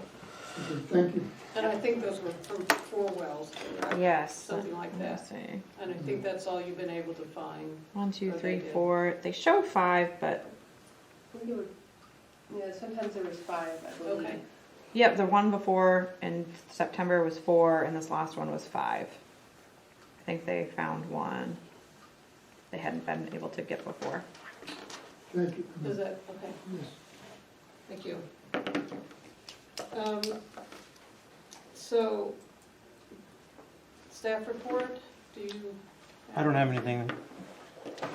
okay, thank you. And I think those were from 4 wells, correct? Yes. Something like Let me that. see. And I think that's all you've been able to find. 1, 2, Or they 3, did. 4. They show 5, but Yeah, sometimes there was 5, I believe. Okay. yep, the one before in September was 4, and this last one was 5. I think they found one they hadn't been able to get before. Thank you. Is that, okay, Yes. thank you. So, staff report, do you? I don't have anything.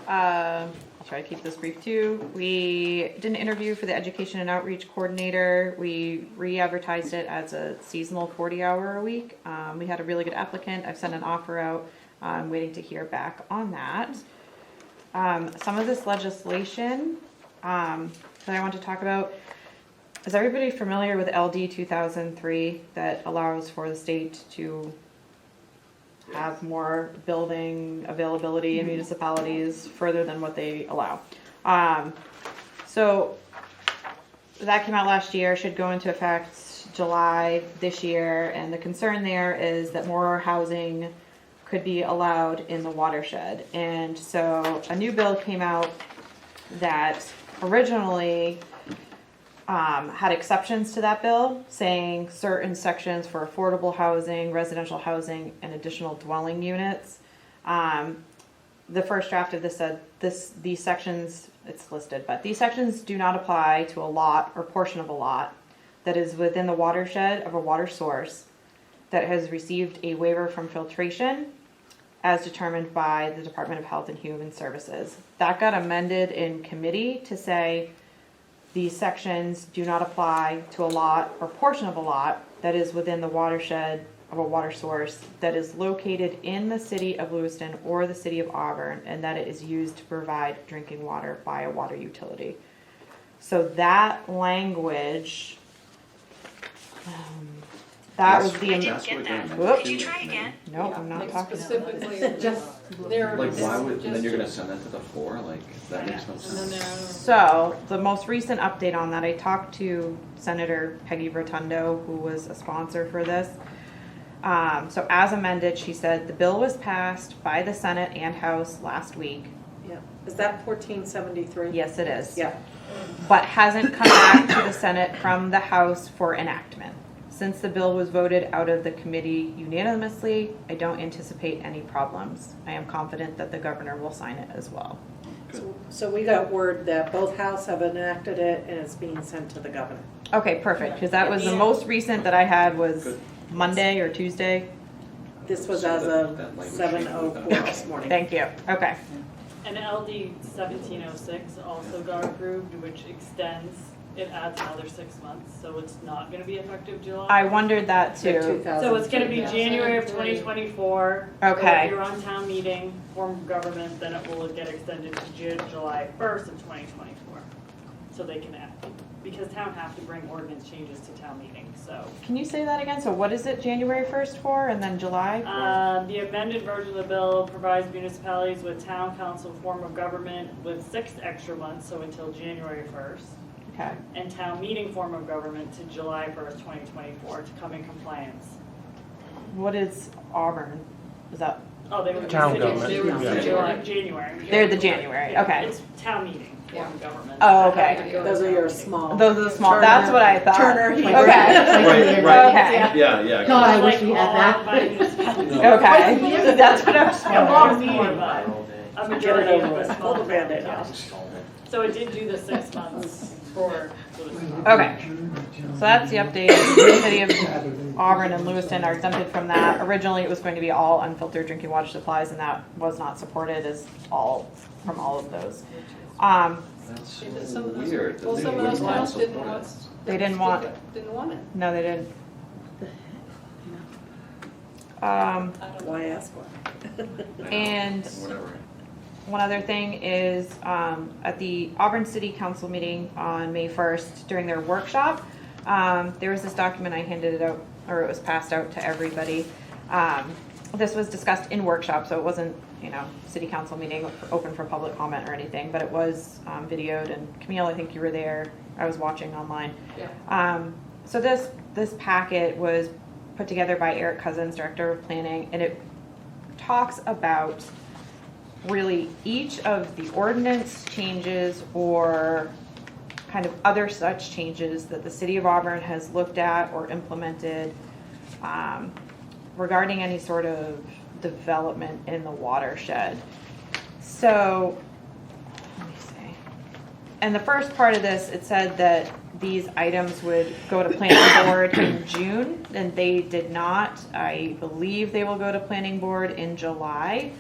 I'll try to keep this brief too. We did an interview for the education and outreach coordinator. We re-advertised it as a seasonal 40-hour a week. We had a really good applicant. I've sent an offer out. I'm waiting to hear back on that. Some of this legislation that I want to talk about. Is everybody familiar with LD 2003 that allows for the state to have more building availability in municipalities further than what they allow? So that came out last year, should go into effect July this year, and the concern there is that more housing could be allowed in the watershed. And so a new bill came out that originally had exceptions to that bill, saying certain sections for affordable housing, residential housing, and additional dwelling units. The first draft of this said these sections, it's listed, but these sections do not apply to a lot or portion of a lot that is within the watershed of a water source that has received a waiver from filtration as determined by the Department of Health and Human Services. That got amended in committee to say these sections do not apply to a lot or portion of a lot that is within the watershed of a water source that is located in the city of Lewiston or the city of Auburn, and that it is used to provide drinking water by a water utility. So that language, that was the. Whoops. Did you try again? Nope, I'm not Like talking. specifically, just there. Like, why would, just- and then you're gonna send that to the floor, like, that makes no sense. So, the most recent update on that, I talked to Senator Peggy Rotundo, who was a sponsor for this. So as amended, she said the bill was passed by the Senate and House last week. Yeah. Is that 1473? Yes, it is. Yeah. But hasn't come back to the Senate from the House for enactment. Since the bill was voted out of the committee unanimously, I don't anticipate any problems. I am confident that the governor will sign it as well. So we got word that both houses have enacted it and it's being sent to the governor. Okay, perfect, because that was the most recent that I had was Monday or Tuesday. This was as of 7:04 this morning. Thank you, okay. And LD 1706 also got approved, which extends, it adds another 6 months, so it's not gonna be effective July. I wondered that too. So it's gonna be January of 2024. Okay. So if you're on town meeting, form of government, then it will get extended to July 1st of 2024. So they can act, because town have to bring ordinance changes to town meeting, so. Can you say that again? So what is it January 1st for and then July for? The amended version of the bill provides municipalities with town council form of government with 6 extra months, so until January 1st. Okay. And town meeting form of government to July 1st, 2024 to come in compliance. What is Auburn? Is that? Oh, they were the Town city. government. They were Yeah. January. They're the January, Yeah, okay. It's town meeting form of government. Oh, okay. Those are your small. Those are the small, that's what I thought. Turner. Okay. Right, right. Okay. Yeah. God, I wish we had that. Okay. That's what I was A long meeting, wondering. but a Get it majority of over the with. small Pull the Band-Aid towns. off. So it did do the 6 months for, Okay, so that's the update. The city of Auburn and Lewiston are exempted from that. Originally, it was going to be all unfiltered drinking water supplies, and that was not supported as all, from all of those. That's Even so some of those- weird. that well, they some of wouldn't those want towns to didn't support want. it. They didn't want- Didn't want it. No, they didn't. Why ask why? And Whatever. one other thing is, at the Auburn City Council meeting on May 1st, during their workshop, there was this document, I handed it out, or it was passed out to everybody. This was discussed in workshop, so it wasn't, city council meeting open for public comment or anything, but it was videoed, and Camille, I think you were there, I was watching online. Yeah. So this packet was put together by Eric Cousins, Director of Planning, and it talks about really each of the ordinance changes or kind of other such changes that the city of Auburn has looked at or implemented regarding any sort of development in the watershed. So, let me see. And the first part of this, it said that these items would go to planning board in June, and they did not. I believe they will go to planning board in July.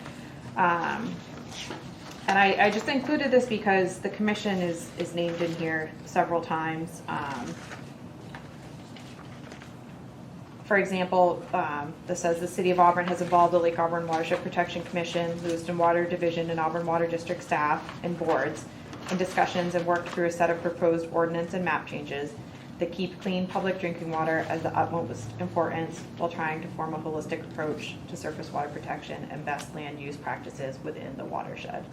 And I just included this because the commission is named in here several times. For example, this says the City of Auburn has involved the Lake Auburn Watershed Protection Commission, Lewiston Water Division, and Auburn Water District staff and boards in discussions and worked through a set of proposed ordinance and map changes that keep clean public drinking water as the utmost importance while trying to form a holistic approach to surface water protection and best land use practices within the watershed.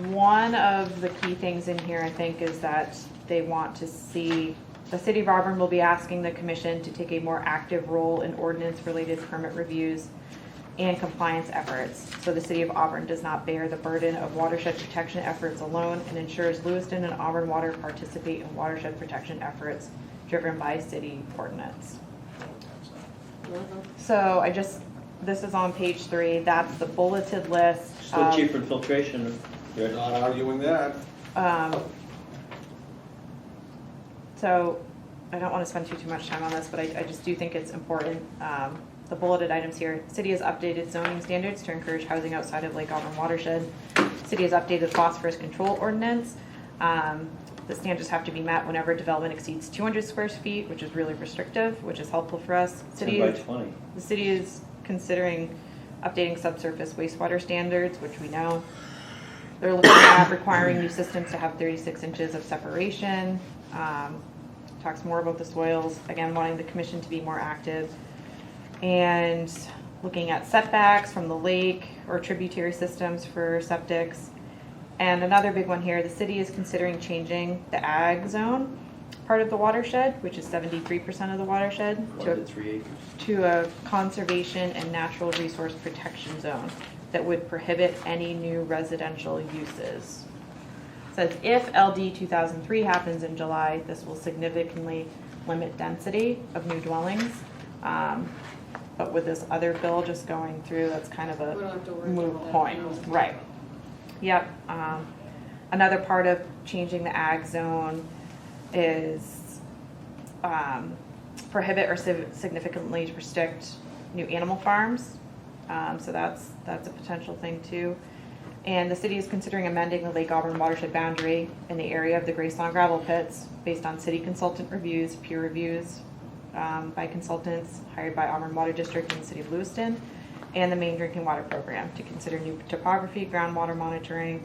One of the key things in here, I think, is that they want to see the City of Auburn will be asking the Commission to take a more active role in ordinance-related permit reviews and compliance efforts, so the City of Auburn does not bear the burden of watershed protection efforts alone and ensures Lewiston and Auburn Water participate in watershed protection efforts driven by city ordinance. So this is on page 3, that's the bulleted list. So cheaper filtration. They're not arguing that. So I don't want to spend too much time on this, but I just do think it's important. The bulleted items here, city has updated zoning standards to encourage housing outside of Lake Auburn watershed. City has updated phosphorus control ordinance. The standards have to be met whenever development exceeds 200 square feet, which is really restrictive, which is helpful for us. 10 by 20. The city is considering updating subsurface wastewater standards, which we know. They're looking at requiring new systems to have 36 inches of separation. Talks more about the soils, again, wanting the commission to be more active. And looking at setbacks from the lake or tributary systems for septics. And another big one here, the city is considering changing the ag zone part of the watershed, which is 73% of the watershed, 1 to 3 acres. to a conservation and natural resource protection zone that would prohibit any new residential uses. It says if LD 2003 happens in July, this will significantly limit density of new dwellings. But with this other bill just going through, that's kind of We don't have to a worry moot about that point. now. Right. Yep. Another part of changing the ag zone is prohibit or significantly restrict new animal farms. So that's a potential thing too. And the city is considering amending the Lake Auburn watershed boundary in the area of the Grace Lawn gravel pits based on city consultant reviews, peer reviews by consultants hired by Auburn Water District and the City of Lewiston, and the Main Drinking Water Program to consider new topography, groundwater monitoring,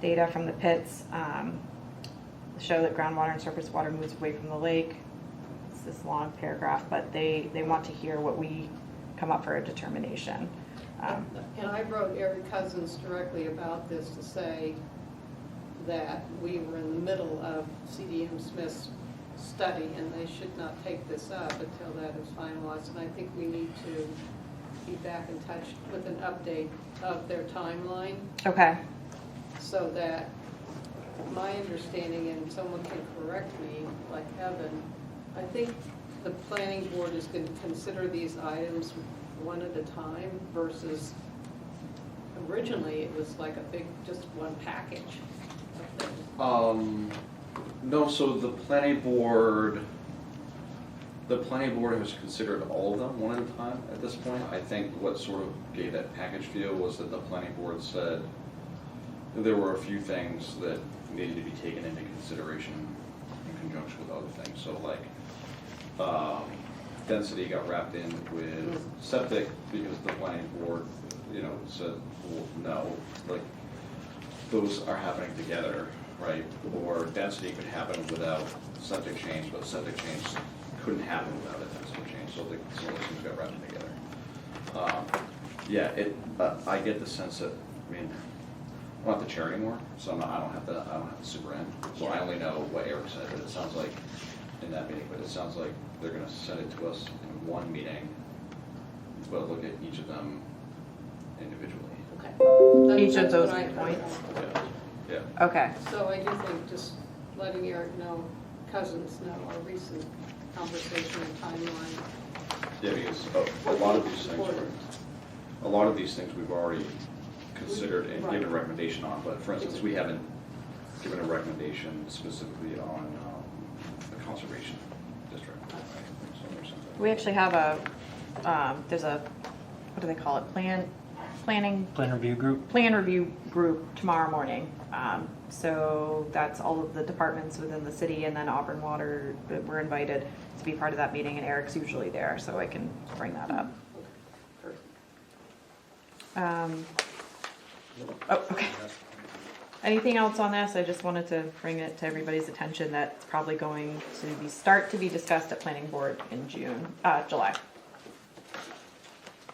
data from the pits, show that groundwater and surface water moves away from the lake. It's this long paragraph, but they want to hear what we come up for a determination. And I wrote Eric Cousins directly about this to say that we were in the middle of CDM Smith's study and they should not take this up until that is finalized. And I think we need to be back in touch with an update of their timeline. Okay. So that my understanding, and someone can correct me, like Evan, I think the planning board is going to consider these items one at a time versus originally it was like a big, just one package. No, so the planning board has considered all of them one at a time at this point. I think what sort of gave that package feel was that the planning board said there were a few things that needed to be taken into consideration in conjunction with other things. So like, density got wrapped in with septic because the planning board, said, well, no, like, those are happening together, right? Or density could happen without septic change, but septic change couldn't happen without a density change, so some of those things got wrapped in together. I get the sense that, I'm not the chair anymore, so I don't have the super end. So I only know what Eric said, but it sounds like, in that meeting, but it sounds like they're gonna send it to us in one meeting, but look at each of them individually. Okay. Each of That's those what I heard. points? Yeah. Okay. So I do think just letting Eric know, Cousins know, our recent conversation and timeline. Yeah, because a lot of these things we've already considered and given a recommendation on, but for instance, we haven't given a recommendation specifically on the conservation district. We actually have there's a, what do they call it, plan review group. Plan review group tomorrow morning. So that's all of the departments within the city, and then Auburn Water, were invited to be part of that meeting, and Eric's usually there, so I can bring that up. Okay. Anything else on this? I just wanted to bring it to everybody's attention that it's probably going to start to be discussed at planning board in July.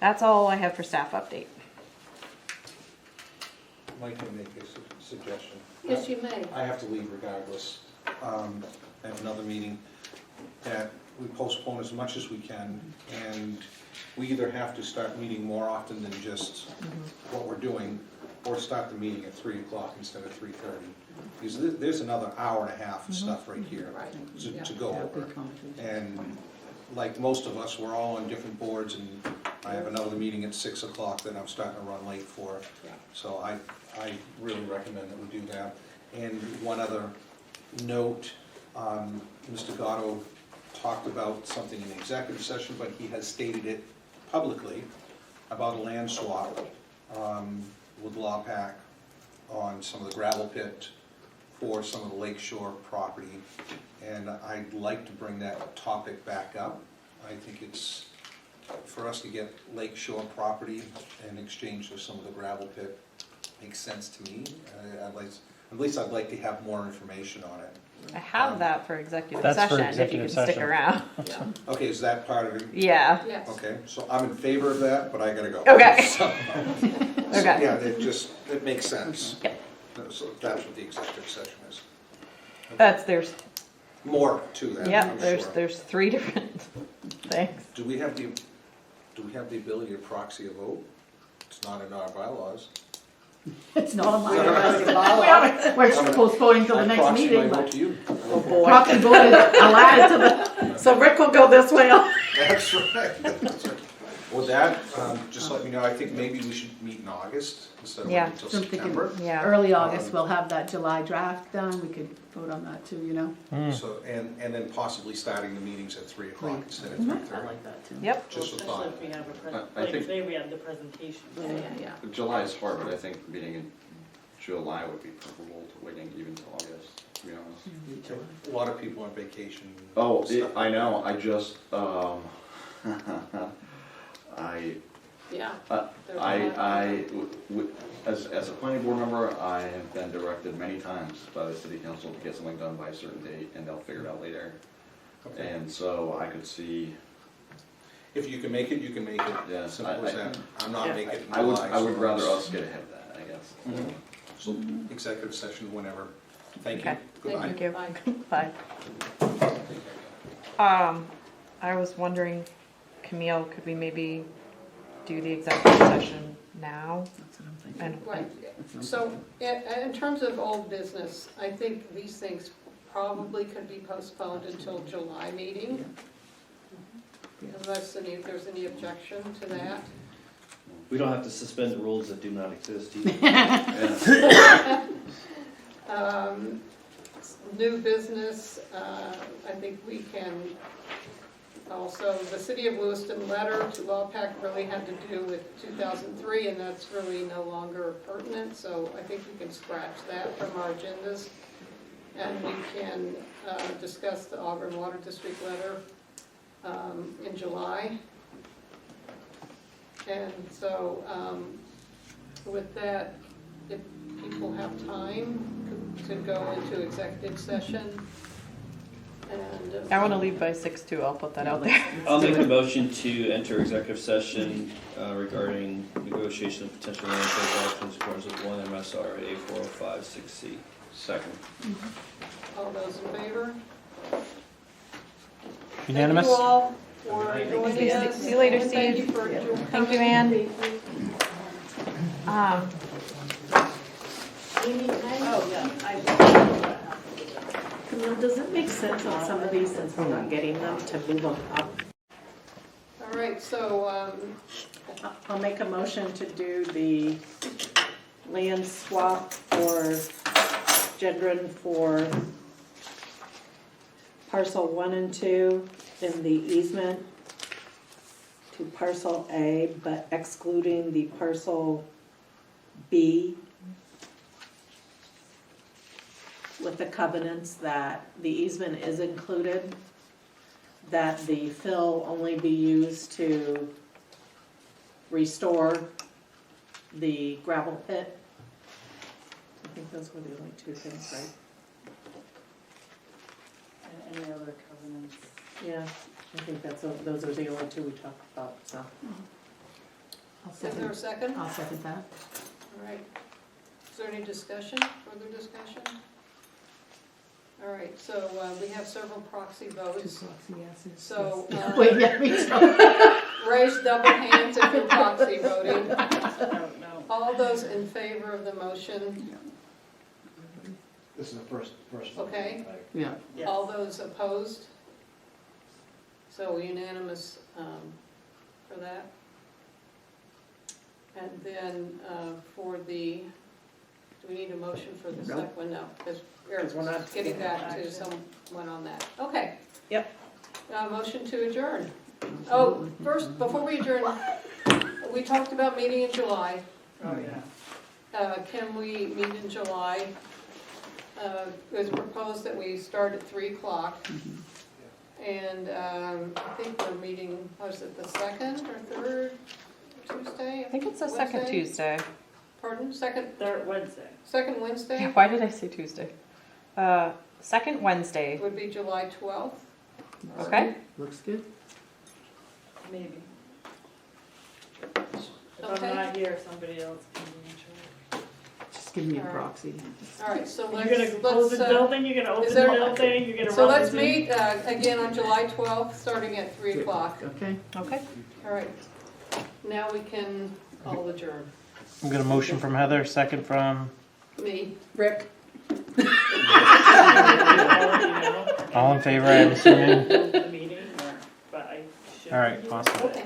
That's all I have for staff update. Mike can make a suggestion. Yes, you may. I have to leave regardless. I have another meeting that we postpone as much as we can, and we either have to start meeting more often than just what we're doing, or start the meeting at 3 o'clock instead of 3:30. Because there's another hour and a half of stuff right here to go over. And like most of us, we're all on different boards, and I have another meeting at 6 o'clock that I'm starting to run late for. So I really recommend that we do that. And one other note, Mr. Gatto talked about something in the executive session, but he has stated it publicly about a land swap with LawPac on some of the gravel pit for some of the lakeshore property. And I'd like to bring that topic back up. I think it's, for us to get lakeshore property in exchange for some of the gravel pit makes sense to me. At least I'd like to have more information on it. I have that for executive That's for session, if you can executive stick session. around. Okay, is that part of it? Yeah. Yes. Okay, so I'm in favor of that, but I gotta go. Okay. So Okay. yeah, it makes sense. Yeah. So that's what the executive session is. There's More to that, I'm sure. there's 3 different things. Do we have the ability to proxy a vote? It's not in our bylaws. It's not on my bylaws. We're just postponing till the next meeting, I proxy my vote but to you. Oh boy. proxy vote is allowed to the, so Rick will go this way. That's right. That's right. With that, just let me know, I think maybe we should meet in August instead of Yeah. waiting until So I'm thinking September. Yeah. early August, we'll have that July draft done, we could vote on that too, So, and then possibly starting the meetings at 3 o'clock instead of 3:30. I like that too. Yep. Just a Especially thought. if we have a I like think- today we had the presentation. Yeah. July is hard, but I think meeting in July would be preferable to waiting even till August, to be honest. A lot of people on vacation. Oh, and stuff. I know, I just, as a planning board member, I have been directed many times by the city council to get something done by a certain date, and they'll figure it out later. Okay. And so I could see, If you can make it, you can make it. Yeah, Simple as that. I'm not Yeah. making it in I would July. would rather us get ahead of that, I guess. So executive session whenever. Thank you. Okay. Goodbye. Thank you. Bye. Bye. I was wondering, Camille, could we maybe do the executive session now? That's what I'm thinking. And Right, so in terms of old business, I think these things probably could be postponed until July meeting. Unless if there's any objection to that. We don't have to suspend the rules that do not exist either. New business, I think we can also, the City of Lewiston letter to LawPac really had to do with 2003, and that's really no longer pertinent, so I think we can scratch that from our agendas. And we can discuss the Auburn Water District letter in July. And so with that, if people have time to go into executive session. And I want to leave by 6 too. I'll put that out there. I'll make a motion to enter executive session regarding negotiation of potential land transactions according to 1 MSRA 4056C. Second. all those in favor? Unanimous? Thank you all for joining us. See you later, And thank Steve. you for Thank you, Ann. Oh, yeah, Camille, does it make sense on some of these, since we're not getting them, to move them up? All right, so, I'll make a motion to do the land swap for Gendron for parcel 1 and 2 in the easement to parcel A, but excluding the parcel B, with the covenants that the easement is included, that the fill only be used to restore the gravel pit. I think those were the only two things, right? and any other covenants. Yeah, I think those are the only two we talked about, so. is there a second? I'll second that. All right. Is there any discussion, further discussion? All right, so we have several proxy votes. So Wait, yeah, me too. raise double hands if you're proxy voting. No. All those in favor of the motion, This is the first. okay? Yeah. Yes. All those opposed? So unanimous for that. And then for the, do we need a motion for the Nope. second one? No, because Because we're we're not getting back to action. someone on that. Okay. Yep. Motion to adjourn. Oh, first, before we adjourn, we talked about meeting in July. Oh, yeah. Can we meet in July? It was proposed that we start at 3 o'clock. And I think we're meeting, was it the second or third Tuesday? I think it's the second Wednesday? Tuesday. Pardon? Third Wednesday. Second Wednesday Why did I say Tuesday? Second Wednesday. would be July 12th. Okay. Looks good. Maybe. If Okay. I'm not here, somebody else can be in charge. Just give me a All right. proxy. All right, so You're gonna close the let's, building, you're gonna open the there- building, you're gonna so run let's the Zoom? meet again on July 12th, starting at 3 o'clock. Okay. Okay. All right, now we can all adjourn. I'm gonna motion from Heather, second from, Me. Rick? all in favor, I'm assuming. The meeting, but I should. All right, awesome. Okay.